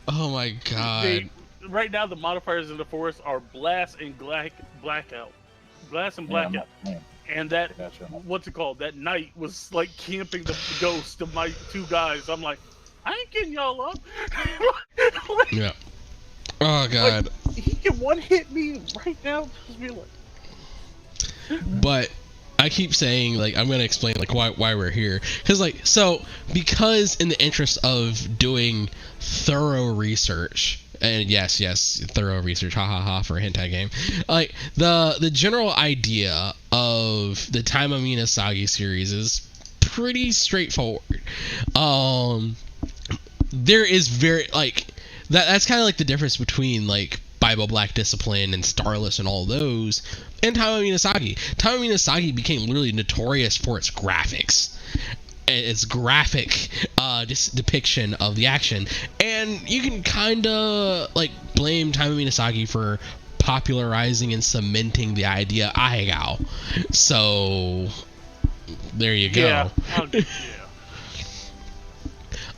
Oh my god. Right now the modifiers in the forest are blast and blackout. Blast and blackout. And that, what's it called? That knight was like camping the ghost of my two guys. I'm like, I ain't getting y'all up. Yeah. Oh god. Like, he can one hit me right now. Just be like. But I keep saying, like, I'm gonna explain like why we're here, because in the interest of doing thorough research, and yes, thorough research, for a hentai game, like the general idea of the Taima Minasagi series is pretty straightforward. There is very like that's kind of like the difference between like Bible Black, Discipline, and Starless and all those, and Taima Minasagi. Taima Minasagi became really notorious for its graphics, its graphic depiction of the action, and you can kind of like blame Taima Minasagi for popularizing and cementing the idea of Ahegao. So there you go. Yeah.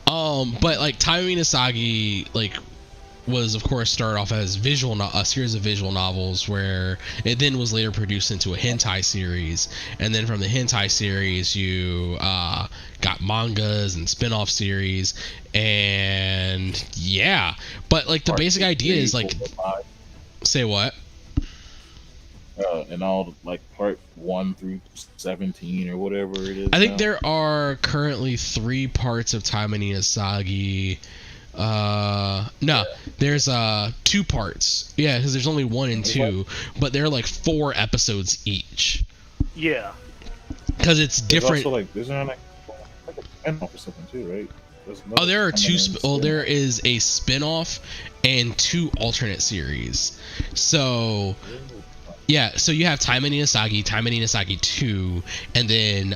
But like Taima Minasagi was of course started off as a series of visual novels, where it then was later produced into a hentai series, and then from the hentai series you got mangas and spin-off series, and but like the basic idea is like, say what? And all like part 1 through 17 or whatever it is. I think there are currently 3 parts of Taima Minasagi. No, there's 2 parts. Yeah, because there's only 1 and 2, but they're like 4 episodes each. Yeah. Because it's different. Also, like, there's like a spin-off or something too, right? There are 2. There is a spin-off and 2 alternate series. So Yeah, so you have Taima ni Nasagi 2, and then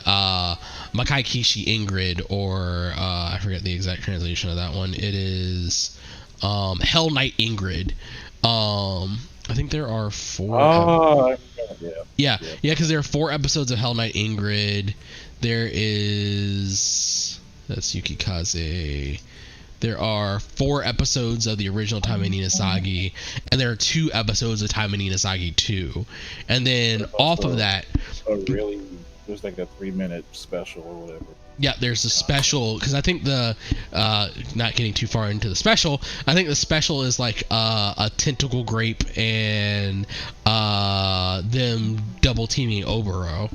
Makai Kishi Ingrid, or I forget the exact translation of that one. It is Hell Knight Ingrid. I think there are 4. Oh, yeah, because there are 4 episodes of Hell Knight Ingrid. There is, that's Yukikaze. There are 4 episodes of the original Taima ni Nasagi, and there are 2 episodes of Taima ni Nasagi 2. And then off of that, really, there's like a 3-minute special or whatever. Yeah, there's a special, because I think the not getting too far into the special, I think the special is like a tentacle grape and them double teaming Oboro.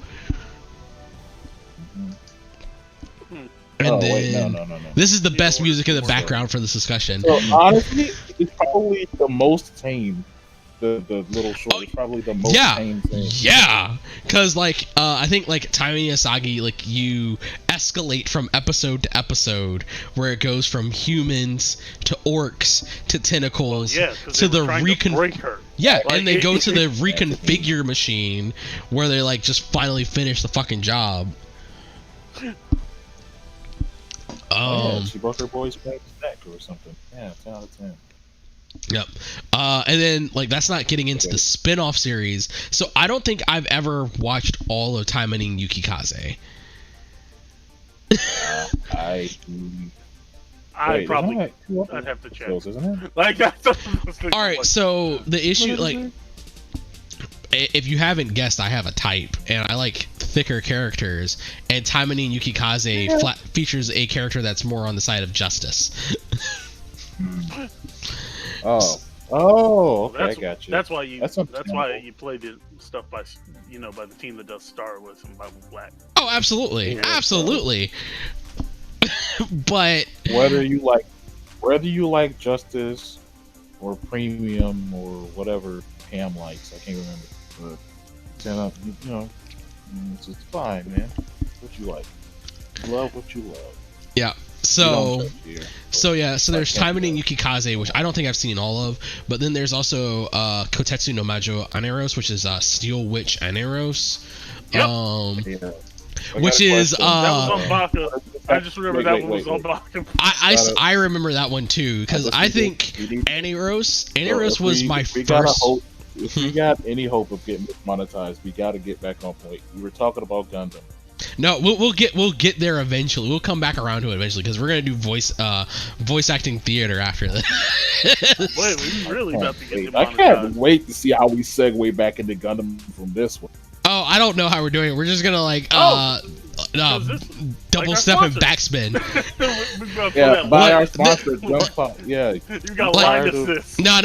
And then no. This is the best music in the background for this discussion. So honestly, it's probably the most tame. The little short is probably the most tame thing. Yeah, because like I think like Taima ni Nasagi, like you escalate from episode to episode, where it goes from humans to orcs to tentacles to the and they go to the reconfigure machine, where they like just finally finish the fucking job. She broke her boy's neck or something. Yeah, 10 out of 10. Yep. And then like that's not getting into the spin-off series. So I don't think I've ever watched all of Taima ni Yukikaze. I'd have to check. Isn't it? Like all right, so the issue, like, if you haven't guessed, I have a type, and I like thicker characters, and Taima ni Yukikaze features a character that's more on the side of justice. Okay, I got you. That's why you play the stuff by the team that does Star Wars and Bible Black. Oh, absolutely, absolutely. But whether you like Justice or Premium or whatever Pam likes, I can't remember. But it's fine, man. What you like, love what you love. Yeah. So there's Taima ni Yukikaze, which I don't think I've seen all of, but then there's also Kotetsu no Majo Aneros, which is Steel Witch Aneros. Which is that was on Baka. I just remember that one was on Baka. I remember that one too, because I think Aneros was my first. If we got any hope of getting monetized, we got to get back on point. We were talking about Gundam. No, we'll get there eventually. We'll come back around to it eventually, because we're gonna do voice acting theater after this. Wait, we're really about to get. I can't wait to see how we segue back into Gundam from this one. Oh, I don't know how we're doing it. We're just gonna like double step and backspin. Buy our sponsor, Jump Pop. Yeah, you got line assist. No.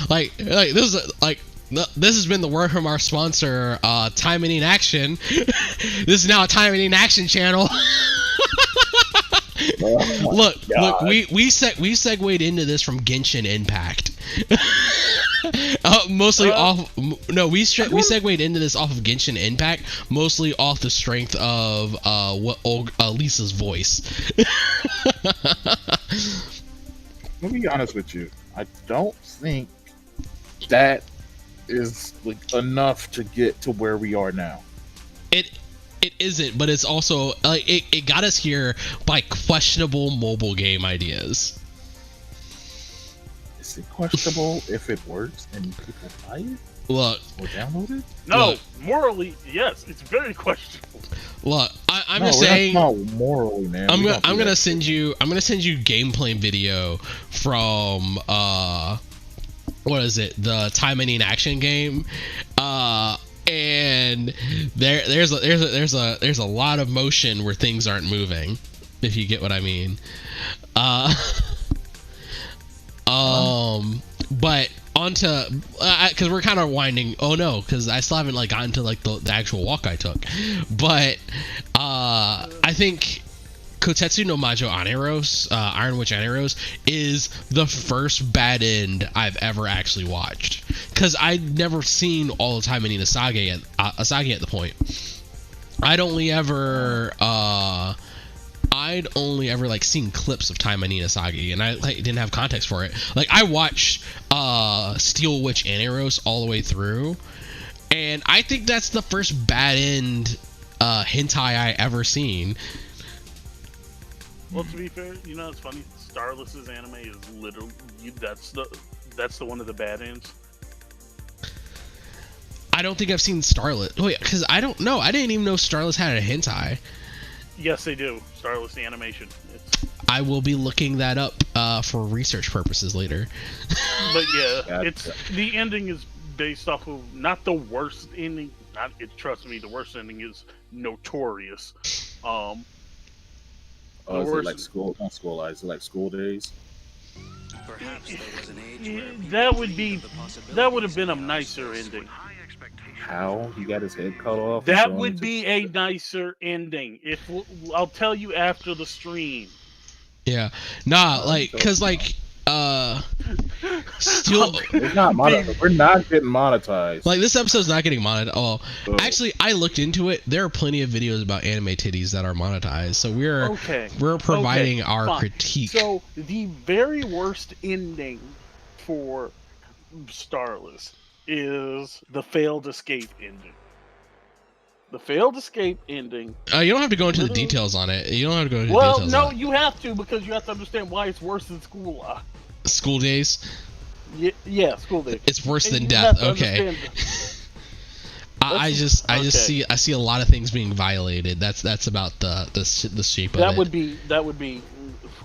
Like this is like. This has been the word from our sponsor, Taima ni Action. This is now a Taima ni Action channel. Look, we segued into this from Genshin Impact. Mostly off. No, we segued into this off of Genshin Impact, mostly off the strength of Lisa's voice. Let me be honest with you. I don't think that is like enough to get to where we are now. It isn't, but it's also like it got us here by questionable mobile game ideas. Is it questionable if it works and people buy it? Look, or download it? No, look, morally, yes, it's very questionable. Look, I'm just saying. Not morally, man. I'm gonna send you gameplay video from what is it? The Taima ni Action game, and there's a lot of motion where things aren't moving, if you get what I mean. But onto because we're kind of winding. Oh no, because I still haven't like gotten to like the actual walk I took, but I think Kotetsu no Majo Aneros, Iron Witch Aneros, is the first bad end I've ever actually watched, because I'd never seen all of Taima ni Asagi at the point. I'd only ever like seen clips of Taima ni Asagi, and I like didn't have context for it. Like I watched Steel Witch Aneros all the way through, And I think that's the first bad end hentai I ever seen. Well, to be fair, you know, it's funny. Starless's anime is literally that's the one of the bad ends. I don't think I've seen Starless. Wait, because I don't know. I didn't even know Starless had a hentai. Yes, they do. Starless the animation. I will be looking that up for research purposes later. But yeah, it's the ending is based off of not the worst ending. Trust me, the worst ending is notorious. Is it like school? Not school lives. Is it like school days? That would have been a nicer ending. How he got his head cut off? That would be a nicer ending. I'll tell you after the stream. Yeah, nah, like, cause like, still, it's not monetized. We're not getting monetized. Like, this episode's not getting monetized. Oh, actually, I looked into it. There are plenty of videos about anime titties that are monetized. So we're providing our critique. So the very worst ending for Starless is the failed escape ending. The failed escape ending. You don't have to go into the details on it. You don't have to go into the details. Well, no, you have to, because you have to understand why it's worse than school. School days. Yeah, school days. It's worse than death. Okay. I just see a lot of things being violated. That's about the shape of it. That would be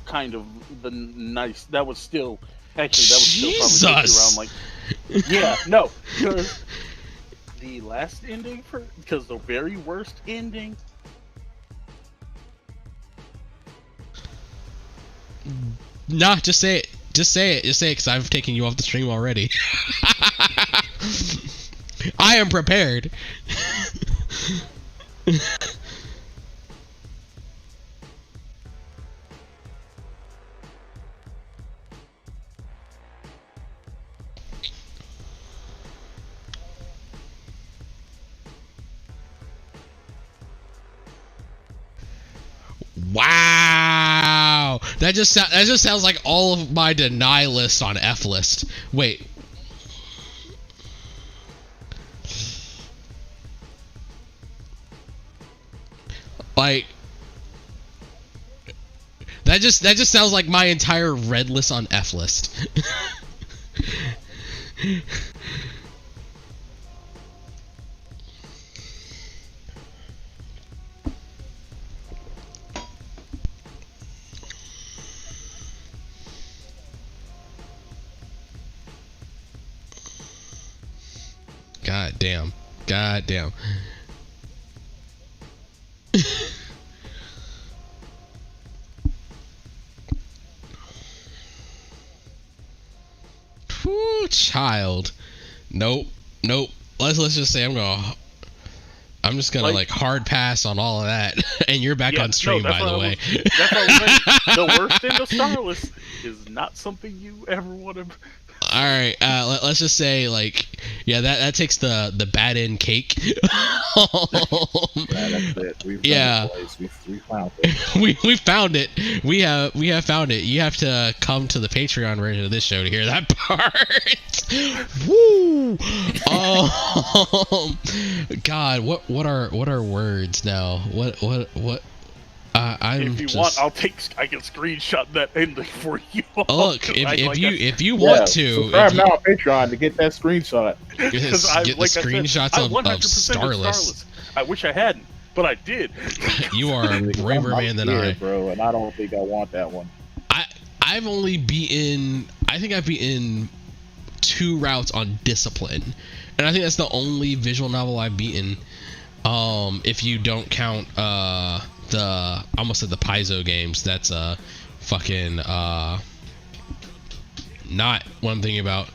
kind of the nice. That was still still probably around like. Yeah, no. The last ending because the very worst ending. Nah, just say it. Just say it. Just say it, because I've taken you off the stream already. I am prepared. Wow, that just sounds like all of my deny lists on F list. Wait, like that just sounds like my entire red list on F list. God damn. God damn. Whoo, child. Nope. Let's just say I'm just gonna like hard pass on all of that, and you're back on stream, by the way. That's what I'm saying. The worst end of Starless is not something you ever want to. All right, let's just say, like, yeah, that takes the bad end cake. That's it. We found it. we found it. We have found it. You have to come to the Patreon version of this show to hear that part. Woo! God, what are words now? What? If you want, I can screenshot that ending for you. Look, if you want to, subscribe now on Patreon to get that screenshot. Get the screenshots of Starless. I wish I hadn't, but I did. You are a braver man than I, bro, and I don't think I want that one. I've only beaten. I think I've beaten 2 routes on Discipline, and I think that's the only visual novel I've beaten. If you don't count I almost said the Paizo games. That's fucking not what I'm thinking about.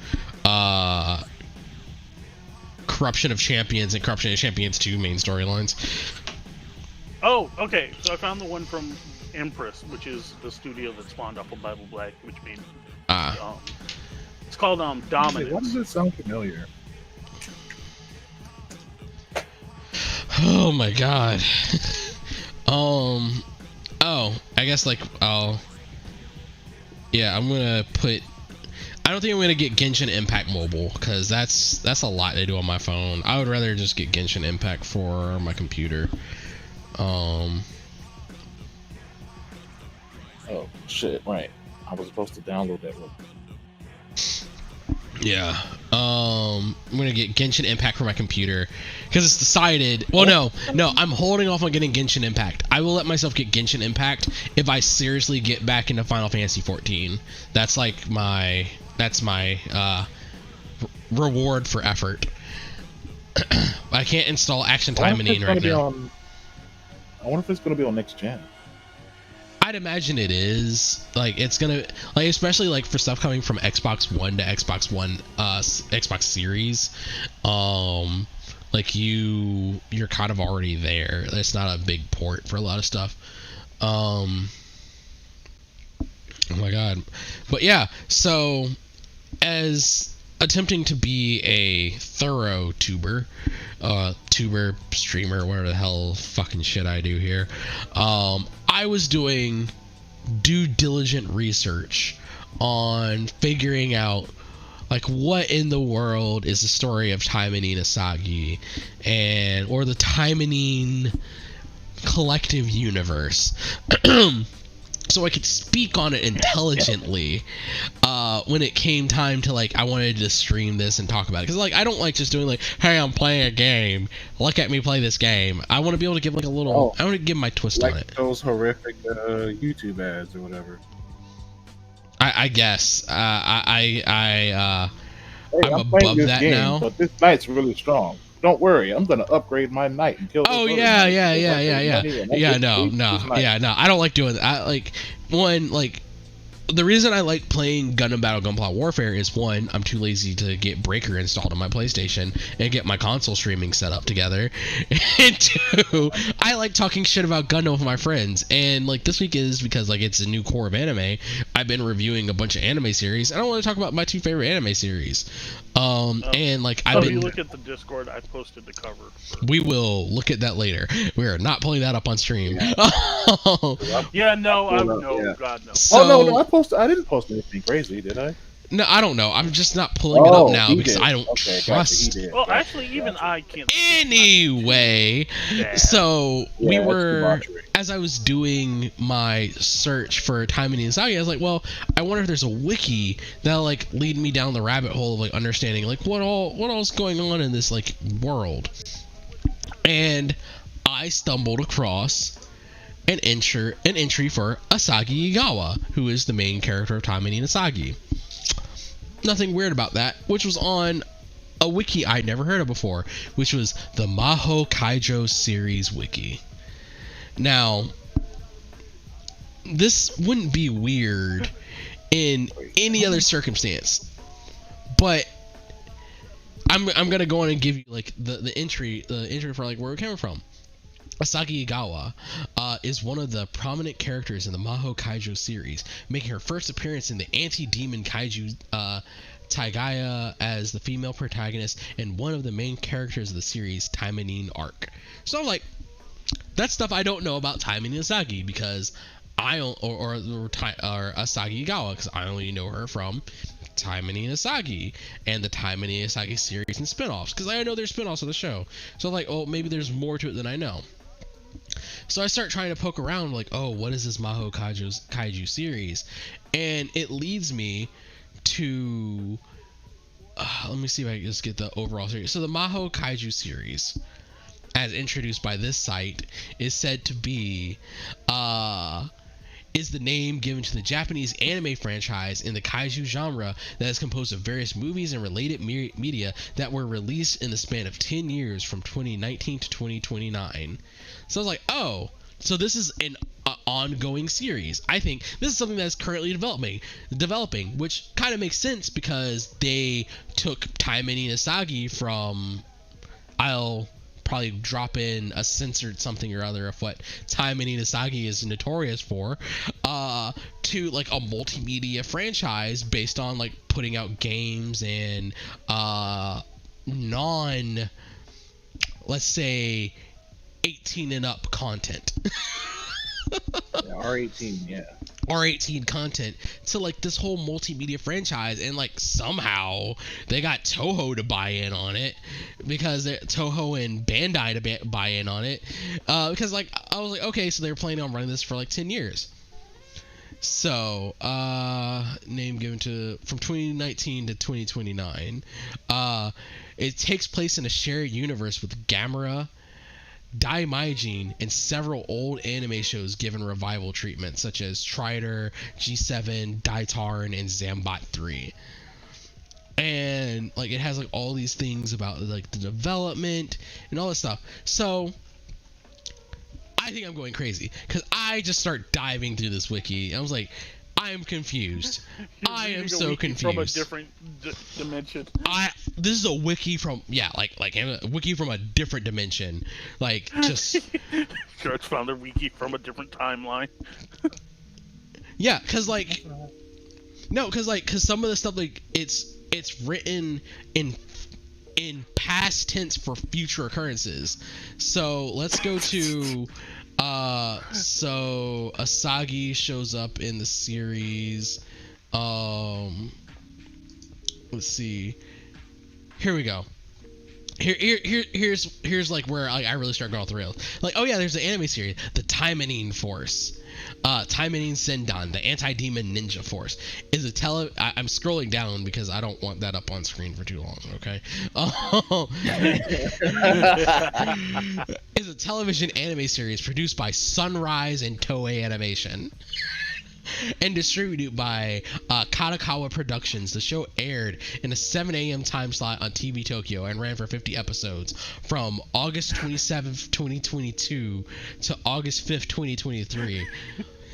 Corruption of Champions and Corruption of Champions 2 main storylines. Oh, okay. So I found the one from Empress, which is the studio that spawned off of Bible Black, which means it's called Dominance. Why does it sound familiar? Oh my god. Oh, I guess like yeah, I'm gonna put I don't think I'm gonna get Genshin Impact Mobile because that's a lot to do on my phone. I would rather just get Genshin Impact for my computer. Oh shit! Right, I was supposed to download that one. Yeah. I'm gonna get Genshin Impact for my computer because it's decided. Well, no, I'm holding off on getting Genshin Impact. I will let myself get Genshin Impact if I seriously get back into Final Fantasy 14. That's like my reward for effort. I can't install Action Timeline right now. I wonder if it's gonna be on next gen. I'd imagine it is. Like, it's gonna, like, especially like for stuff coming from Xbox One to Xbox One, Xbox Series. Like you're kind of already there. It's not a big port for a lot of stuff. Oh my god. But yeah, so as attempting to be a thorough tuber streamer, whatever the hell fucking shit I do here, I was doing due diligent research on figuring out like what in the world is the story of Taimanin Asagi or the Taimanin collective universe. So I could speak on it intelligently when it came time to, like, I wanted to stream this and talk about it. Because, like, I don't like just doing, like, hey, I'm playing a game. Look at me play this game. I want to be able to give, like, a little... I want to give my twist on it. Those horrific YouTube ads or whatever. I guess. I'm above that game, now. But this knight's really strong. Don't worry, I'm gonna upgrade my knight and kill. Oh yeah. No. I don't like doing that. The reason I like playing Gundam Battle Gunpla Warfare is, one, I'm too lazy to get Breaker installed on my PlayStation and get my console streaming set up together, and two, I like talking shit about Gundam with my friends. And like this week is because like it's a new core of anime. I've been reviewing a bunch of anime series, and I want to talk about my two favorite anime series. And like I've been. If you look at the Discord, I posted the cover. We will look at that later. We are not pulling that up on stream. Yeah, no, God no. So, no, I didn't post anything crazy, did I? No, I don't know. I'm just not pulling it up now because I don't trust. Gotcha, well, actually, even I can't. Anyway, so we were, debauchery. as I was doing my search for Taimanin Asagi, I was like, well, I wonder if there's a wiki that'll like lead me down the rabbit hole of like understanding like what all's going on in this like world. And I stumbled across an entry for Asagi Igawa, who is the main character of Taimanin Asagi. Nothing weird about that, which was on a wiki I'd never heard of before, which was the Maho Kaijo series wiki. Now, this wouldn't be weird in any other circumstance, but I'm gonna go on and give you like the entry for like where it came from. Asagi Igawa is one of the prominent characters in the Maho Kaijo series, making her first appearance in the anti-demon kaiju Taigaya as the female protagonist and one of the main characters of the series Taimanin arc. So I'm like, that's stuff I don't know about Taimanin Asagi because or Asagi Igawa because I only know her from Taimanin Asagi and the Taimanin Asagi series and spin-offs because I know there's spin-offs of the show. So I'm like, oh, maybe there's more to it than I know. So I start trying to poke around like, oh, what is this Maho Kaiju series? And it leads me to let me see if I can just get the overall series. So the Maho Kaiju series, as introduced by this site, is said to be is the name given to the Japanese anime franchise in the kaiju genre that is composed of various movies and related media that were released in the span of 10 years from 2019 to 2029. So I was like, oh, so this is an ongoing series. I think this is something that's currently developing, which kind of makes sense because they took Taimanin Asagi from, I'll probably drop in a censored something or other of what Taimanin Asagi is notorious for, to like a multimedia franchise based on like putting out games and let's say 18 and up content. R18, yeah. R18 content to like this whole multimedia franchise, and like somehow they got Toho to buy in on it, because Toho and Bandai to buy in on it, because like I was like, okay, so they're planning on running this for like 10 years. So name given to from 2019 to 2029. It takes place in a shared universe with Gamera, Daimajin, and several old anime shows given revival treatment, such as Strider, G7, Daitarn, and Zambot 3. And like it has like all these things about like the development and all this stuff. So I think I'm going crazy because I just start diving through this wiki. I was like, I'm confused. I am so confused. From a different dimension. This is a wiki from like a wiki from a different dimension. Like just George found a wiki from a different timeline. Yeah, cause some of the stuff like it's written in past tense for future occurrences. So let's go to so Asagi shows up in the series. Let's see. Here we go. Here's like where I really start going off the rails. Like, oh yeah, there's the anime series, the Taimanin Force. Taimanin Sendan, the anti-demon ninja force, is I'm scrolling down because I don't want that up on screen for too long, okay? Is a television anime series produced by Sunrise and Toei Animation and distributed by Kadokawa Productions. The show aired in a 7 a.m. time slot on TV Tokyo and ran for 50 episodes from August 27th, 2022 to August 5th, 2023.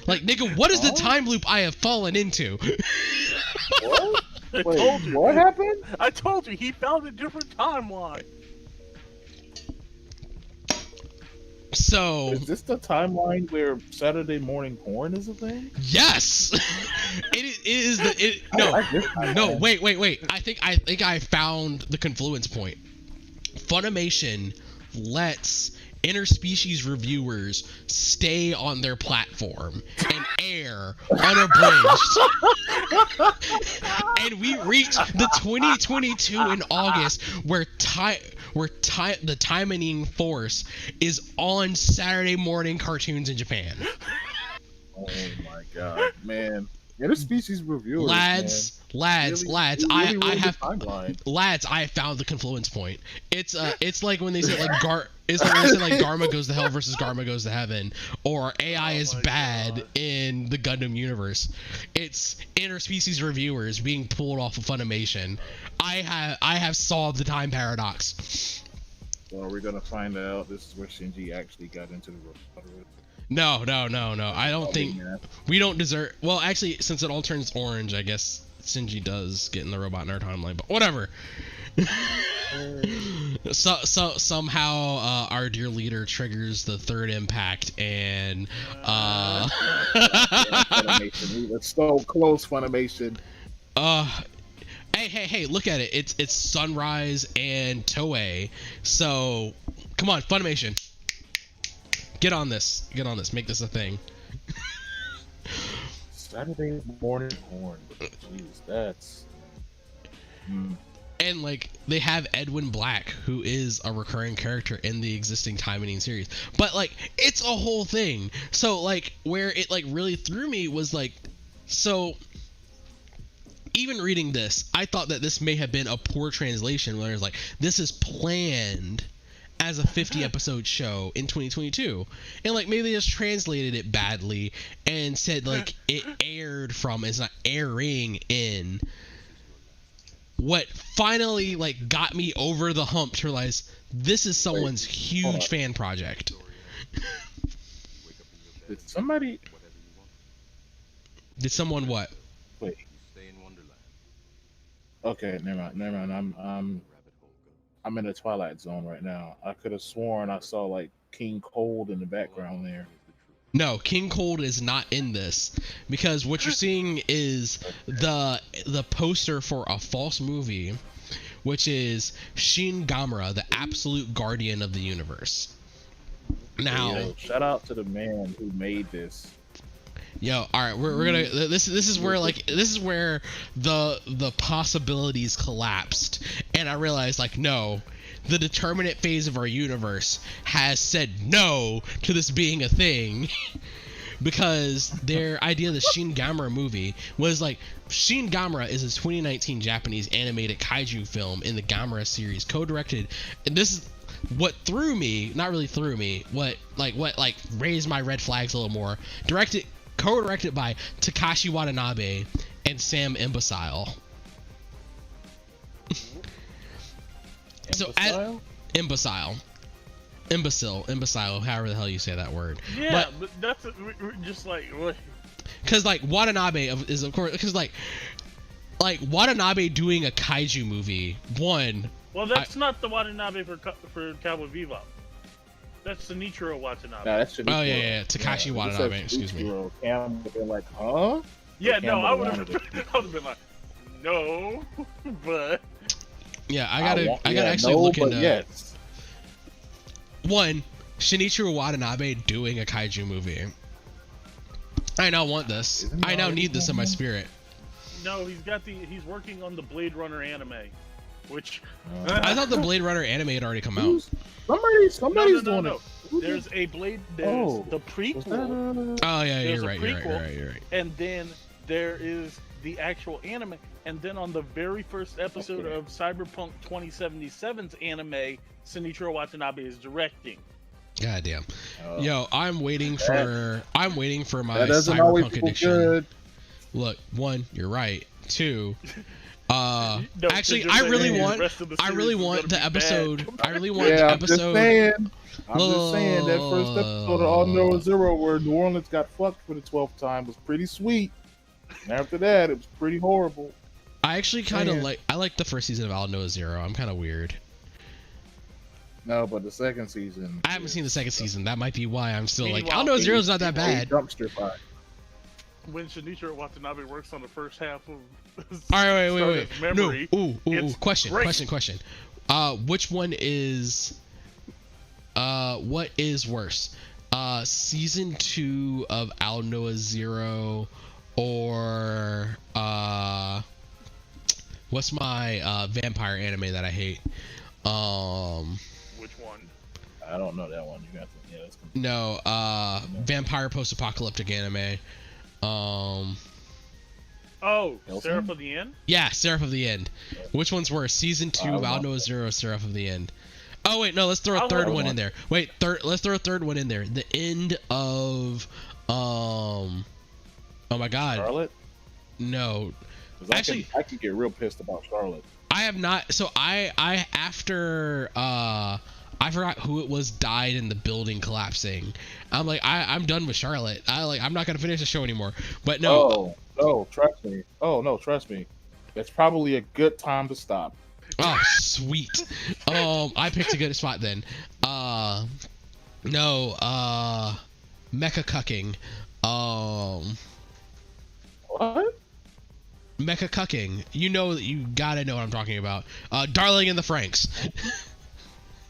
Like, nigga, what is the time loop I have fallen into? What? I told you. What happened? I told you, he found a different timeline. So is this the timeline where Saturday morning porn is a thing? Yes. It is wait. I think I found the confluence point. Funimation lets interspecies reviewers stay on their platform and air unabridged. And we reach the 2022 in August where the Taimanin Force is on Saturday morning cartoons in Japan. Oh my god, man. Interspecies reviewers, lads, I found the confluence point. It's like when they say like Garma goes to hell versus Garma goes to heaven, or AI is bad God. In the Gundam universe. It's interspecies reviewers being pulled off of Funimation. I have solved the time paradox. Well, we're gonna find out. This is where Shinji actually got into the robot. No. I don't think we don't deserve. Well, actually, since it all turns orange, I guess Shinji does get in the robot in our timeline. But whatever. So somehow our dear leader triggers the third impact, and Funimation. It's so close, Funimation. Hey! Look at it. It's Sunrise and Toei. So come on, Funimation. Get on this. Make this a thing. Saturday morning porn. Jeez, that's. And like they have Edwin Black, who is a recurring character in the existing Taimanin series. But like it's a whole thing. So like where it like really threw me was like, so even reading this, I thought that this may have been a poor translation where it's like, this is planned as a 50 episode show in 2022, and like maybe they just translated it badly and said like it aired from, it's not airing in. What finally like got me over the hump to realize this is someone's huge fan project. Did someone what? Wait. Okay, never mind. I'm in the Twilight Zone right now. I could have sworn I saw like King Cold in the background there. No, King Cold is not in this, because what you're seeing is the poster for a false movie, which is Shin Gamera, the absolute guardian of the universe. Now, shout out to the man who made this. Yo, all right, we're gonna. This is where the possibilities collapsed, and I realized like no, the determinate phase of our universe has said no to this being a thing. Because their idea of the Shin Gamera movie was like, Shin Gamera is a 2019 Japanese animated kaiju film in the Gamera series, co-directed, and this is what threw me, not really threw me, what raised my red flags a little more, co-directed by Takashi Watanabe and Sam Imbecile. So imbecile, however the hell you say that word. Yeah, but that's we're just like what? Because like Watanabe is of course because like Watanabe doing a kaiju movie. Well, that's not the Watanabe for Cowboy Bebop. That's the Nichiro Watanabe. Nah, that's Shinichiro. Oh yeah, Takashi Watanabe. Excuse me. Cam would have been like, huh? Yeah, no, I would have been like, no, but yeah, I gotta actually look into. Yes. One, Shinichiro Watanabe doing a kaiju movie. I now want this. I now need this in my spirit. No, he's working on the Blade Runner anime, which I thought the Blade Runner anime had already come out. Somebody's doing it. There's a Blade. There's the prequel. Oh yeah, you're right. You're right. And then there is the actual anime, and then on the very first episode of Cyberpunk 2077's anime, Shinichiro Watanabe is directing. God damn. Yo, I'm waiting for my Cyberpunk edition. Good. Look, one, you're right. Two, No, actually, I really want the episode. I really want the episode. I'm just saying that first episode of All Noah Zero, where New Orleans got fucked for the 12th time, was pretty sweet. And after that, it was pretty horrible. I actually kind of like the first season of All Noah Zero. I'm kind of weird. No, but the second season. I haven't seen the second season. That might be why I'm still like, All Noah Zero's not that bad. Dumpster fire. When Shinichiro Watanabe works on the first half of all right, wait. Memory, no. Ooh. Question. Which one is what is worse? Season 2 of All Noah Zero or what's my vampire anime that I hate? Which one? I don't know that one. You got to, yeah. No, vampire post-apocalyptic anime. Seraph of the End? Yeah, Seraph of the End. Which one's worse? Season 2 of All Noah Zero, Seraph of the End. Oh wait, no, let's throw a third one in there. Wait, let's throw a third one in there. The end of oh my god. Charlotte? No. Actually, I could get real pissed about Charlotte. I have not. So I after I forgot who it was died in the building collapsing. I'm like I'm done with Charlotte. I'm not gonna finish the show anymore. But no. Oh, trust me. Trust me. It's probably a good time to stop. Oh, sweet. I picked a good spot then. Mecha cucking. What? Mecha cucking. You gotta know what I'm talking about. Darling in the Franxx.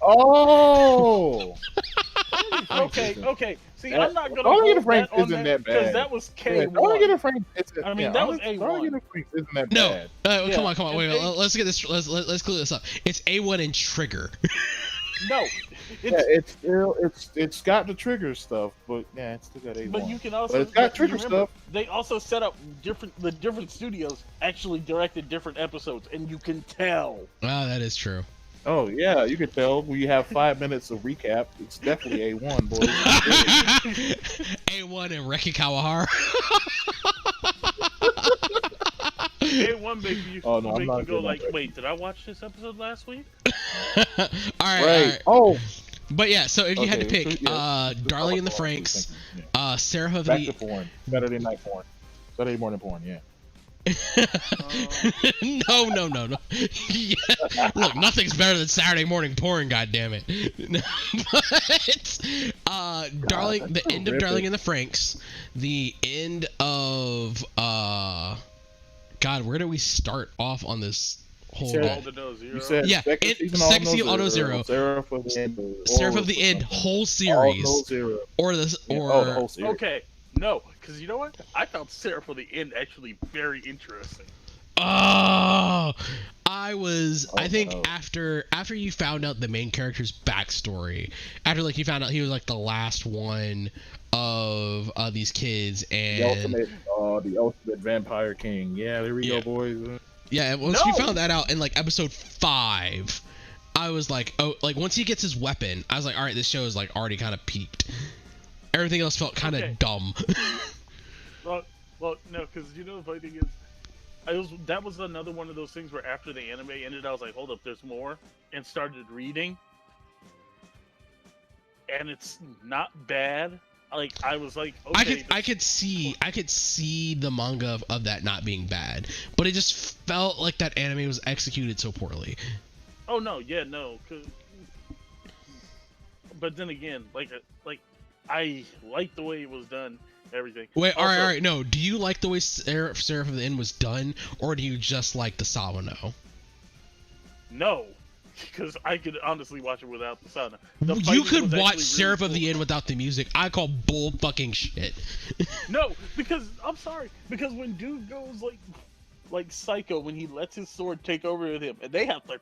Oh. Okay. See, I'm not gonna. Darling in the Franxx isn't that bad. Because that was K1. Darling in the Franxx. That was A1. Darling in the Franxx isn't that bad. No. Come on. Wait. Let's get this. Let's clear this up. It's A1 and Trigger. No. It's got the Trigger stuff, but yeah, it's still got A1. But you can also. But it's got Trigger stuff. They also set up the different studios actually directed different episodes, and you can tell. Ah, that is true. Oh yeah, you can tell when you have 5 minutes of recap. It's definitely A1, boys. A1 and Reki Kawahara. A1 make you go like, wait, did I watch this episode last week? All right. Oh. But yeah, so if you had to pick, Darling in the Franxx, Seraph of the porn, Saturday night porn, Saturday morning porn, yeah. No. Yeah. Look, nothing's better than Saturday morning porn, goddammit. But Darling, the end of Darling in the Franxx, the end of God, where do we start off on this whole bit? You said second season All Noah Zero, Seraph of the End, whole series, the whole series. Okay, No, because you know what? I found Sarah for the end actually very interesting. Oh, I think no. after you found out the main character's backstory, after like you found out he was like the last one of these kids, and the ultimate vampire king. Yeah, there we go, boys. Yeah, once you found that out in like episode 5, I was like, oh, like once he gets his weapon, I was like, all right, this show is like already kind of peaked. Everything else felt kind of dumb. well, no, because you know the funny thing is, that was another one of those things where after the anime ended, I was like, hold up, there's more, and started reading, and it's not bad. Like I was like, okay, I could see the manga of that not being bad, but it just felt like that anime was executed so poorly. Oh no, yeah, no, but then again, like I like the way it was done. Everything. Wait, all right. No, do you like the way Seraph of the End was done, or do you just like the Sawano? No, because I could honestly watch it without the Sawano. You could watch Seraph of the End without the music. I call bull fucking shit. No, because I'm sorry. Because when dude goes like Psycho, when he lets his sword take over with him, and they have to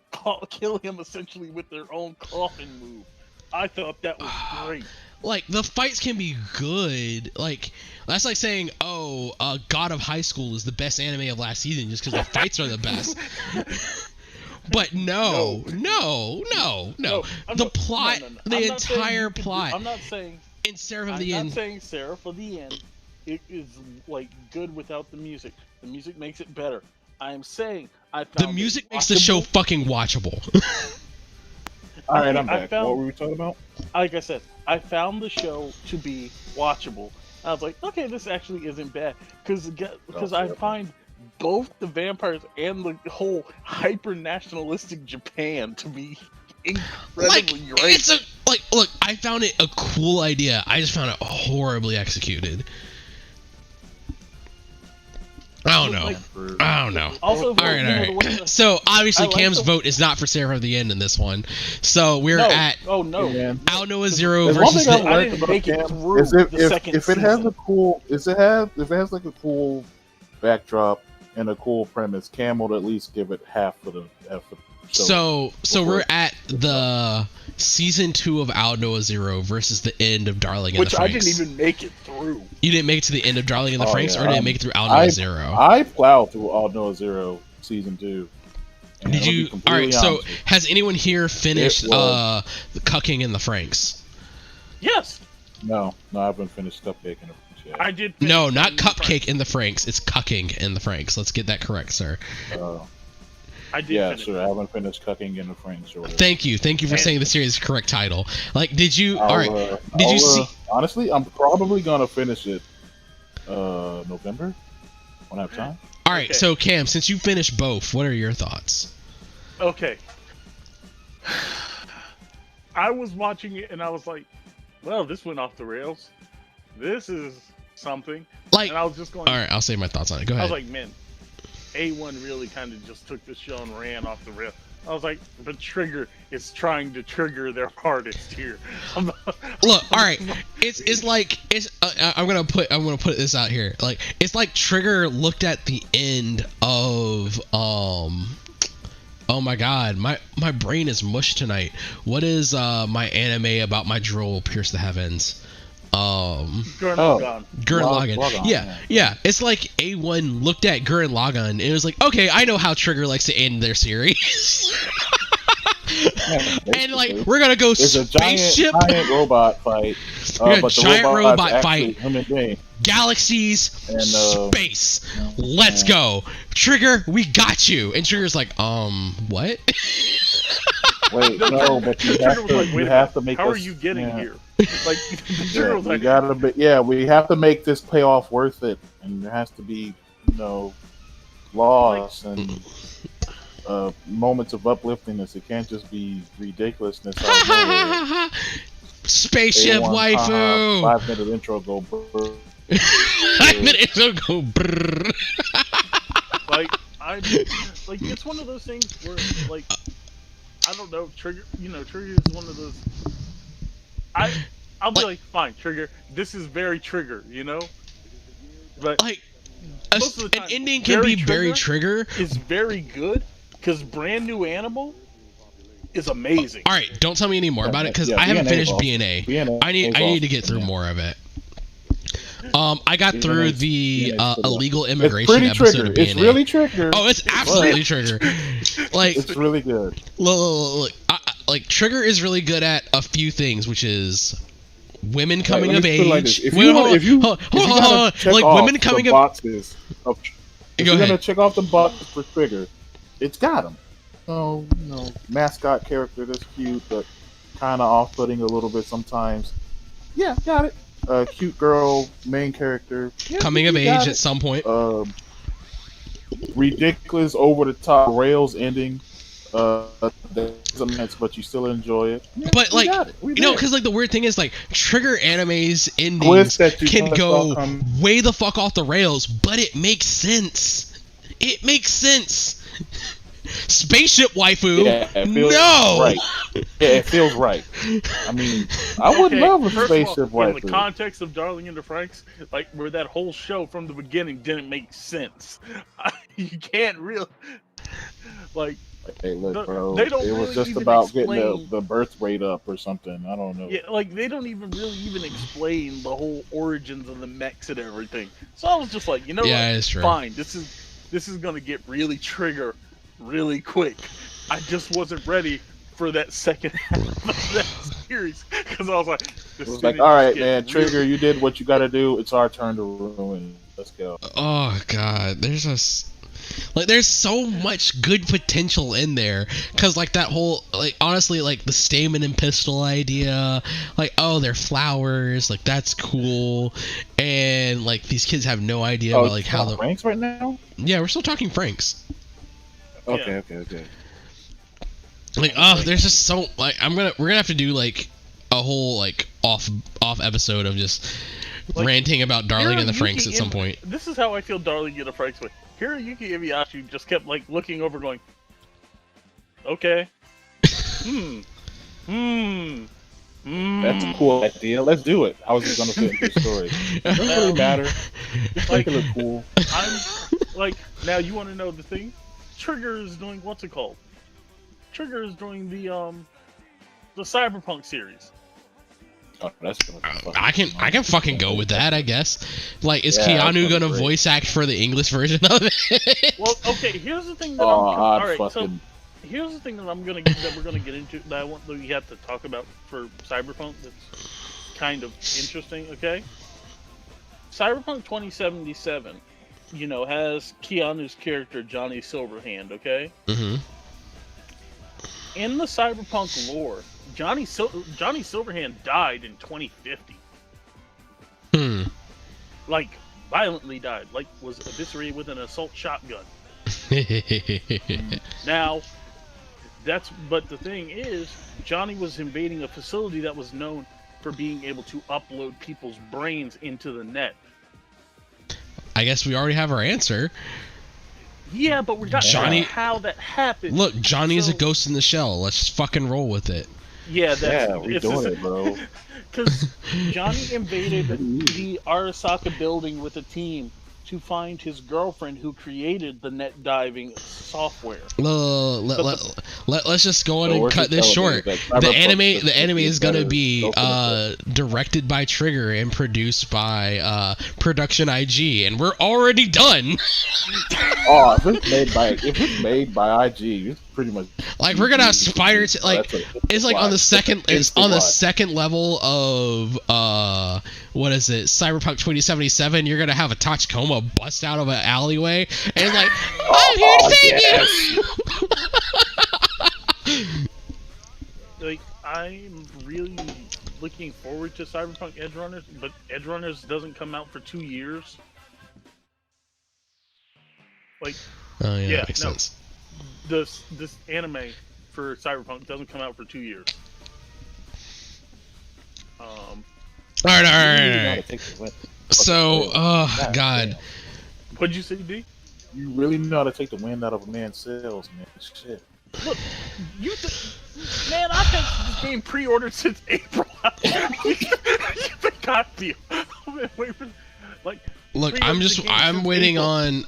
kill him essentially with their own coffin move. I thought that was great. Like, the fights can be good. Like, that's like saying, oh, God of High School is the best anime of last season just because the fights are the best. But no. The plot, the entire plot. I'm not saying... in Seraph of the End... I'm not saying Seraph of the End it is, like, good without the music. The music makes it better. I am saying I found the music makes the show fucking watchable. All right, I'm back. What were we talking about? Like I said, I found the show to be watchable. I was like, okay, this actually isn't bad. Because I find both the vampires and the whole hyper-nationalistic Japan to be incredibly great. Look, I found it a cool idea. I just found it horribly executed. I don't know. Also, all right. So obviously, Cam's vote is not for Seraph of the End in this one. So we're at Ao 0 versus. If it has like a cool backdrop and a cool premise, Cam will at least give it half of the show. So we're at the season 2 of Ao 0 versus the end of Darling in the Franxx. Which I didn't even make it through. You didn't make it to the end of Darling in the Franxx, or did you make it through Ao 0? I plowed through Ao 0 season 2. Did you? All right. So has anyone here finished Cucking in the Franxx? Yes. No, I haven't finished Cupcake in the Franxx yet. I did. No, not Cupcake in the Franxx. It's Cucking in the Franxx. Let's get that correct, sir. I did. Yeah, sure. I haven't finished Cucking in the Franxx. Thank you for saying the series' correct title. Like, did you? All right. Did you see? Honestly, I'm probably gonna finish it. November. When I have time. All right. Okay. So Cam, since you finished both, what are your thoughts? Okay. I was watching it and I was like, well, this went off the rails. This is something. Like, and I was just going. All right, I'll say my thoughts on it. Go ahead. I was like, man, A1 really kind of just took the show and ran off the rail. I was like, but Trigger is trying to trigger their hardest here. Look, all right, it's like I'm gonna put this out here. Like, it's like Trigger looked at the end of oh my god, my brain is mush tonight. What is my anime about my drool pierce the heavens? Gurren Lagann. Yeah. It's like A1 looked at Gurren Lagann and it was like, okay, I know how Trigger likes to end their series. And like, we're gonna go spaceship. A giant robot fight. But giant robot fight. Galaxies, and space. Let's go, Trigger. We got you. And Trigger's like, what? Wait, no, but you have to make. How are you getting here? Like, we have to make this payoff worth it, and there has to be, loss and moments of upliftingness. It can't just be ridiculousness. Spaceship waifu. 5-minute intro go brr. 5-minute intro go brr. Like it's one of those things where like I don't know, Trigger. Trigger is one of those. I'll be like, fine, Trigger. This is very Trigger. But like most of the an time, ending can be very trigger. Is very good because brand new animal is amazing. All right, don't tell me any more about it because I haven't finished BNA. I need to get through more of it. I got through the illegal immigration episode of BNA. It's really trigger. Oh, it's absolutely trigger. Like it's really good. Look, like trigger is really good at a few things, which is women coming of age. Like if you like women coming of boxes. If you're gonna check off the boxes for trigger, it's got them. Oh, mascot character that's cute, but kind of off-putting a little bit sometimes. Yeah, got it. Cute girl, main character. Yeah, coming of age at some point. Ridiculous, over-the-top rails ending. That's a mess, but you still enjoy it. Yeah, but like, because like the weird thing is like Trigger anime's endings can go way the fuck off the rails, but it makes sense. It makes sense. Spaceship waifu. Yeah, it feels right. Yeah, it feels right. I mean, I would love a spaceship waifu. In the context of Darling in the Franxx, like where that whole show from the beginning didn't make sense. You can't really like. Hey, look, bro. It was just about getting the birth rate up or something. I don't know. Yeah, like they don't even explain the whole origins of the mechs and everything. So I was just like, what? It's true. Fine. This is gonna get really trigger really quick. I just wasn't ready for that second half of that series because I was like, all right, man, Trigger, you did what you got to do. It's our turn to ruin. Let's go. Oh God, there's so much good potential in there because like that whole honestly the stamen and pistol idea, they're flowers, that's cool, and these kids have no idea about how the Franxx right now. Yeah, we're still talking Franxx. Okay. There's just so we're gonna have to do a whole off episode of just ranting about Darling and the Franxx at some point. This is how I feel Darling and the Franxx with. Hiroyuki Ibiyashi just kept looking over going, okay. That's a cool idea. Let's do it. I was just gonna finish the story. Doesn't really matter. Just make it look cool. I'm now you wanna know the thing? Trigger is doing what's it called? Trigger is doing the Cyberpunk series. Oh, that's I can fucking go with that, I guess. Is Keanu gonna voice act for the English version of it? Well, okay. Here's the thing that here's the thing that we're gonna get into that we have to talk about for Cyberpunk. That's kind of interesting. Okay, Cyberpunk 2077. Has Keanu's character Johnny Silverhand, okay? Mm-hmm. In the Cyberpunk lore, Johnny Silverhand died in 2050. Violently died. Was eviscerated with an assault shotgun. Now, but the thing is, Johnny was invading a facility that was known for being able to upload people's brains into the net. I guess we already have our answer. Yeah, but we got Johnny. How that happened. Look, Johnny is a ghost in the shell. Let's just fucking roll with it. Yeah, we're doing it, bro. Because Johnny invaded the Arasaka building with a team to find his girlfriend who created the net diving software. Let's just go on and cut this short. The anime is gonna be directed by Trigger and produced by Production IG, and we're already done. Oh, if it's made by IG, it's pretty much we're gonna have spider it's on the second level of what is it, Cyberpunk 2077. You're gonna have a Tachikoma bust out of an alleyway and I'm here to save you. I'm really looking forward to Cyberpunk Edgerunners, but Edgerunners doesn't come out for 2 years. Makes sense. This anime for Cyberpunk doesn't come out for 2 years. All right. So, God. What'd you say, D? You really know how to take the wind out of a man's sails, man. Shit. Look, man, I've had this game pre-ordered since April. You think I feel? Look, I'm waiting on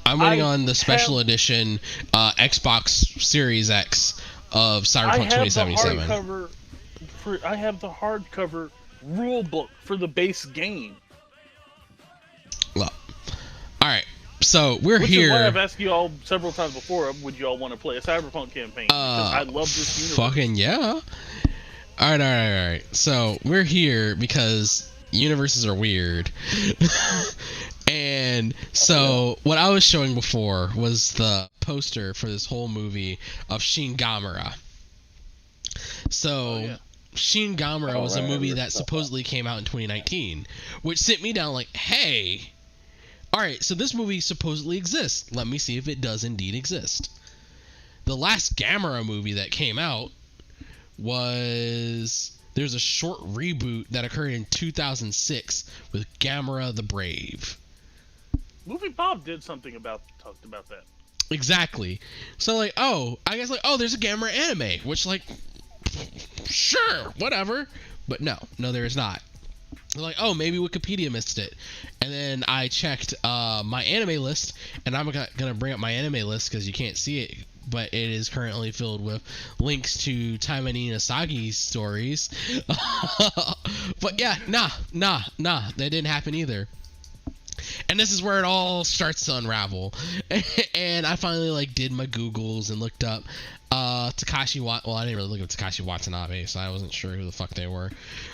the special edition Xbox Series X of Cyberpunk 2077. I have the hardcover rule book for the base game. Well, all right. So we're Which here. Is why I've asked you all several times before. Would you all want to play a Cyberpunk campaign? Because I love this universe. Fucking yeah. All right. So we're here because universes are weird. And so what I was showing before was the poster for this whole movie of Shin Gamera. So Shin Gamera was a movie that supposedly came out in 2019, which sent me down like, hey, all right, so this movie supposedly exists. Let me see if it does indeed exist. The last Gamera movie that came out there's a short reboot that occurred in 2006 with Gamera the Brave. Movie Bob talked about that. Exactly. So I guess there's a Gamera anime, which sure, whatever. But no, there is not. Like, maybe Wikipedia missed it. And then I checked my anime list, and I'm gonna bring up my anime list because you can't see it, but it is currently filled with links to Taimani Nasagi's stories. But yeah, nah, that didn't happen either. And this is where it all starts to unravel. And I finally did my Googles and looked up Takashi Well, I didn't really look up Takashi Watanabe, so I wasn't sure who the fuck they were.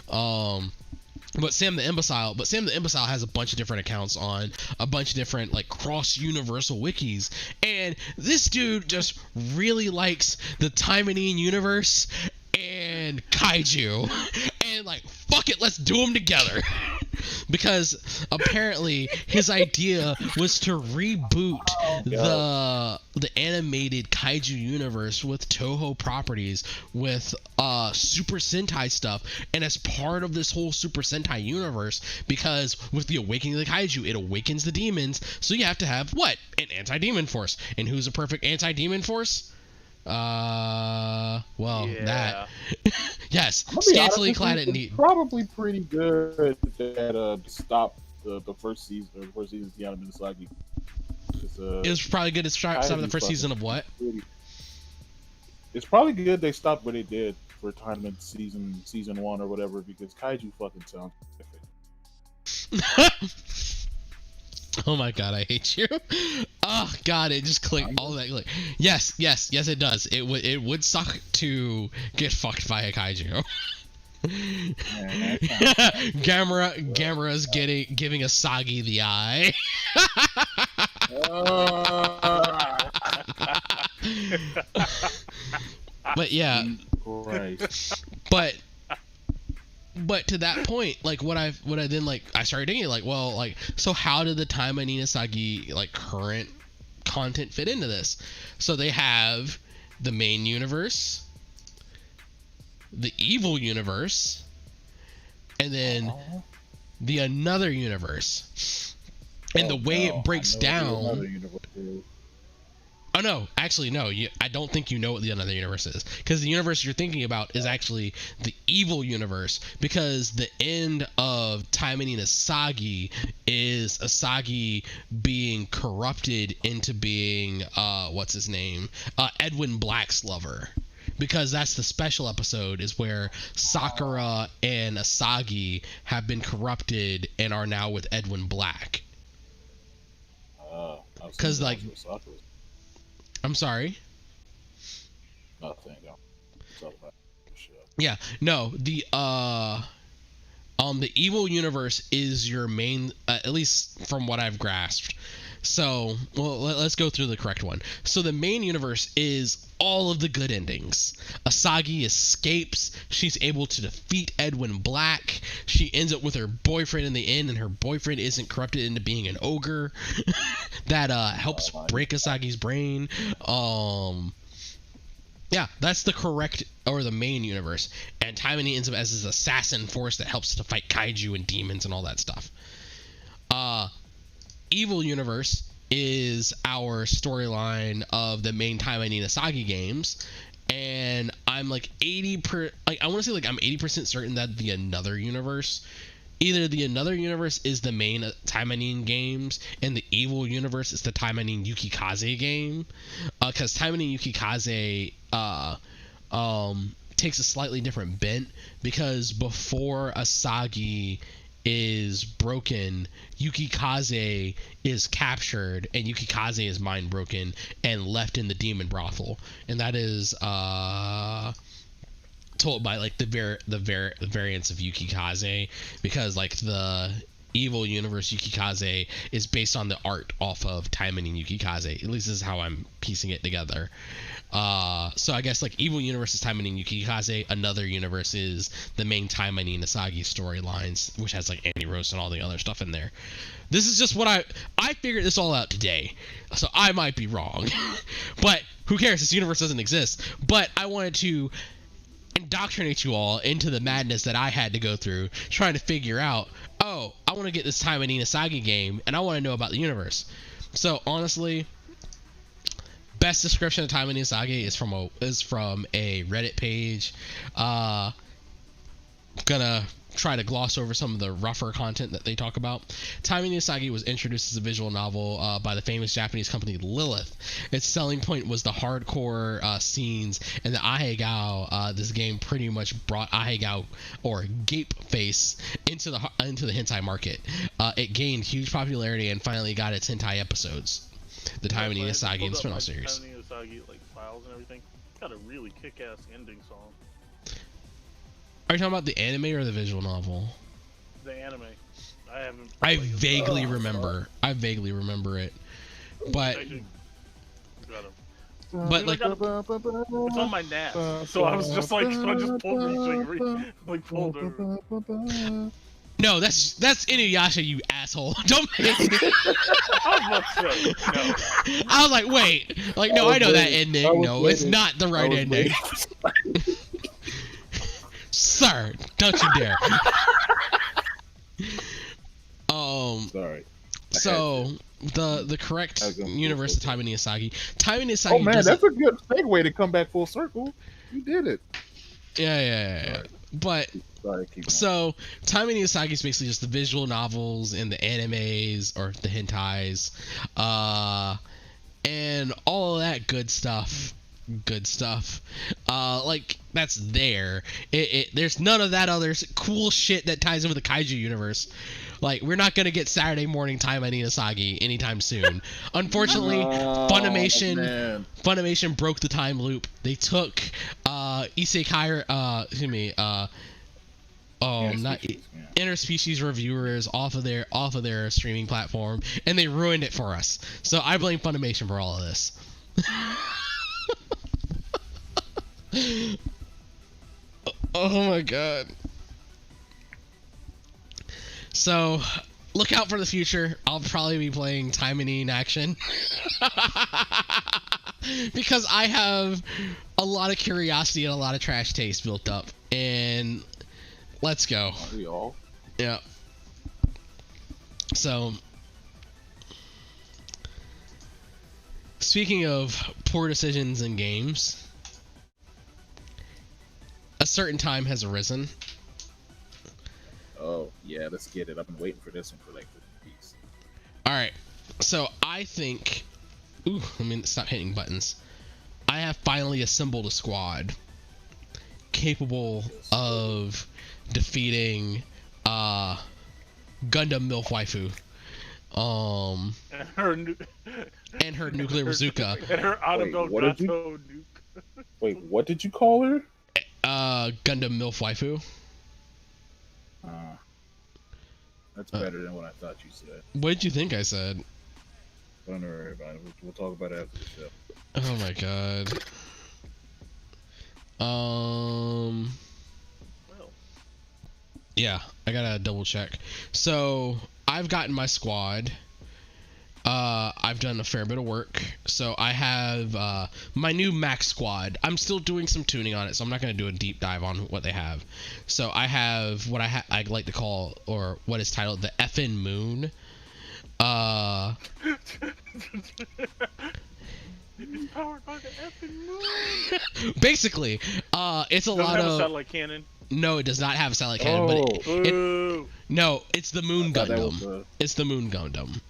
But Sam the Imbecile has a bunch of different accounts on a bunch of different cross-universal wikis, and this dude just really likes the Taimanese universe and kaiju, and fuck it, let's do them together. Because apparently his idea was to reboot the animated kaiju universe with Toho properties with Super Sentai stuff, and as part of this whole Super Sentai universe, because with the awakening of the kaiju, it awakens the demons, so you have to have what? An anti-demon force. And who's a perfect anti-demon force? That. Yes, scantily clad at neat. Probably pretty good at stop the first season of the Anime Sagi. It was probably good to stop the first season of what? It's probably good they stopped what they did for time in season 1 or whatever, because kaiju fucking sounds perfect. Oh my god, I hate you. Oh god, it just clicked all that. Yes, it does. It would suck to get fucked by a kaiju. Gamera's giving Asagi the eye. But yeah. But to that point, I started thinking, so how did the Taimani Nasagi current content fit into this? So they have the main universe, the evil universe, and then the another universe. And the way it breaks down. Oh no, actually no. I don't think you know what the another universe is, because the universe you're thinking about is actually the evil universe, because the end of Taimani Nasagi is Asagi being corrupted into being what's his name? Edwin Black's lover. Because that's the special episode, is where Sakura and Asagi have been corrupted and are now with Edwin Black. Because I'm sorry. Nothing. Yeah, no. The evil universe is your main, at least from what I've grasped. So, let's go through the correct one. So the main universe is all of the good endings. Asagi escapes. She's able to defeat Edwin Black. She ends up with her boyfriend in the end, and her boyfriend isn't corrupted into being an ogre that helps break Asagi's brain. Yeah, that's the correct, or the main universe. And Taimani ends up as this assassin force that helps to fight kaiju and demons and all that stuff. Evil universe is our storyline of the main Taimani Nasagi games, and I'm I want to say I'm 80% certain that the another universe either the Another Universe is the main Taimanin games, and the Evil Universe is the Taimanin Yukikaze game, because Taimanin Yukikaze takes a slightly different bent, because before Asagi is broken, Yukikaze is captured, and Yukikaze is mind broken and left in the demon brothel, and that is told by like the variants of Yukikaze, because like the Evil Universe Yukikaze is based on the art off of Taimanin Yukikaze. At least this is how I'm piecing it together. So I guess like Evil Universe is Taimanin Yukikaze, Another Universe is the main Taimanin Asagi storylines, which has like Andy Rose and all the other stuff in there. This is just what I figured this all out today, so I might be wrong. But who cares, this universe doesn't exist. But I wanted to indoctrinate you all into the madness that I had to go through trying to figure out, oh, I want to get this Taimanin Asagi game and I want to know about the universe. So honestly, best description of Taimanin Asagi is from a Reddit page. Gonna try to gloss over some of the rougher content that they talk about. Taimanin Asagi was introduced as a visual novel by the famous Japanese company Lilith. Its selling point was the hardcore scenes and the ahegao. This game pretty much brought ahegao, or gape face, into the hentai market. It gained huge popularity and finally got its hentai episodes. The Taimanin Asagi and spin-off series. Taimanin Asagi, like files and everything, got a really kick-ass ending song. Are you talking about the anime or the visual novel? The anime. I vaguely remember. I vaguely remember it, but like it's on my NAS, so I was just like, so I just pulled over. No, that's Inuyasha, you asshole. Don't make me. I was about to say, no. I was like, wait, like no, I know that ending. No, it's not the right ending. Sir, don't you dare. Sorry. So the correct universe of Taimanin Asagi. Taimanin Asagi. Oh man, that's a good segue to come back full circle. You did it. Yeah. But so Taimanin Asagi is basically just the visual novels and the animes or the hentais, and all of that good stuff. Like that's there. There's none of that other cool shit that ties in with the kaiju universe. Like we're not gonna get Saturday morning Taimanin Asagi anytime soon. Unfortunately, Funimation broke the time loop. They took isekai, interspecies reviewers off of their streaming platform, and they ruined it for us. So I blame Funimation for all of this. Oh my god. So look out for the future. I'll probably be playing Taimanin Action because I have a lot of curiosity and a lot of trash taste built up, and let's go. Are we all? Yeah. So speaking of poor decisions in games, a certain time has arisen. Oh yeah, let's get it. I've been waiting for this one for like 50 weeks. All right, so I think, let me stop hitting buttons. I have finally assembled a squad capable of defeating Gundam MILF Waifu, and her nuclear bazooka, and her nuke. Wait, what did you call her? Gundam MILF Waifu. That's better than what I thought you said. What did you think I said? Don't worry about it. We'll talk about it after the show. Oh my god. Yeah, I gotta double check. So I've gotten my squad. I've done a fair bit of work. So I have my new max squad. I'm still doing some tuning on it, so I'm not going to do a deep dive on what they have. So I have what I like to call, or what is titled, the Effin' Moon. It's powered by the effing moon. Basically, it's a lot of... Does it have a satellite cannon? No, it does not have a satellite cannon, but No, it's the Moon Gundam. Was, it's the Moon Gundam.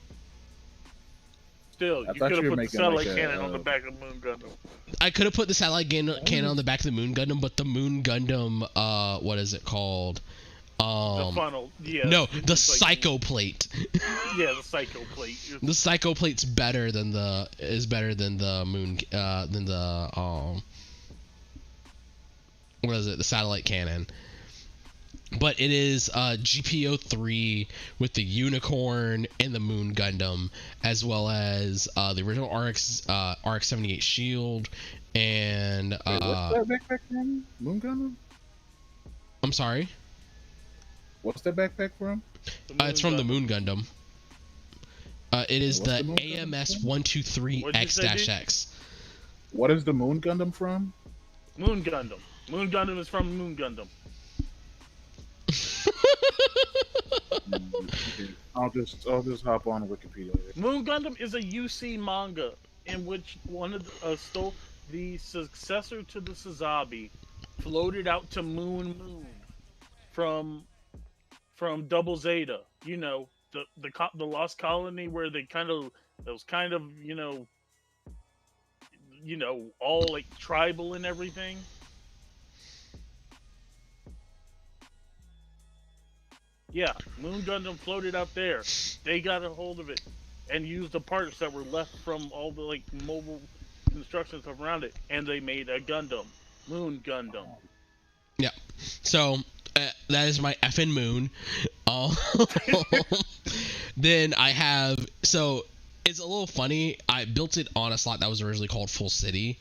Still, you could have put the satellite cannon on the back of the Moon Gundam. I could have put the satellite cannon on the back of the Moon Gundam, but the Moon Gundam, what is it called? The funnel, yeah. No, the Psycho Plate. Yeah, the Psycho Plate. The Psycho Plate's better than the Moon what is it? The satellite cannon. But it is GPO3 with the Unicorn and the Moon Gundam, as well as the original RX-78 shield and what's that backpack from? Moon Gundam? I'm sorry? What's that backpack from? It's from the Moon Gundam. It is the AMS-123X-X. What is the Moon Gundam from? Moon Gundam. Moon Gundam is from Moon Gundam. I'll just hop on Wikipedia. Moon Gundam is a UC manga in which one of the successor to the Suzabi floated out to Moon from Double Zeta. You know, the lost colony where it was kind of all like tribal and everything. Yeah, Moon Gundam floated out there. They got a hold of it and used the parts that were left from all the like mobile construction stuff around it, and they made a Gundam, Moon Gundam. Yeah. So that is my effing Moon. Then I have it's a little funny. I built it on a slot that was originally called Full City.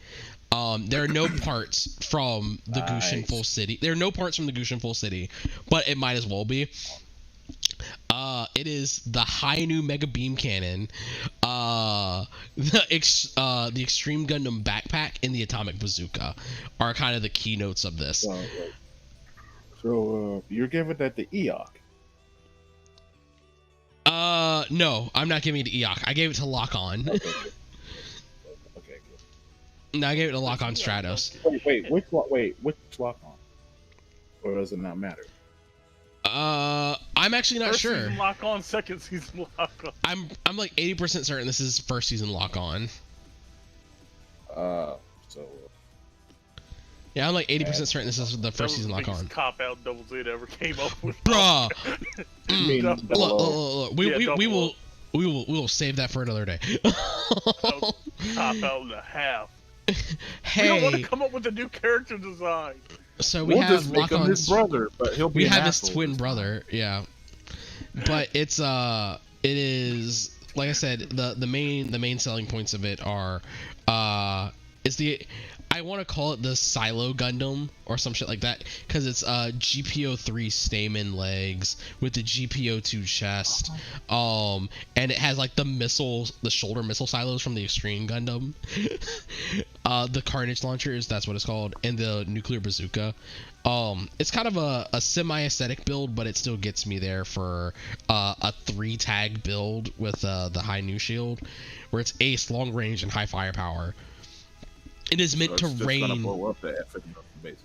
There are no parts from the Gushin Full City. There are no parts from the Gushin Full City, but it might as well be. It is the Hainu Mega Beam Cannon, the Extreme Gundam Backpack, and the Atomic Bazooka are kind of the keynotes of this. So you're giving that to Eok? No, I'm not giving it to Eok. I gave it to Lock On. Okay, good. No, I gave it to Lock On Stratos. Wait, which Lock On? Or does it not matter? I'm actually not first sure. Season Lock On, second season Lock On. I'm like 80% certain this is first season Lock On. Yeah, I'm like 80% certain this is the first season Lock On. Cop out Double Zeta ever came up with. Bruh. Look, we will save that for another day. Cop out and a half. Hey. We don't want to come up with a new character design. So we'll just make him his brother, but he'll be. We have his twin brother, yeah. But it is like I said, the main selling points of it are I want to call it the Silo Gundam or some shit like that, because it's GPO3 stamen legs with the GPO2 chest, and it has like the shoulder missile silos from the Extreme Gundam, the Carnage launchers, that's what it's called, and the nuclear bazooka. It's kind of a semi-aesthetic build, but it still gets me there for a 3-tag build with the high new shield, where it's ace, long range, and high firepower. It is meant to rain. Gonna blow up the effing bases.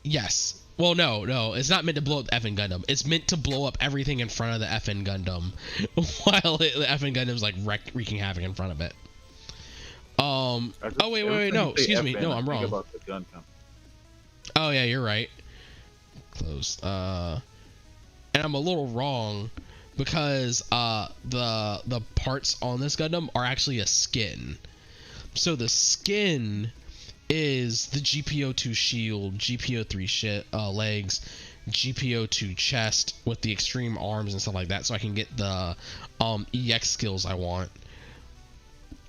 Yes. Well, no, it's not meant to blow up the effing Gundam. It's meant to blow up everything in front of the effing Gundam, while the effing Gundam's like wreaking havoc in front of it. Oh wait, no, excuse me, no, I'm wrong. About the gun company. Oh yeah, you're right. Close. And I'm a little wrong because the parts on this Gundam are actually a skin. So the skin is the GPO2 shield, GPO3 legs, GPO2 chest with the extreme arms and stuff like that, so I can get the EX skills I want.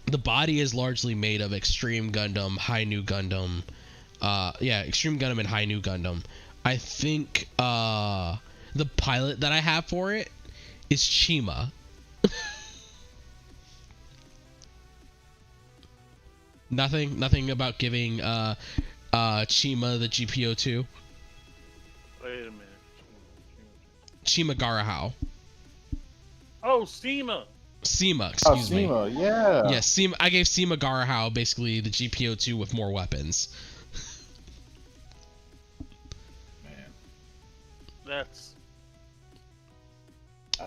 The body is largely made of Extreme Gundam, High New Gundam. Extreme Gundam and High New Gundam. I think the pilot that I have for it is Chima. Nothing about giving Chima the GPO2. Wait a minute. Chima Garahao. Oh, Sema, excuse me. Sema, yeah. Yeah, Sema. I gave Sema Garahao basically the GPO2 with more weapons. That's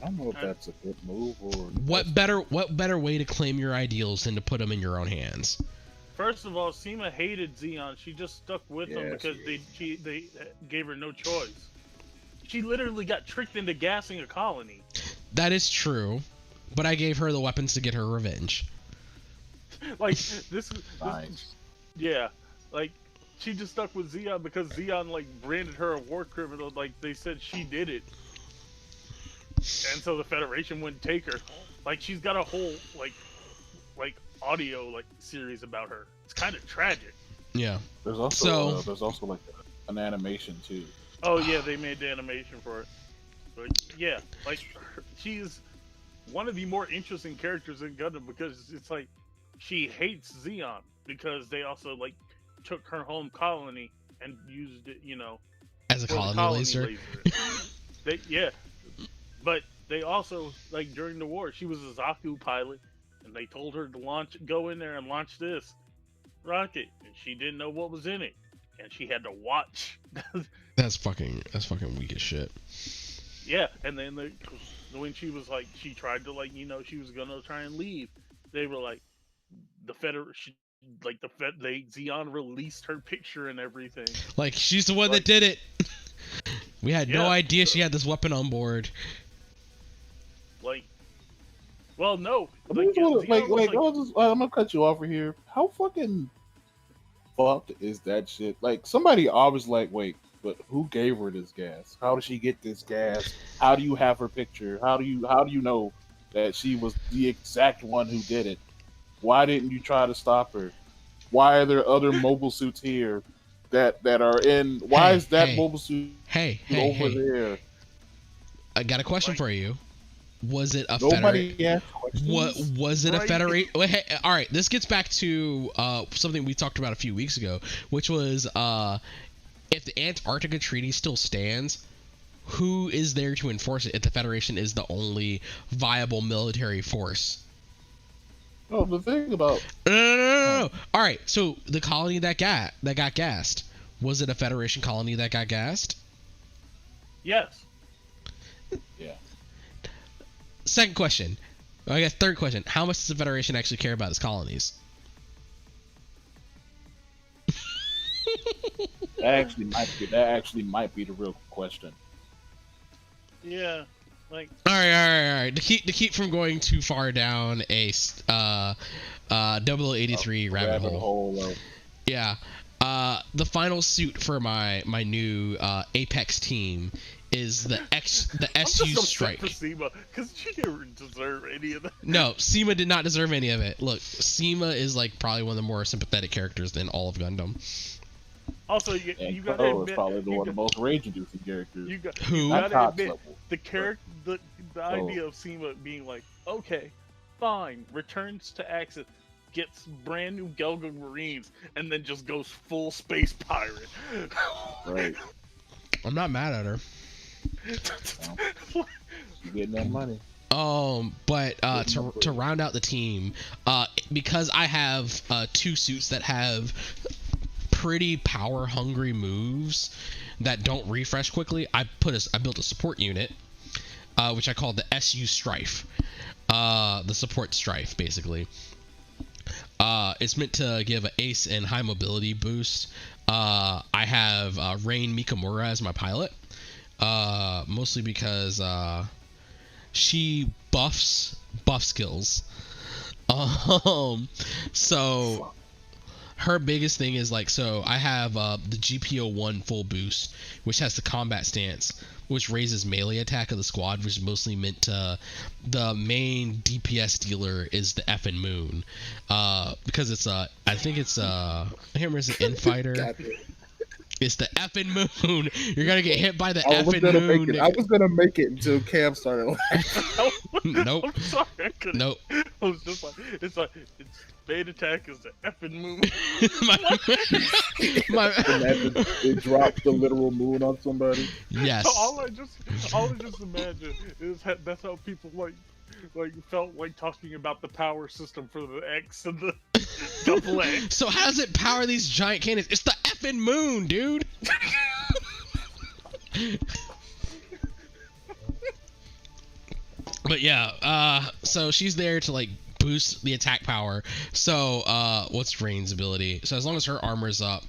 don't know if that's a good move or what better way to claim your ideals than to put them in your own hands? First of all, Seema hated Zeon. She just stuck with him because they gave her no choice. She literally got tricked into gassing a colony. That is true, but I gave her the weapons to get her revenge. Like this yeah, like she just stuck with Zeon because Zeon like branded her a war criminal. Like they said she did it, and so the Federation wouldn't take her. Like she's got a whole like audio like series about her. It's kind of tragic. Yeah. There's also like an animation too. Oh yeah, they made the animation for it. But yeah, like she's one of the more interesting characters in Gundam because it's like she hates Zeon because they also like took her home colony and used it, you know, as a colony laser. But they also like during the war she was a Zaku pilot, and they told her to go in there and launch this rocket, and she didn't know what was in it, and she had to watch. That's fucking weak as shit. Yeah, and then when she was like, she tried to like, you know, she was gonna try and leave. They were like, Zeon released her picture and everything. Like she's the one that did it. We had no idea she had this weapon on board. Like, well, no. I'm gonna cut you off right here. How fucking fucked is that shit? Like somebody always like, wait, but who gave her this gas? How did she get this gas? How do you have her picture? How do you know that she was the exact one who did it? Why didn't you try to stop her? Why are there other mobile suits here that are in? Why is that mobile suit over there? I got a question for you. Was it a was it a Federation? Hey, all right, this gets back to something we talked about a few weeks ago, which was if the Antarctica Treaty still stands, who is there to enforce it if the Federation is the only viable military force? Oh, the thing about no. All right, so the colony that got gassed, was it a Federation colony that got gassed? Yes. Yeah. Second question. I guess third question. How much does the Federation actually care about its colonies? That actually might be the real question. Yeah. Like, all right. To keep from going too far down a 0083 rabbit hole. Yeah. The final suit for my new Apex team is the SU Strike. Because she didn't deserve any of that. No, Seema did not deserve any of it. Look, Seema is like probably one of the more sympathetic characters in all of Gundam. Also, you gotta admit, is probably one of the most rage-inducing characters. You gotta admit the idea of Seema being like, okay, fine, returns to Axis, gets brand new Gelga Marines, and then just goes full space pirate. Right. I'm not mad at her. You getting that money. But to round out the team, because I have two suits that have pretty power hungry moves that don't refresh quickly, I built a support unit, which I call the SU Strife, the support Strife basically. It's meant to give an ace and high mobility boost. I have Rain Mikamura as my pilot, mostly because she buff skills. So her biggest thing is like, so I have the GPO1 full boost, which has the combat stance, which raises melee attack of the squad, which is mostly meant to, the main DPS dealer is the effing Moon, because it's I think it's I can't remember, it's an Infighter. It's the effing Moon. You're gonna get hit by the effing Moon. I was gonna make it until Cam started laughing. Nope. I'm sorry, I couldn't. Nope. I was just like, it's main attack is the effing Moon. They dropped the literal moon on somebody. Yes. So all I just imagine is that's how people like felt like talking about the power system for the X and the double X. So how does it power these giant cannons? It's the effing Moon, dude. But yeah, so she's there to like boost the attack power. So what's Rain's ability? So as long as her armor's up,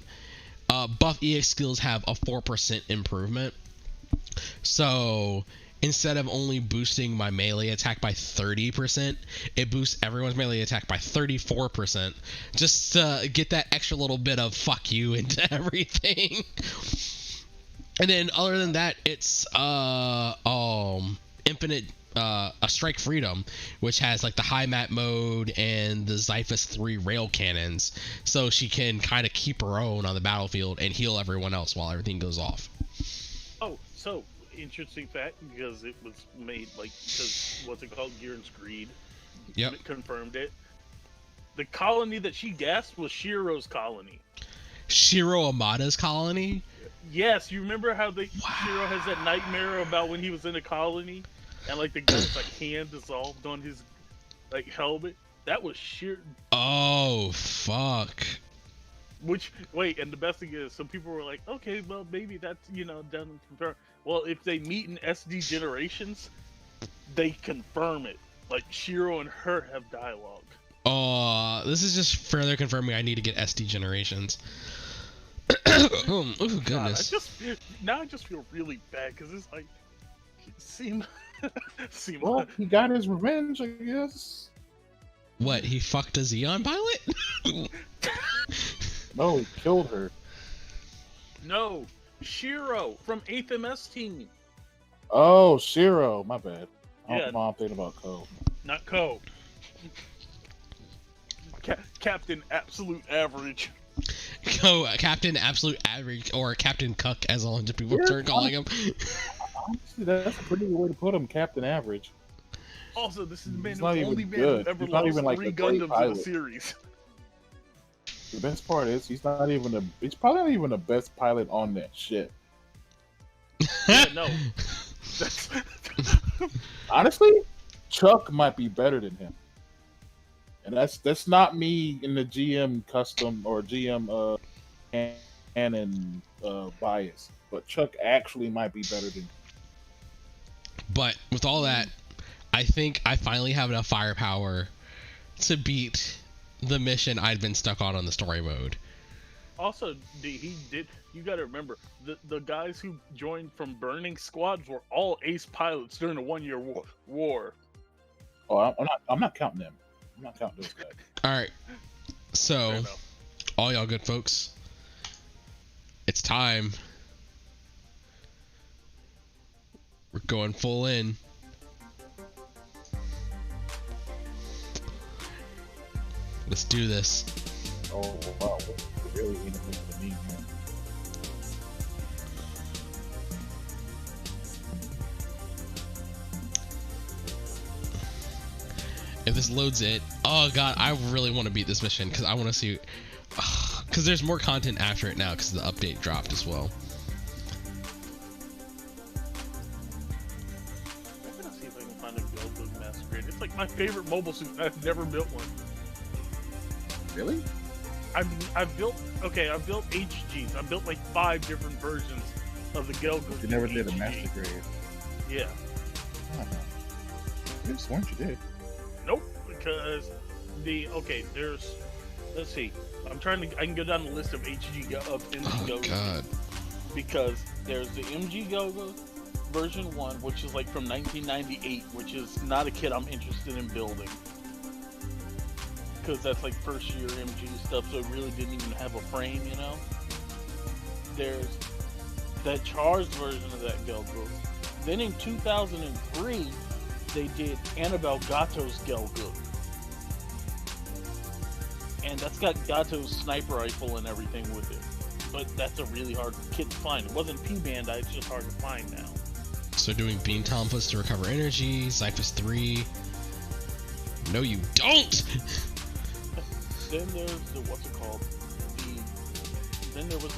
buff EX skills have a 4% improvement. So instead of only boosting my melee attack by 30%, it boosts everyone's melee attack by 34%, just to get that extra little bit of fuck you into everything. And then other than that, it's infinite a strike freedom, which has like the high mat mode and the Xiphus 3 rail cannons, so she can kind of keep her own on the battlefield and heal everyone else while everything goes off. Oh, so interesting fact, because it was made like, because what's it called, Gearon's Greed. Yep. It confirmed it. The colony that she gassed was Shiro's colony. Shiro Amada's colony? Yes, you remember how Shiro has that nightmare about when he was in a colony and like the guy's like hand dissolved on his like helmet? That was Shiro. Oh fuck. Which, wait, and the best thing is, some people were like, okay, well, maybe that's, done and confirmed. Well, if they meet in SD Generations, they confirm it. Like, Shiro and her have dialogue. Oh, this is just further confirming I need to get SD Generations. Oh, goodness. God, I just feel really bad, because it's like, well, he got his revenge, I guess. What, he fucked a Xeon pilot? No, he killed her. No, Shiro from 8th MS team. Oh, Shiro, my bad. Yeah. I'm thinking about Ko. Not Ko. Captain Absolute Average. Ko, Captain Absolute Average, or Captain Cuck, as a lot of people start calling him. Honestly, that's a pretty good way to put him, Captain Average. Also, this is the only man who ever lost 3 Gundams in the series. The best part is he's probably not even the best pilot on that ship. Yeah, no. Honestly, Chuck might be better than him. And that's not me in the GM custom or GM canon bias. But Chuck actually might be better than him. But with all that, I think I finally have enough firepower to beat the mission I'd been stuck on the story mode. Also, you gotta remember, the guys who joined from Burning Squads were all ace pilots during the 1 year war. Oh, I'm not counting them. I'm not counting those guys. Alright. So, all y'all good folks, it's time. We're going full in. Let's do this. Oh wow, we're really into the meme, man. If this loads it, oh god, I really want to beat this mission because I want to see, because there's more content after it now because the update dropped as well. I'm gonna see if I can find a Goldblum Masquerade. It's like my favorite mobile suit. I've never built one. Really? I've built HGs. I've built like 5 different versions of the Gelgo. You never did a master grade. Yeah. I could have sworn you did. Nope, because there's, let's see, I can go down the list of MG Go-Go. God. Because there's the MG Go-Go version 1, which is like from 1998, which is not a kit I'm interested in building. Because that's like first year MG stuff, so it really didn't even have a frame, There's that charged version of that Gelgo. Then in 2003, they did Annabelle Gato's Gelgo. And that's got Gato's sniper rifle and everything with it. But that's a really hard kit to find. It wasn't P-Bandai, it's just hard to find now. So doing beam templates to recover energy, Xiphus 3. No, you don't! Then there's what's it called? Then there was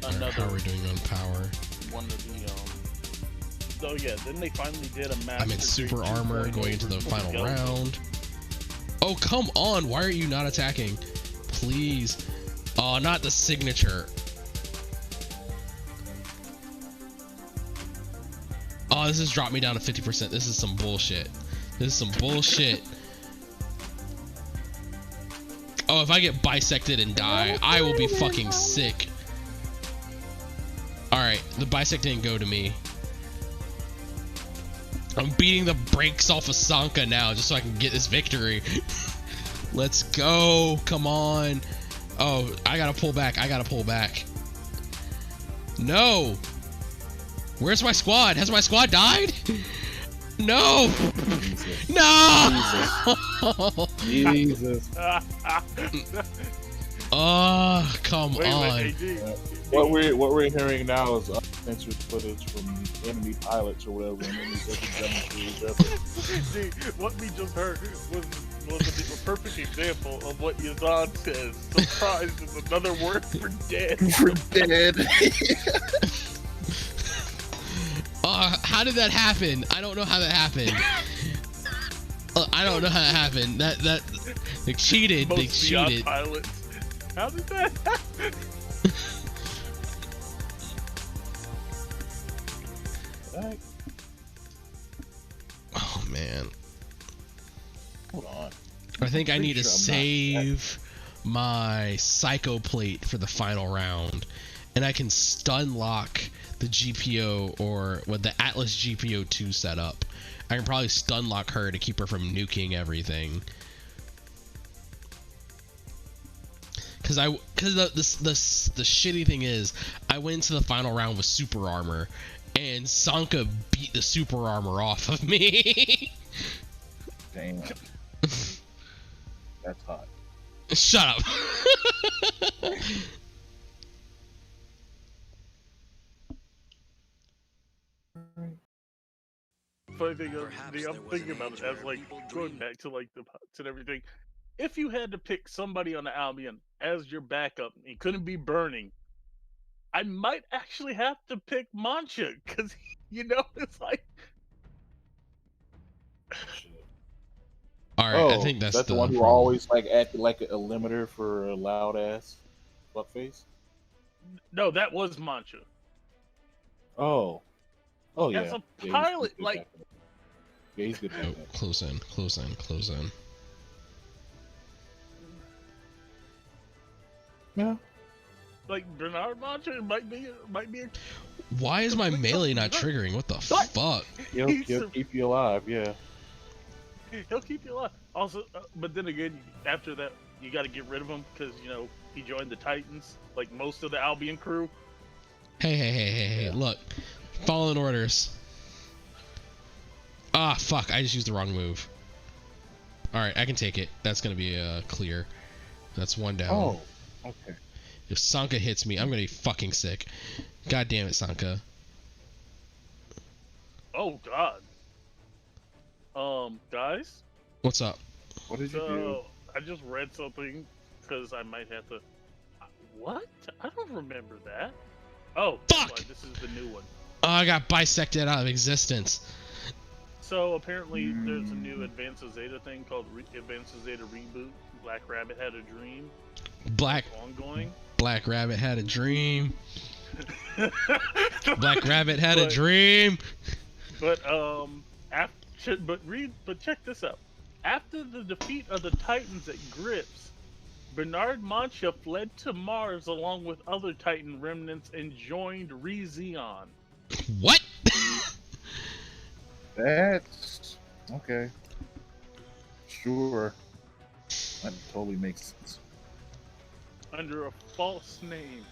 another. How are we doing on power? One of the Oh yeah, then they finally did a master. I'm in super armor going into the final round. Oh come on! Why are you not attacking? Please. Oh, not the signature. Oh, this has dropped me down to 50%. This is some bullshit. This is some bullshit. Oh, if I get bisected and die, I will be fucking sick. Alright, the bisect didn't go to me. I'm beating the brakes off of Sanka now just so I can get this victory. Let's go. Come on. Oh, I gotta pull back. I gotta pull back. No. Where's my squad? Has my squad died? No. Jesus. No. Jesus. Oh, come Wait, on. AD. What we're hearing now is uncensored footage from enemy pilots or whatever, and then See, what we just heard was a perfect example of what Yazan says. Surprise is another word for dead. For dead. How did that happen? I don't know how that happened. I don't know how that happened. That they cheated. Most they cheated. pilots. How did that happen? Oh man. Hold on. I think I need to sure I'm save my Psycho plate for the final round, and I can stun lock the GPO or what the Atlas GPO 2 setup. I can probably stun lock her to keep her from nuking everything. Cause the shitty thing is, I went into the final round with super armor, and Sanka beat the super armor off of me. Damn. That's hot. Shut up. Funny thing is, I'm thinking about it as like going back to like the pots and everything. If you had to pick somebody on the Albion as your backup, it couldn't be Burning. I might actually have to pick Mancha because it's like. All right, I think that's the one who problem. always like acted like a limiter for a loud ass fuckface. No, that was Mancha. Oh yeah. As a Yeah, pilot, he's like. Yeah, he's good. Oh, close in. Yeah. Like Bernard Mancha might be a. Why is my melee not triggering? What the fuck? He'll keep you alive. Yeah. He'll keep you alive. Also, but then again, after that, you got to get rid of him because he joined the Titans, like most of the Albion crew. Hey! Look, following orders. Ah, fuck! I just used the wrong move. All right, I can take it. That's gonna be clear. That's one down. Oh, okay. If Sanka hits me, I'm gonna be fucking sick. God damn it, Sanka. Oh God. Guys. What's up? What did you do? I just read something because I might have to. What? I don't remember that. Oh, fuck! This is the new one. Oh, I got bisected out of existence. So apparently, there's a new Advanced Zeta thing called Advanced Zeta Reboot. Black Rabbit had a dream. Ongoing. Black Rabbit had a dream. Black Rabbit had a dream. But check this out. After the defeat of the Titans at Grips, Bernard Mancha fled to Mars along with other Titan remnants and joined Re-Zeon. What? That's okay. Sure. That totally makes sense. Under a false name.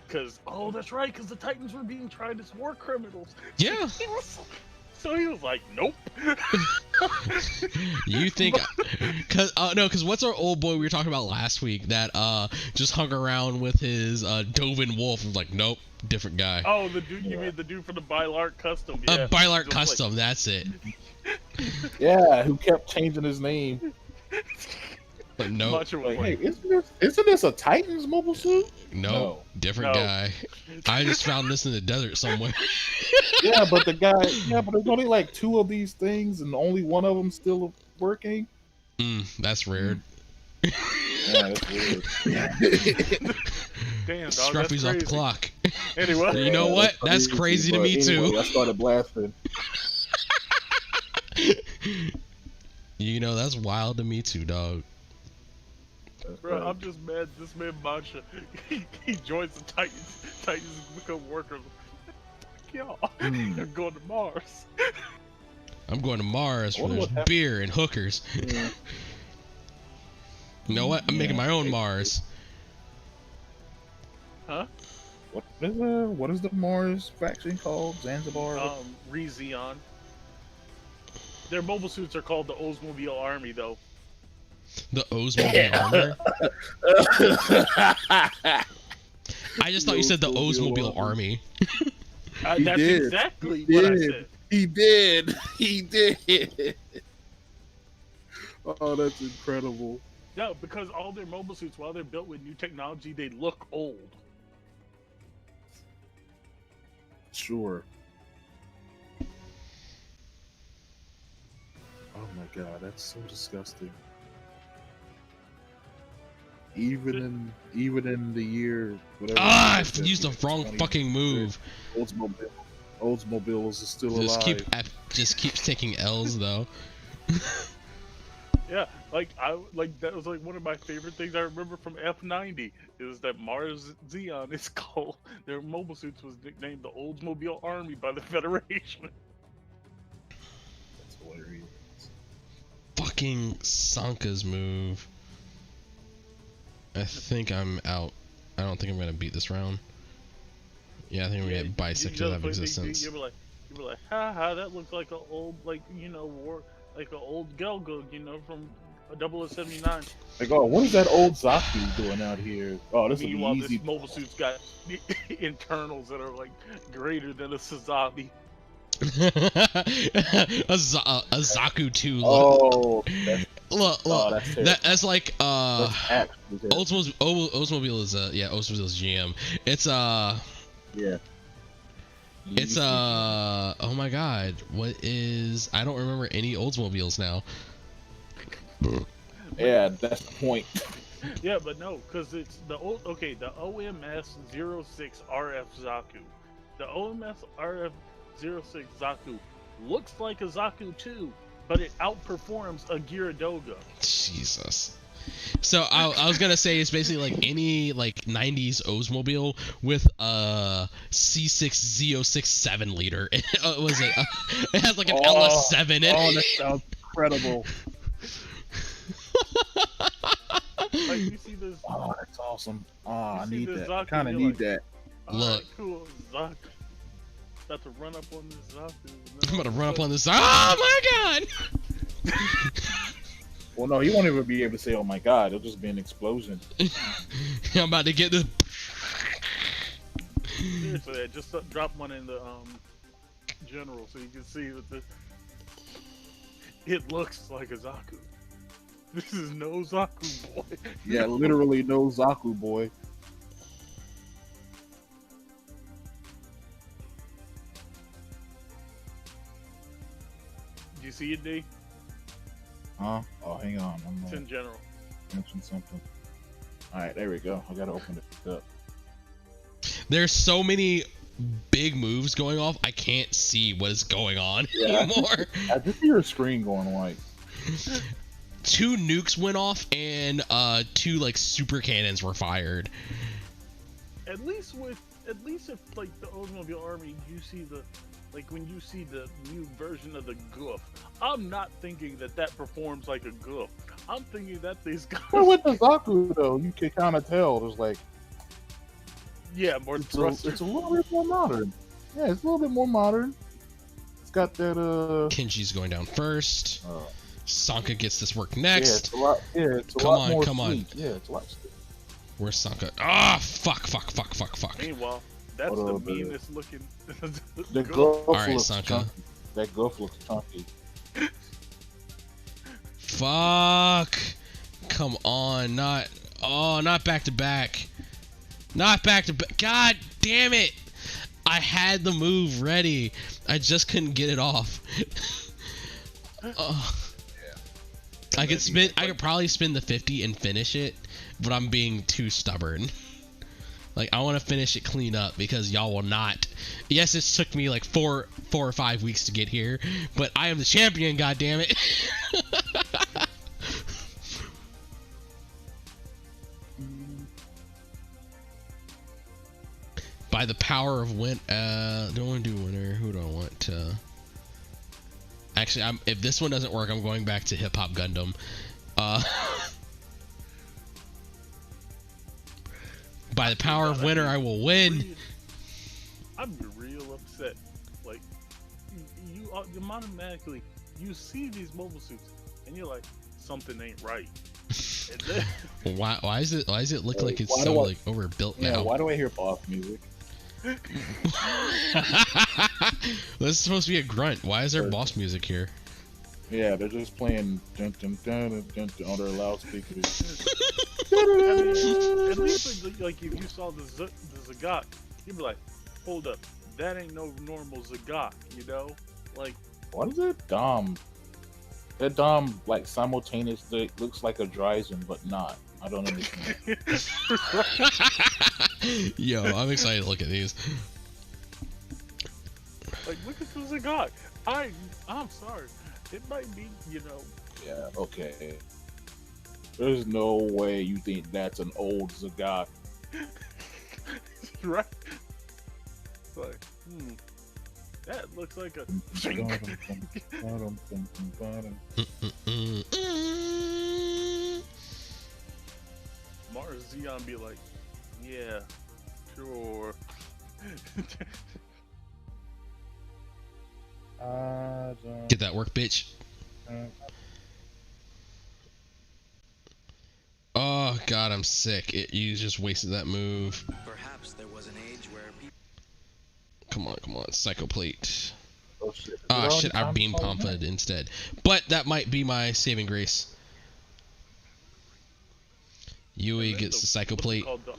Because, that's right, because the Titans were being tried as war criminals. Yeah. So he was like, nope. You think? Because what's our old boy we were talking about last week that just hung around with his Dovin Wolf and was like, nope, different guy. Oh, the dude, you mean the dude from the Bylark Custom? Yeah. Bylark Custom, that's it. Yeah, who kept changing his name. But no. Like, hey, isn't this a Titans mobile suit? No, different guy. I just found this in the desert somewhere. Yeah, but there's only like 2 of these things, and only one of them still working. That's weird. Yeah, that's weird. Damn, dog, Scruffy's that's off the clock. Anyway, you know what? That's crazy to me too. I started blasting. You know, that's wild to me too, dog. Bro, I'm just mad. This man Mancha, he joins the Titans. Titans become workers. Y'all, they're going to Mars. I'm going to Mars for there's beer and hookers. Yeah. You know what? I'm making my own Mars. Huh? What is the Mars faction called? Zanzibar? Rezion. Their mobile suits are called the Oldsmobile Army, though. The Oldsmobile armor? I just thought you said the Oldsmobile Army. That's exactly what I said. He did. Oh, that's incredible. No, because all their mobile suits, while they're built with new technology, they look old. Sure. Oh my god, that's so disgusting. Even in the year whatever. I used the wrong fucking move. Oldsmobile is still alive. Just keeps taking L's though. Yeah, that was like one of my favorite things I remember from F90 is that Mars Xeon is called, their mobile suits was nicknamed the Oldsmobile Army by the Federation. That's hilarious. Fucking Sanka's move. I think I'm out. I don't think I'm gonna beat this round. Yeah, I think I'm gonna get bisected out of existence. You were like, haha, that looks like an old, like an old Gelgo, from 0079. Like, oh, what is that old Zaku doing out here? Oh, this is easy. This mobile suit's got internals that are like greater than a Suzabi. a Zaku 2. Oh, that's like Oldsmobile is Oldsmobile is GM. It's yeah. It's oh my god, what is, I don't remember any Oldsmobiles now. Yeah, that's the point. Yeah, but no, because it's the OMS 06 RF Zaku. The OMS RF 06 Zaku looks like a Zaku 2, but it outperforms a Gyaradoga. Jesus. So I was gonna say it's basically like any 90s Oldsmobile with a C6 Z06 7-liter. It has like an LS7 in it. Oh, that sounds incredible. Like, you see this? Oh, that's awesome. Oh, I need that. Zaku, I kind of need that. Look. Cool, Zaku. About to run up on this Zaku. I'm about to run up on this. Oh my god! Well, no, he won't even be able to say, "Oh my god!" It'll just be an explosion. I'm about to get this. Seriously, I just drop one in the general so you can see that it looks like a Zaku. This is no Zaku, boy. Yeah, literally no Zaku, boy. Do you see it, D? Huh? Oh, hang on. It's in general. Mention something. All right, there we go. I gotta open it up. There's so many big moves going off. I can't see what is going on anymore. I just see your screen going white. 2 nukes went off and 2 super cannons were fired. At least if like the Oldsmobile Army, you see when you see the new version of the goof, I'm not thinking that performs like a goof. I'm thinking that these guys. Well, with the Zaku though, you can kind of tell. There's more thrusters. It's a little bit more modern. Yeah, it's a little bit more modern. It's got that Kenji's going down first. Sanka gets this work next. Yeah, it's a lot more come on. Yeah, it's a lot sweet. Where's Sanka? Ah, fuck. Meanwhile, that's the meanest looking. The goof Alright, looks Sanka. chunky. That goof looks chunky. Fuck. Come on, not back to back. Not back to back. God damn it. I had the move ready. I just couldn't get it off. I could probably spin the 50 and finish it, but I'm being too stubborn. Like, I want to finish it clean up because y'all will not. Yes, it took me like four or 5 weeks to get here, but I am the champion, goddammit. By the power of don't want to do winner. Who do I want to? Actually, if this one doesn't work, I'm going back to Hip Hop Gundam. By the power of winner, I will win. I'd be real upset. Like, you automatically, you see these mobile suits, and you're like, something ain't right. And then, why is it look like it's so like overbuilt now? Yeah, why do I hear boss music? This is supposed to be a grunt. Why is there boss music here? Yeah, they're just playing dun, dun, dun, dun, dun, dun, on their loudspeakers. I mean, at least like if you saw the Zagat, you'd be like, hold up, that ain't no normal Zagat, you know? Like, what is it? Dom. That Dom like simultaneously looks like a Dryzen, but not. I don't understand. Yo, I'm excited to look at these. Like, look at the Zagat. I'm sorry. It might be, you know. Yeah, okay. There's no way you think that's an old Zagat. Right? Like, that looks like a. Mars Xeon be like, yeah, sure. Get that work, bitch. Oh god, I'm sick. You just wasted that move. Perhaps there was an age where people. Come on, Psycho Plate. Oh shit! Shit, I beam pumped instead. But that might be my saving grace. Yui gets the Psycho Plate. The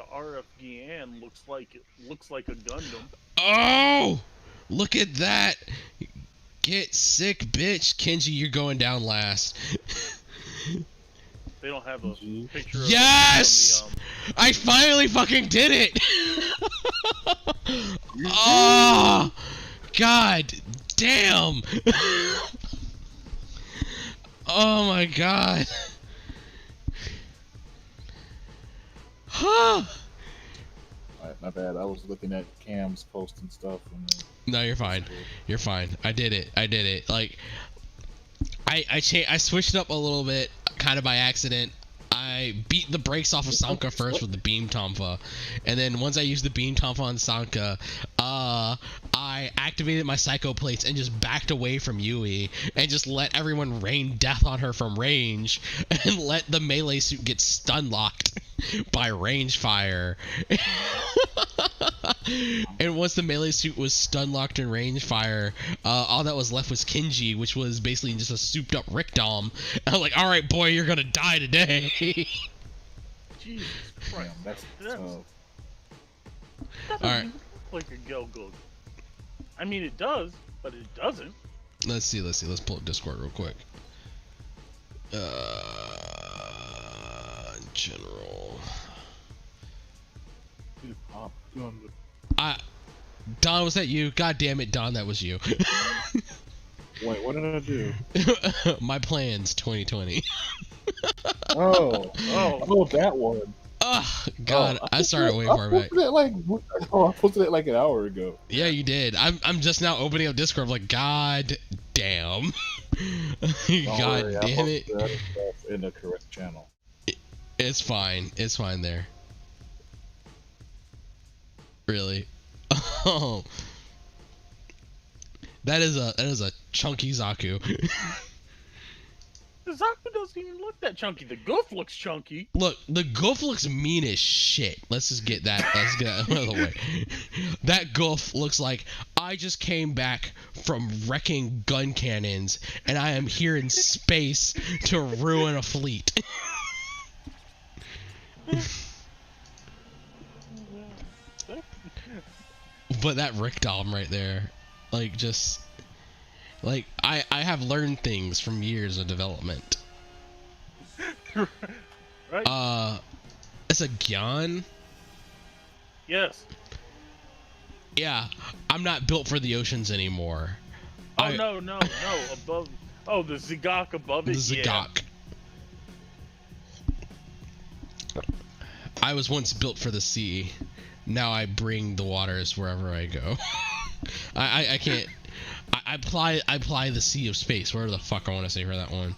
RF Gian looks like a Gundam. Oh! Look at that! Get sick, bitch. Kenji, you're going down last. They don't have a picture of yes! I finally fucking did it! Oh! God damn! Oh my god. Huh. Alright, my bad. I was looking at Cam's post and stuff. No, you're fine. You're fine. I did it. Like, I switched it up a little bit, kind of by accident. I beat the brakes off of Sanka first with the beam tonfa, and then once I used the beam tonfa on Sanka, I activated my Psycho Plates and just backed away from Yui and just let everyone rain death on her from range and let the melee suit get stun locked by range fire. And once the melee suit was stun locked in range fire, all that was left was Kenji, which was basically just a souped up Rick Dom. And I'm like, all right, boy, you're gonna die today. Jesus Christ, that's all right. Like a Gelgoog. I mean, it does, but it doesn't. Let's see. Let's pull up Discord real quick. General. Don, was that you? God damn it, Don, that was you. Wait, what did I do? My plans 2020. Oh, that one. Oh god, I started way far back. I posted it like an hour ago. Yeah, you did. I'm just now opening up Discord. Like, god damn. God damn it. In the correct channel. It's fine. It's fine there. Really? Oh. That is a chunky Zaku. The Zaku doesn't even look that chunky. The goof looks chunky. Look, the goof looks mean as shit. Let's just get that. Let's get that out of the way. That goof looks like I just came back from wrecking gun cannons, and I am here in space to ruin a fleet. But that Rick Dom right there, like, just like I have learned things from years of development. Right? It's a Gyan. Yes. Yeah, I'm not built for the oceans anymore. Oh, no. Above. Oh, the Zigok above it? The Zigok. Yeah. I was once built for the sea. Now I bring the waters wherever I go. I can't. I apply the sea of space. Whatever the fuck I want to say for that one.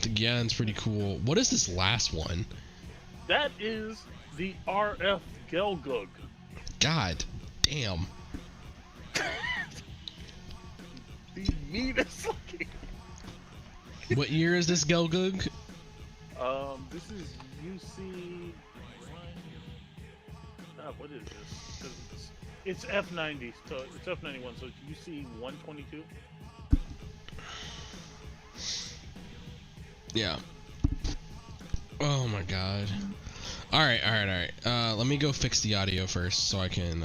The Gyan's pretty cool. What is this last one? That is the RF Gelgug. God damn. The meanest looking. What year is this Gelgug? This is UC. What is this? 'Cause it's F90, so it's F91, so it's UC 122. Yeah. Oh my god. Alright. Let me go fix the audio first so I can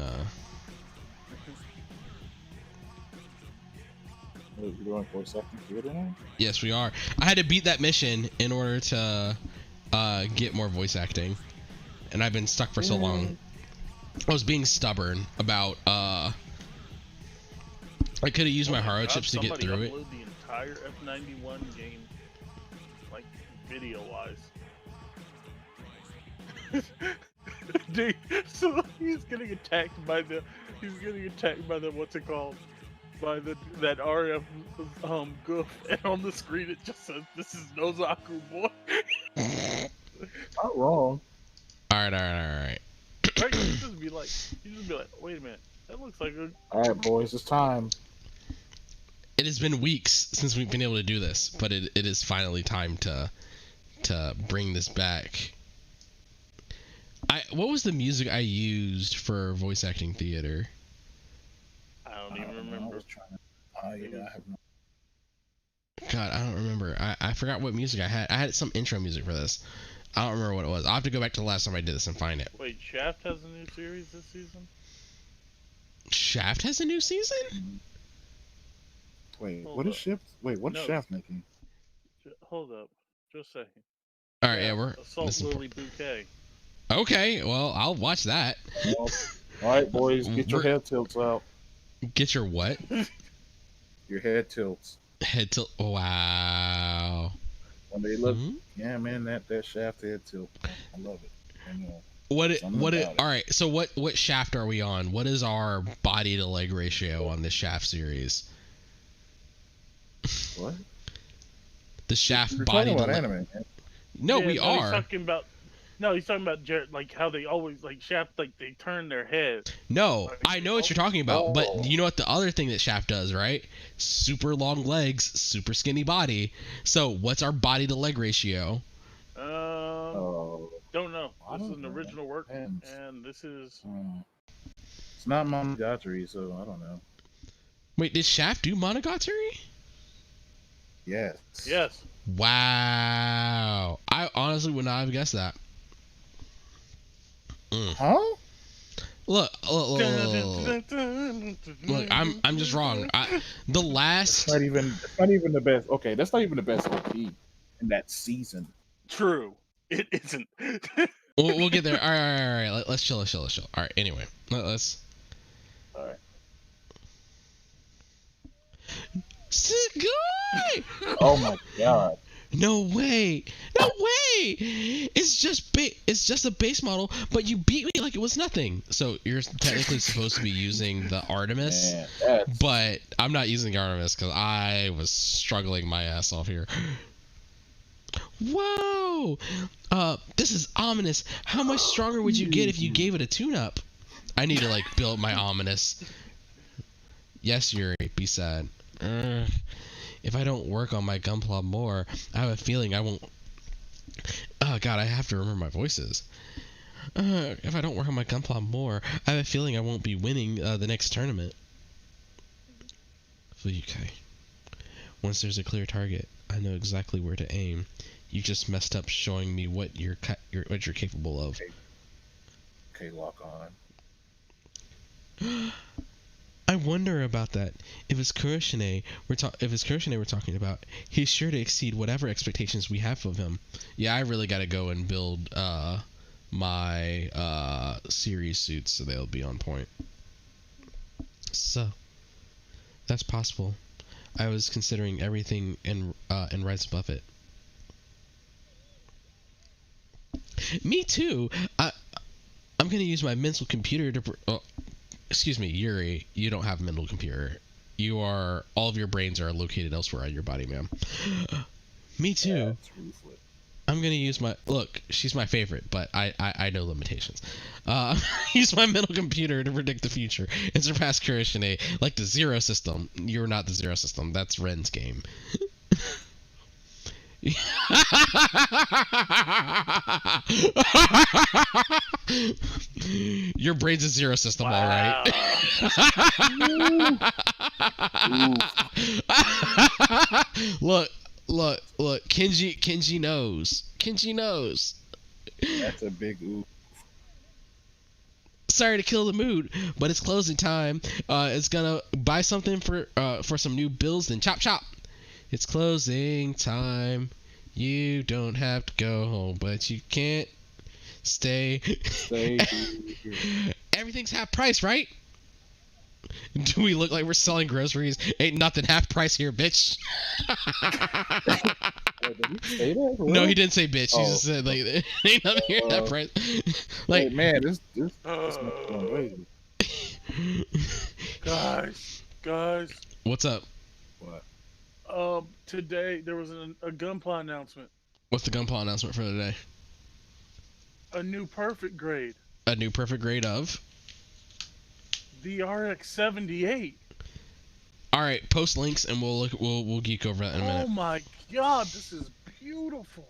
You're doing for a second theater now? Yes, we are. I had to beat that mission in order to get more voice acting. And I've been stuck for so long. I was being stubborn about I could have used my Haro chips to get through it. Somebody upload the entire F91 game, like video wise. Dude, so he's getting attacked by the what's it called? By that RF goof, and on the screen it just says, "This is no Zaku, boy." Not wrong. Alright. Right? You just be like, wait a minute, that looks like a. Alright, boys, it's time. It has been weeks since we've been able to do this, but it is finally time to bring this back. What was the music I used for voice acting theater? I don't even remember. I was trying to. Yeah, I have no. God, I don't remember. I forgot what music I had. I had some intro music for this. I don't remember what it was. I'll have to go back to the last time I did this and find it. Wait, Shaft has a new series this season? Shaft has a new season? Wait, Hold what is up. Shaft? Wait, what's No. Shaft making? Hold up, just a second. All right, yeah, we're Assault this is Lily Bouquet. okay. Well, I'll watch that. Well, alright, boys, get your head tilts out. Get your what? Your head tilts. Head tilt. Wow. When they look, Mhm. yeah, man, that Shaft head tilt. I love it. And, What it? Something What it? about it. All right. So what shaft are we on? What is our body to leg ratio on the Shaft series? what? The Shaft You're body talking to about leg. anime, man. No, Yeah, we He's are. talking about. No, he's talking about like how they always like Shaft, like they turn their head. No, I know what you're talking about, Oh. but you know what the other thing that Shaft does, right? Super long legs, super skinny body. So what's our body to leg ratio? Oh, Don't know. I This is don't an know. original work, Depends. and this is. It's not Monogatari, so I don't know. Wait, did Shaft do Monogatari? Yes. Yes. Wow. I honestly would not have guessed that. Huh? Look, I'm just wrong. The last. It's not even the best. Okay, that's not even the best OP in that season. True. It isn't. We'll get there. All right. Let's chill. All right. Anyway, let's. All right. Sugoi! Oh my god. No way! It's just a base model, but you beat me like it was nothing. So you're technically supposed to be using the Artemis, Man, that's... but I'm not using Artemis because I was struggling my ass off here. Whoa! This is ominous. How much stronger would you get if you gave it a tune-up? I need to build my ominous. Yes, Yuri, be sad. If I don't work on my Gunpla more, I have a feeling I won't. Oh god, I have to remember my voices. If I don't work on my Gunpla more, I have a feeling I won't be winning the next tournament. Fuyukai. Once there's a clear target, I know exactly where to aim. You just messed up showing me what you're capable of. Okay, lock on. I wonder about that. If it's Kurashine we're talking about, he's sure to exceed whatever expectations we have of him. Yeah, I really got to go and build my series suits, so they'll be on point. So that's possible. I was considering everything and right above it. Me too. I'm gonna use my mental computer to. Oh, excuse me, Yuri. You don't have a mental computer. You are. All of your brains are located elsewhere in your body, ma'am. Me too. I'm gonna use my look. She's my favorite, but I know limitations. Use my mental computer to predict the future and surpass Kurishine like the Zero System. You're not the Zero System. That's Ren's game. Your brain's a Zero System, all right. Look. Kenji knows. That's a big oof. Sorry to kill the mood, but it's closing time. It's gonna buy something for some new bills, then chop. It's closing time. You don't have to go home, but you can't stay. Everything's half price, right? Do we look like we're selling groceries? Ain't nothing half price here, bitch. Wait, did he say that? No, he didn't say bitch. He just said like ain't nothing here half price. Like, hey, man, this going crazy. Guys. What's up? What? Today there was a Gunpla announcement. What's the Gunpla announcement for today? A new perfect grade. A new perfect grade of? The RX-78. All right, post links and we'll geek over that in a minute. Oh my god, this is beautiful.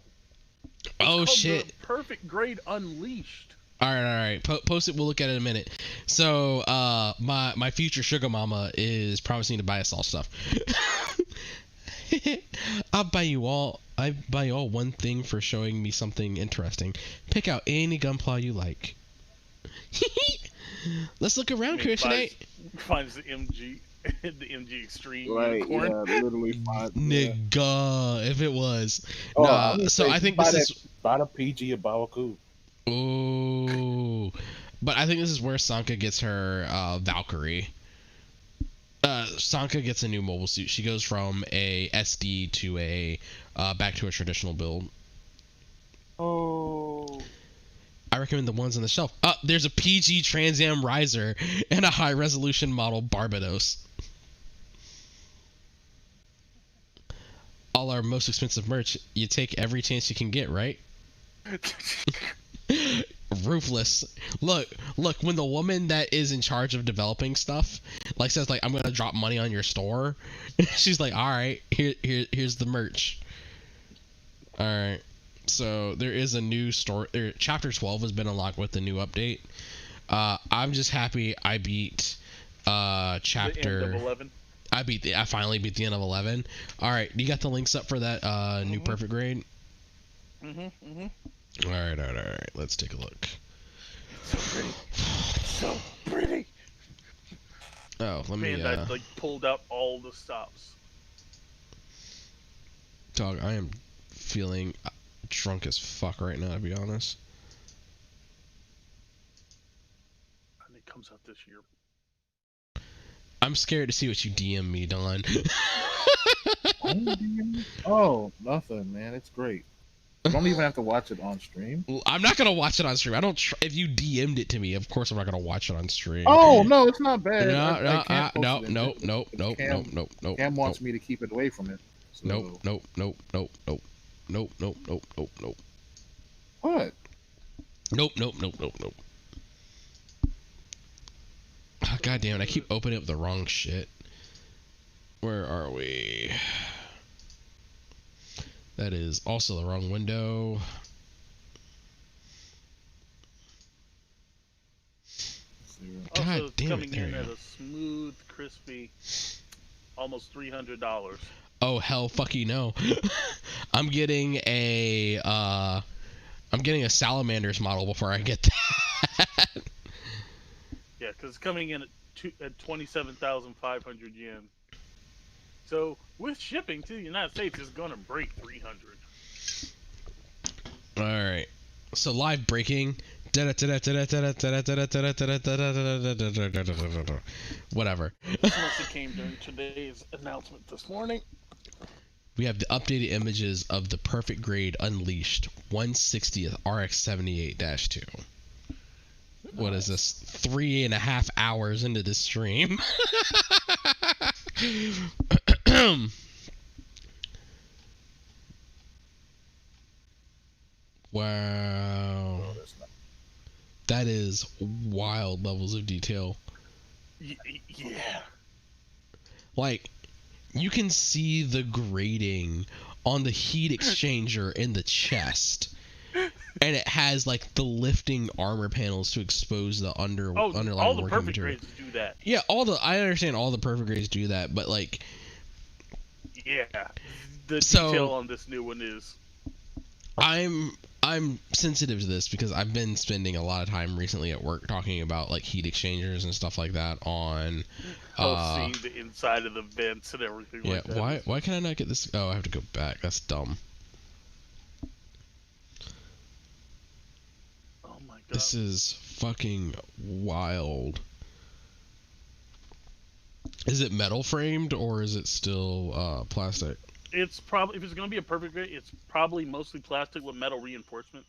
It's oh shit. The perfect grade unleashed. All right. Post it. We'll look at it in a minute. So, my future sugar mama is promising to buy us all stuff. I buy you all one thing for showing me something interesting. Pick out any Gunpla you like. Let's look around, Kurishine. Finds the MG, the MG Extreme. Right, unicorn. yeah, literally finds. Nigga, if it was. Oh, nah, so I think this is. Buy the PG of Bawaku. Ooh, but I think this is where Sanka gets her Valkyrie. Sanka gets a new mobile suit. She goes from a SD to a back to a traditional build. Oh. I recommend the ones on the shelf. There's a PG Trans Am riser and a high resolution model Barbados. All our most expensive merch. You take every chance you can get, right? Ruthless. Look, when the woman that is in charge of developing stuff like says like I'm gonna drop money on your store, she's like, all right, here's the merch. All right, so there is a new store. Chapter 12 has been unlocked with the new update. I'm just happy I beat chapter. The end of 11. I finally beat the end of 11. All right, you got the links up for that new perfect grade? All right. Let's take a look. So pretty. Oh, let me. I like pulled out all the stops. Dog, I am feeling drunk as fuck right now, to be honest. And it comes out this year. I'm scared to see what you DM me, Don. Oh, nothing, man. It's great. You don't even have to watch it on stream. I'm not gonna watch it on stream. I don't. If you DM'd it to me, of course I'm not gonna watch it on stream. Oh no, it's not bad. No. Cam wants me to keep it away from it. So. Nope. What? Nope. Oh, God damn it! I keep opening up the wrong shit. Where are we? That is also the wrong window. God also, damn coming it! There in you at go. a smooth, crispy, almost $300. Oh hell, fucking no! I'm getting a Salamanders model before I get that. Yeah, because it's coming in at 27,500 yen. So with shipping to the United States, it's gonna break 300. All right. So live breaking. Whatever. This mostly came during today's announcement this morning. We have the updated images of the Perfect Grade Unleashed 160th RX 78-2. What is this? 3.5 hours into this stream. Wow. That is wild levels of detail. Yeah. Like, you can see the grading on the heat exchanger in the chest. And it has like the lifting armor panels to expose the underlying all the working perfect material. grades do that. Yeah, I understand all the perfect grades do that, but like, yeah, the detail on this new one is. I'm sensitive to this because I've been spending a lot of time recently at work talking about like heat exchangers and stuff like that on. Seeing the inside of the vents and everything. Yeah, like that. why can I not get this? Oh, I have to go back. That's dumb. Oh my god. This is fucking wild. Is it metal framed or is it still plastic? It's probably, if it's going to be a perfect grade, it's probably mostly plastic with metal reinforcement.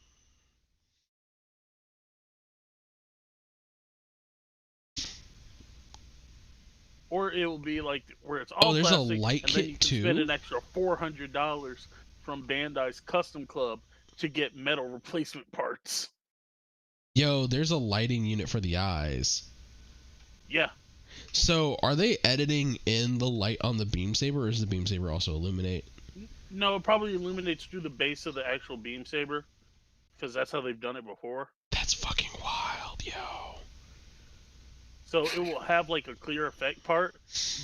Or it will be like where it's all there's plastic, a light and kit then you can too? spend an extra $400 from Bandai's Custom Club to get metal replacement parts. Yo, there's a lighting unit for the eyes. Yeah. So, are they editing in the light on the beam saber, or does the beam saber also illuminate? No, it probably illuminates through the base of the actual beam saber, because that's how they've done it before. That's fucking wild, yo. So it will have like a clear effect part,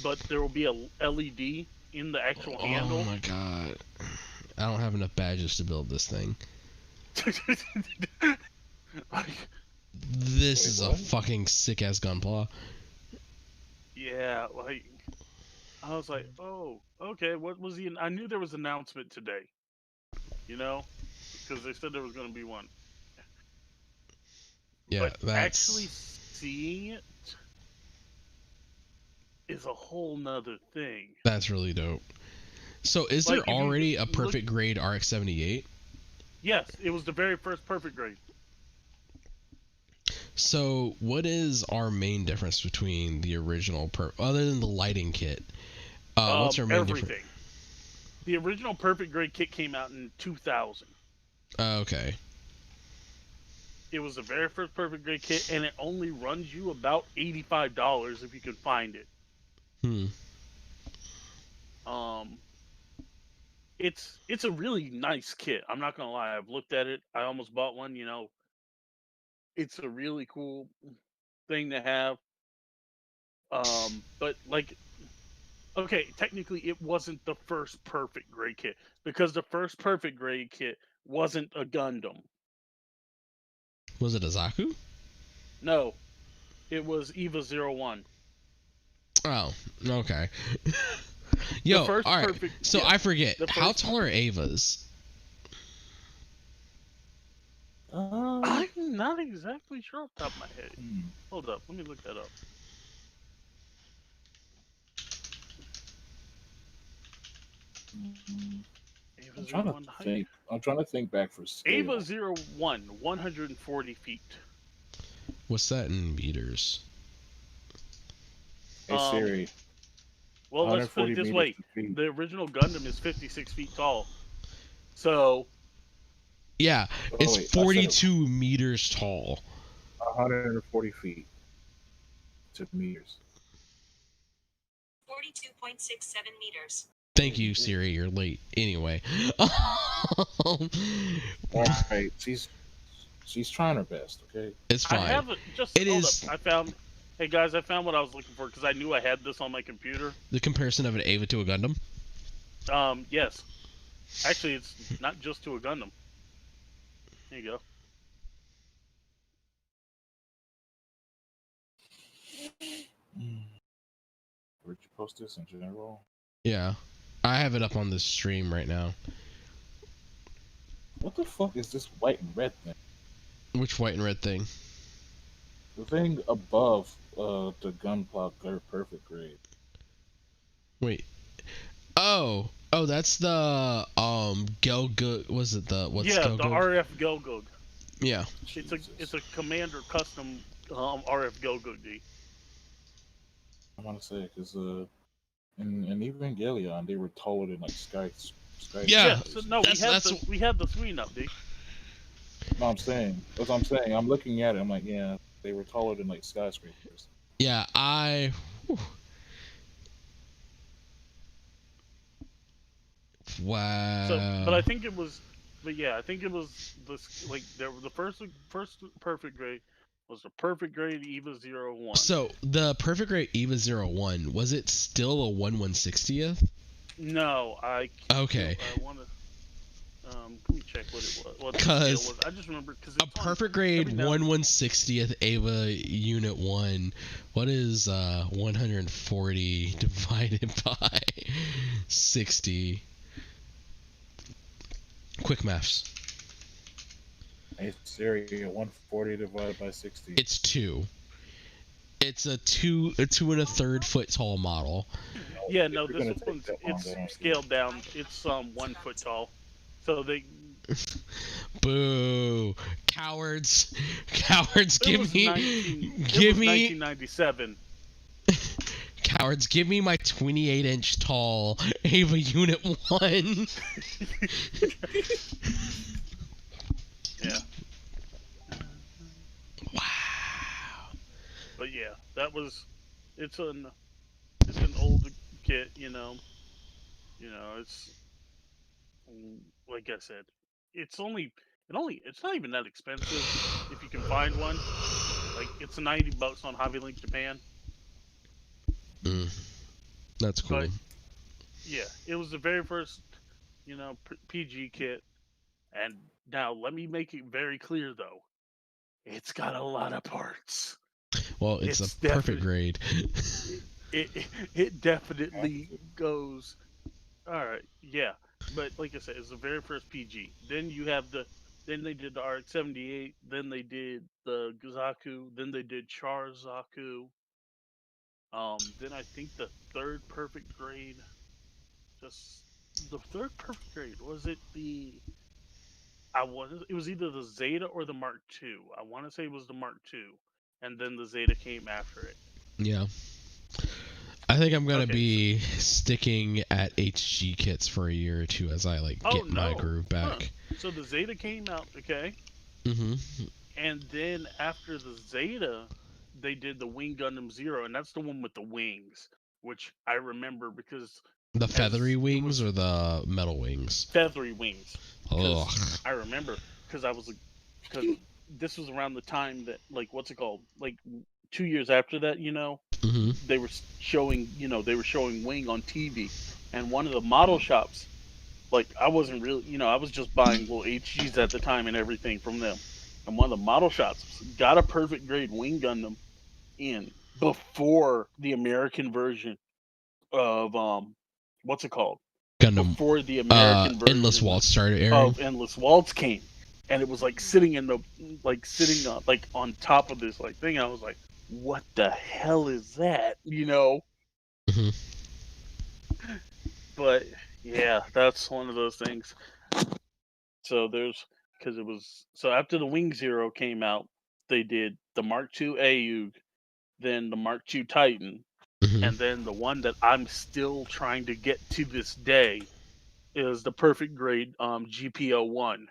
but there will be a LED in the actual handle. Oh my god. I don't have enough badges to build this thing. This is a fucking sick ass gunpla. Yeah, like I was like, oh, okay. What was the? I knew there was an announcement today. You know, because they said there was going to be one. Yeah, but that's actually seeing it is a whole nother thing. That's really dope. So, is there Like, if you already a look- perfect grade RX-78? Yes, it was the very first perfect grade. So, what is our main difference between the original other than the lighting kit? What's our main everything. difference? The original perfect grade kit came out in 2000. Okay. It was the very first perfect grade kit, and it only runs you about $85 if you can find it. It's a really nice kit. I'm not gonna lie. I've looked at it. I almost bought one. You know, it's a really cool thing to have. But like, okay, technically, it wasn't the first perfect grade kit because the first perfect grade kit wasn't a Gundam. Was it a Zaku? No, it was EVA 01. Oh, okay. Yo, all right. So I forget. How tall are Avas? I'm not exactly sure off the top of my head. Hold up, let me look that up. I'm trying to think back for scale. EVA 01, 140 feet. What's that in meters? Hey Siri. Well, let's put it this way: the original Gundam is 56 feet tall. So. Yeah, it's 42 meters tall. 140 feet to meters. 42.67 meters. Thank you, Siri. You're late. Anyway. Alright, she's trying her best. Okay. It's fine. I have I found. Hey guys, I found what I was looking for because I knew I had this on my computer. The comparison of an Ava to a Gundam. Yes. Actually, it's not just to a Gundam. There you go. Where'd you post this in general? Yeah. I have it up on this stream right now. What the fuck is this white and red thing? Which white and red thing? The thing above the gunpla perfect grade. Wait. Oh, that's the Gelgug. Was it the what's Yeah, Gelgug? the RF Gelgug. Yeah. It's a commander custom RF Gelgug D. I want to say because in Evangelion they were taller than like sky. Yeah. So no, we had the 3 D. No, I'm saying that's what I'm saying. I'm looking at it. I'm like, yeah, they were taller than like skyscrapers. Yeah, Wow. So, but I think it was, I think it was this like the first perfect grade was the perfect grade EVA 01. So the perfect grade EVA 01, was it still a 1/160th? No, Okay. I want to. Let me check what it was. What the scale Because was. I just remember because a perfect grade 1/160th EVA Unit 1. What is 140 divided by 60? Quick maths. It's area 140 divided by 60. It's 2. It's a 2 1/3 foot tall model. Yeah, no, this one's it's scaled down. It's 1 foot tall. So they. Boo! Cowards! Give me 1997. Cowards! Give me my 28-inch tall Ava Unit 1. Yeah. Wow. But yeah, that was. It's an old kit, you know. It's like I said, it's not even that expensive if you can find one. Like it's $90 on Hobby Link Japan. That's cool. But yeah, it was the very first, PG kit. And now let me make it very clear though, it's got a lot of parts. Well, it's a perfect grade. It definitely goes. All right, yeah, but like I said, it's the very first PG. Then you have then they did the RX-78. Then they did the Zaku. Then they did Char Zaku. Then I think the third perfect grade. Just the third perfect grade was it the? It was either the Zeta or the Mark II. I want to say it was the Mark II, and then the Zeta came after it. Yeah. I think I'm gonna be sticking at HG kits for a year or two as I get my groove back. Huh. So the Zeta came out, okay? Mhm. And then after the Zeta, they did the Wing Gundam Zero, and that's the one with the wings, which I remember because the feathery wings or the metal wings. Feathery wings. Ugh. I remember because this was around the time that what's it called? 2 years after that, they were showing Wing on TV, and one of the model shops, I wasn't really, I was just buying little HGs at the time and everything from them, and one of the model shops got a perfect grade Wing Gundam in before the American version of what's it called? Gundam. Before the American version Endless Waltz started airing. Of Endless Waltz came, and it was sitting in the on top of this thing. I was like, what the hell is that? Mm-hmm. But yeah, that's one of those things. So after the Wing Zero came out, they did the Mark II Aug, then the Mark II Titan, and then the one that I'm still trying to get to this day is the perfect grade GPO-1.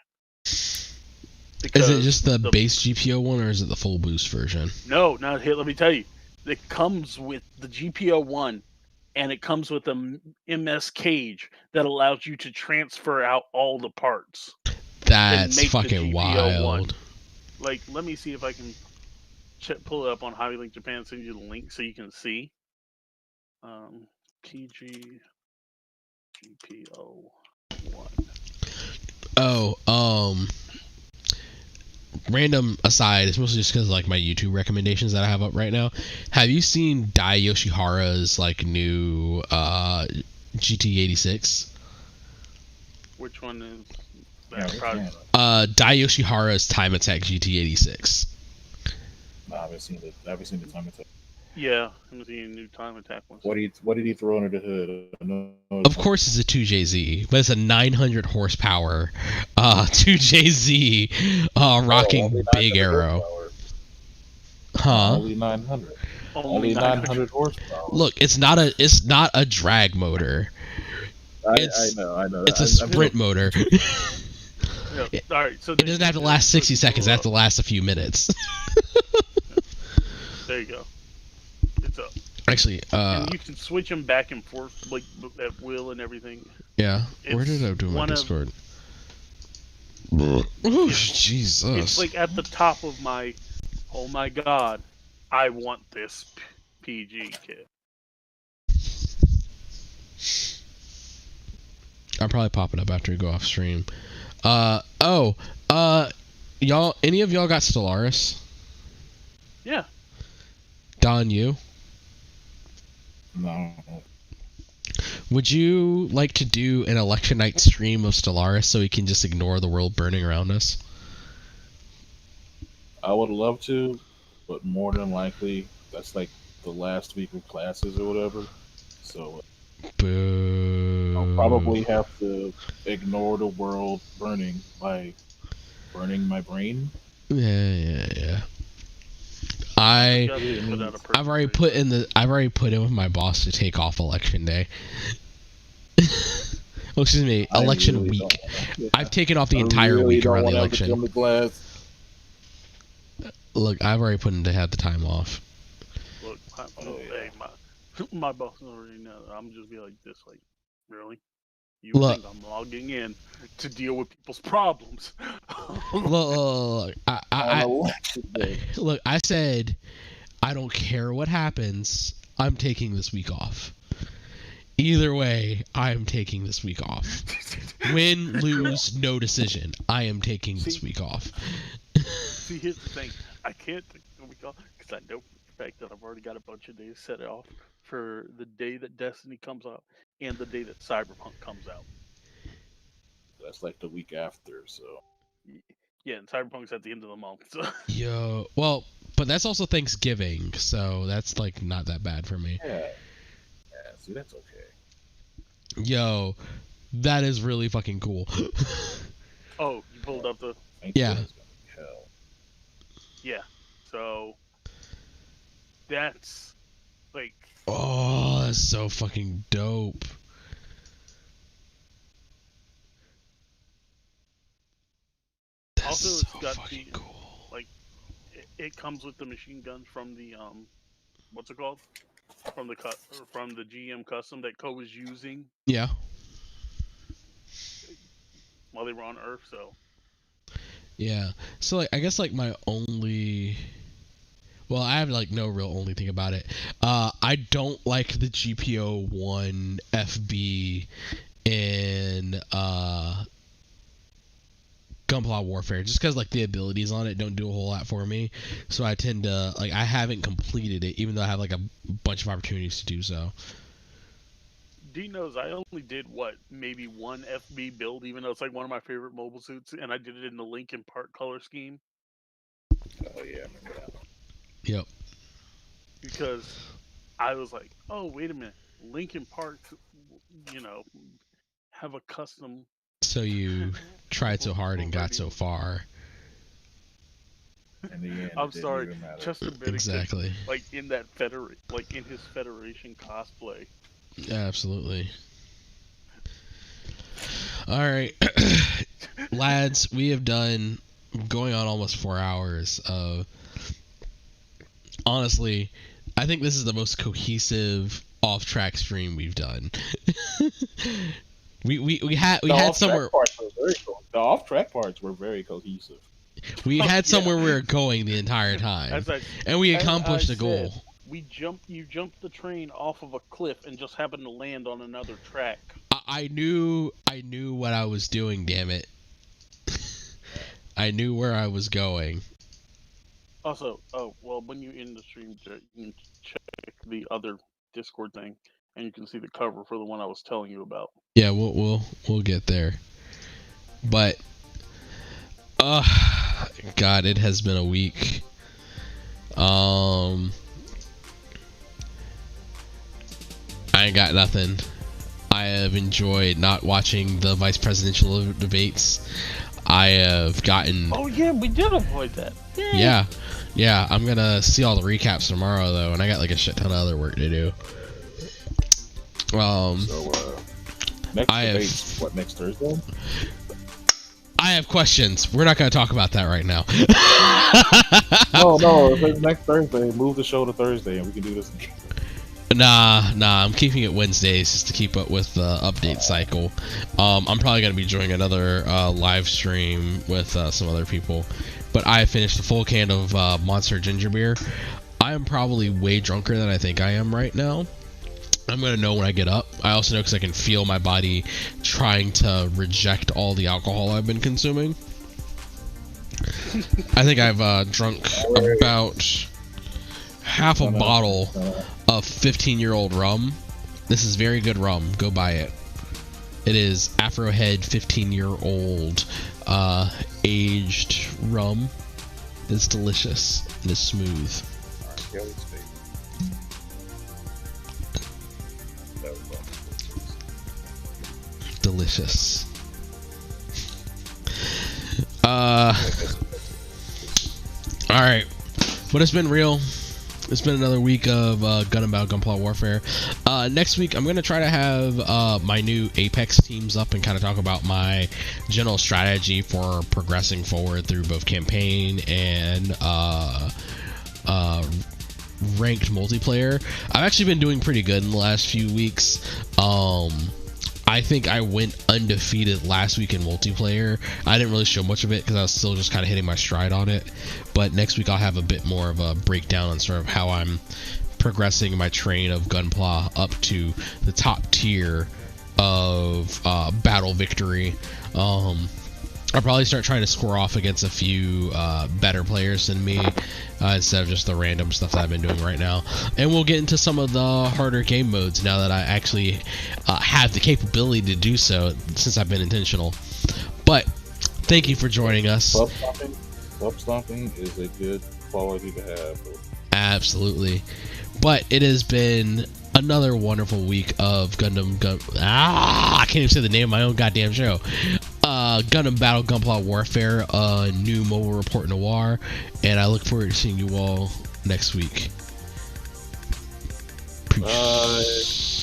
Is it just the base GPO-1 or is it the full boost version? No, not here. Let me tell you. It comes with the GPO-1, and it comes with a MS cage that allows you to transfer out all the parts. That's fucking wild. Let me see if I can pull it up on Hobby Link Japan, send you the link so you can see. PG GPO-1. Oh, random aside, it's mostly just because my YouTube recommendations that I have up right now. Have you seen Dai Yoshihara's new GT86? Which one is? Yeah, we can. Dai Yoshihara's Time Attack GT86. Nah, I haven't seen the time attack. Yeah, I'm seeing new time attack ones. What did he throw under the hood? Of course, it's a 2JZ, but it's a 900 horsepower 2JZ rocking big arrow. Horsepower. Huh? Only 900. Only 900 horsepower. Look, it's not a drag motor. I know. It's a sprint motor. Yeah. All right, so It doesn't have to last 60 seconds. It has to last a few minutes. There you go. It's up. Actually, and you can switch them back and forth like at will and everything. Yeah. Where did I do my Discord? Oh, Jesus. It's like at the top of my. Oh my God! I want this PG kit. I'll probably pop it up after we go off stream. Y'all, any of y'all got Stellaris? Yeah. Don, you? No. Would you like to do an election night stream of Stellaris so we can just ignore the world burning around us? I would love to, but more than likely, that's like the last week of classes or whatever. So Boo. I'll probably have to ignore the world burning by burning my brain. Yeah. I've already put in with my boss to take off election day. Well, excuse me, election really week. I've taken off the entire week around the election. Look, I've already put in to have the time off. Look, my boss already knows. I'm just be like this, like, really? You think I'm logging in to deal with people's problems? Look, I said, I don't care what happens. I'm taking this week off. Either way, I am taking this week off. Win, lose, no decision. I am taking this week off. See, here's the thing. I can't take the week off because I know for the fact that I've already got a bunch of days set off for the day that Destiny comes out and the day that Cyberpunk comes out. That's like the week after, so. Yeah, and Cyberpunk's at the end of the month. So. Yo, well, but that's also Thanksgiving, so that's like not that bad for me. Yeah, see, that's okay. Yo, that is really fucking cool. Oh, you pulled up the... Yeah. Yeah, so that's like... Oh, that's so fucking dope. That's also, so it's got fucking the, cool. Like, it comes with the machine guns from the, what's it called? From the GM custom that Co was using. Yeah. While they were on Earth, so... Yeah. So, like, I guess, like, my only... Well, I have, like, no real only thing about it. I don't like the GPO-1 FB in, Gunpla Warfare. Just because, like, the abilities on it don't do a whole lot for me. So I tend to... Like, I haven't completed it, even though I have, like, a bunch of opportunities to do so. D knows I only did maybe one FB build, even though it's like one of my favorite mobile suits, and I did it in the Linkin Park color scheme. Oh yeah, I remember that. Yep. Because I was like, oh wait a minute, Linkin Park, have a custom. So you tried so hard and got so far. In the end, I'm sorry, Chester Bennington, exactly. Like in that in his Federation cosplay. Absolutely. All right, lads, we have done going on almost 4 hours of. Honestly, I think this is the most cohesive off-track stream we've done. we had somewhere. The off-track parts were very cohesive. We had somewhere we were going the entire time, and we accomplished a goal. You jumped the train off of a cliff and just happened to land on another track. I knew what I was doing, damn it. I knew where I was going. Also, when you end the stream, you can check the other Discord thing, and you can see the cover for the one I was telling you about. Yeah, we'll get there. But God, it has been a week. I ain't got nothing. I have enjoyed not watching the vice presidential debates. I have gotten. Oh yeah, we did avoid that. Yay. Yeah. I'm gonna see all the recaps tomorrow though, and I got like a shit ton of other work to do. Next debate's what, next Thursday? I have questions. We're not gonna talk about that right now. No. If it's next Thursday, move the show to Thursday, and we can do this. Nah, I'm keeping it Wednesdays just to keep up with the update cycle. I'm probably going to be joining another live stream with some other people. But I finished a full can of Monster Ginger Beer. I am probably way drunker than I think I am right now. I'm going to know when I get up. I also know because I can feel my body trying to reject all the alcohol I've been consuming. I think I've drunk about half a bottle of 15-year-old rum. This is very good rum. Go buy it. It is Afrohead 15-year-old aged rum. It's delicious. It is smooth. Delicious. Alright. But it's been real. It's been another week of Gunpla Warfare. Next week, I'm going to try to have my new Apex teams up and kind of talk about my general strategy for progressing forward through both campaign and ranked multiplayer. I've actually been doing pretty good in the last few weeks. I think I went undefeated last week in multiplayer. I didn't really show much of it because I was still just kind of hitting my stride on it. But next week I'll have a bit more of a breakdown on sort of how I'm progressing my train of Gunpla up to the top tier of battle victory. I'll probably start trying to score off against a few better players than me instead of just the random stuff that I've been doing right now. And we'll get into some of the harder game modes now that I actually have the capability to do so since I've been intentional. But thank you for joining us. Club stomping is a good quality to have. Absolutely. But it has been another wonderful week of I can't even say the name of my own goddamn show. Gundam Battle Gunpla Warfare, a new mobile report Noir, and I look forward to seeing you all next week. Peace.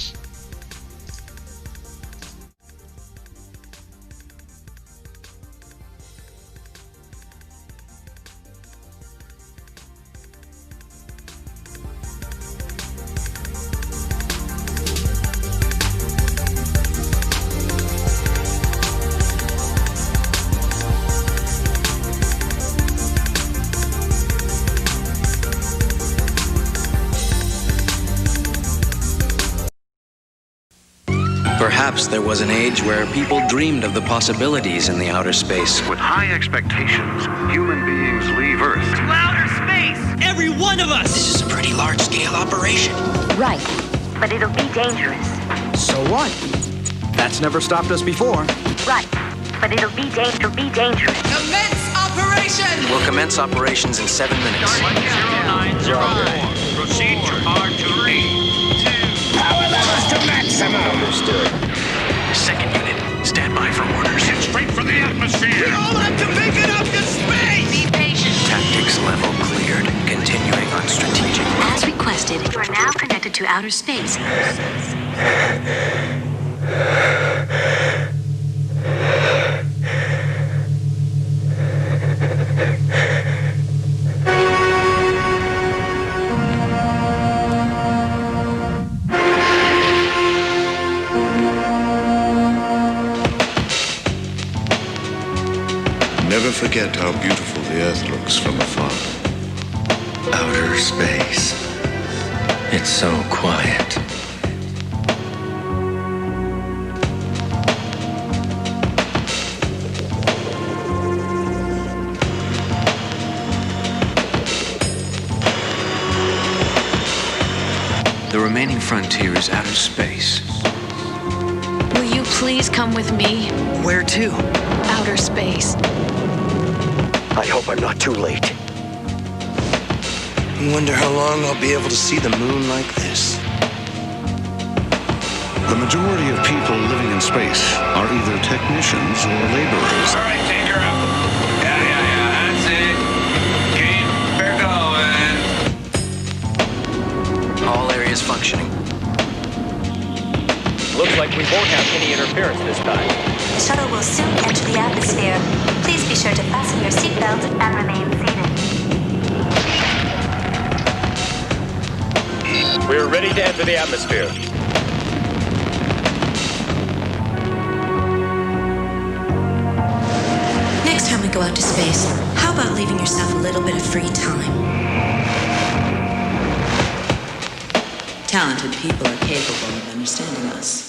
Perhaps there was an age where people dreamed of the possibilities in the outer space. With high expectations, human beings leave Earth. To outer space! Every one of us! This is a pretty large-scale operation. Right, but it'll be dangerous. So what? That's never stopped us before. Right, but it'll be dangerous. Commence operation! We'll commence operations in 7 minutes. 1904. Proceed to R2B. Power levels to maximum! Understood. Second unit, stand by for orders. Get straight for the atmosphere! We all have to make it up to space! Be patient. Tactics level cleared. Continuing on strategic. As requested, you are now connected to outer space. Never forget how beautiful the Earth looks from afar. Outer space. It's so quiet. The remaining frontier is outer space. Will you please come with me? Where to? Outer space. I hope I'm not too late. I wonder how long I'll be able to see the moon like this. The majority of people living in space are either technicians or laborers. All right, take her up. Yeah, that's it. Keep her going. All areas functioning. Looks like we won't have any interference this time. The shuttle will soon enter the atmosphere. Please be sure to fasten your seatbelt and remain seated. We're ready to enter the atmosphere. Next time we go out to space, how about leaving yourself a little bit of free time? Talented people are capable of understanding us.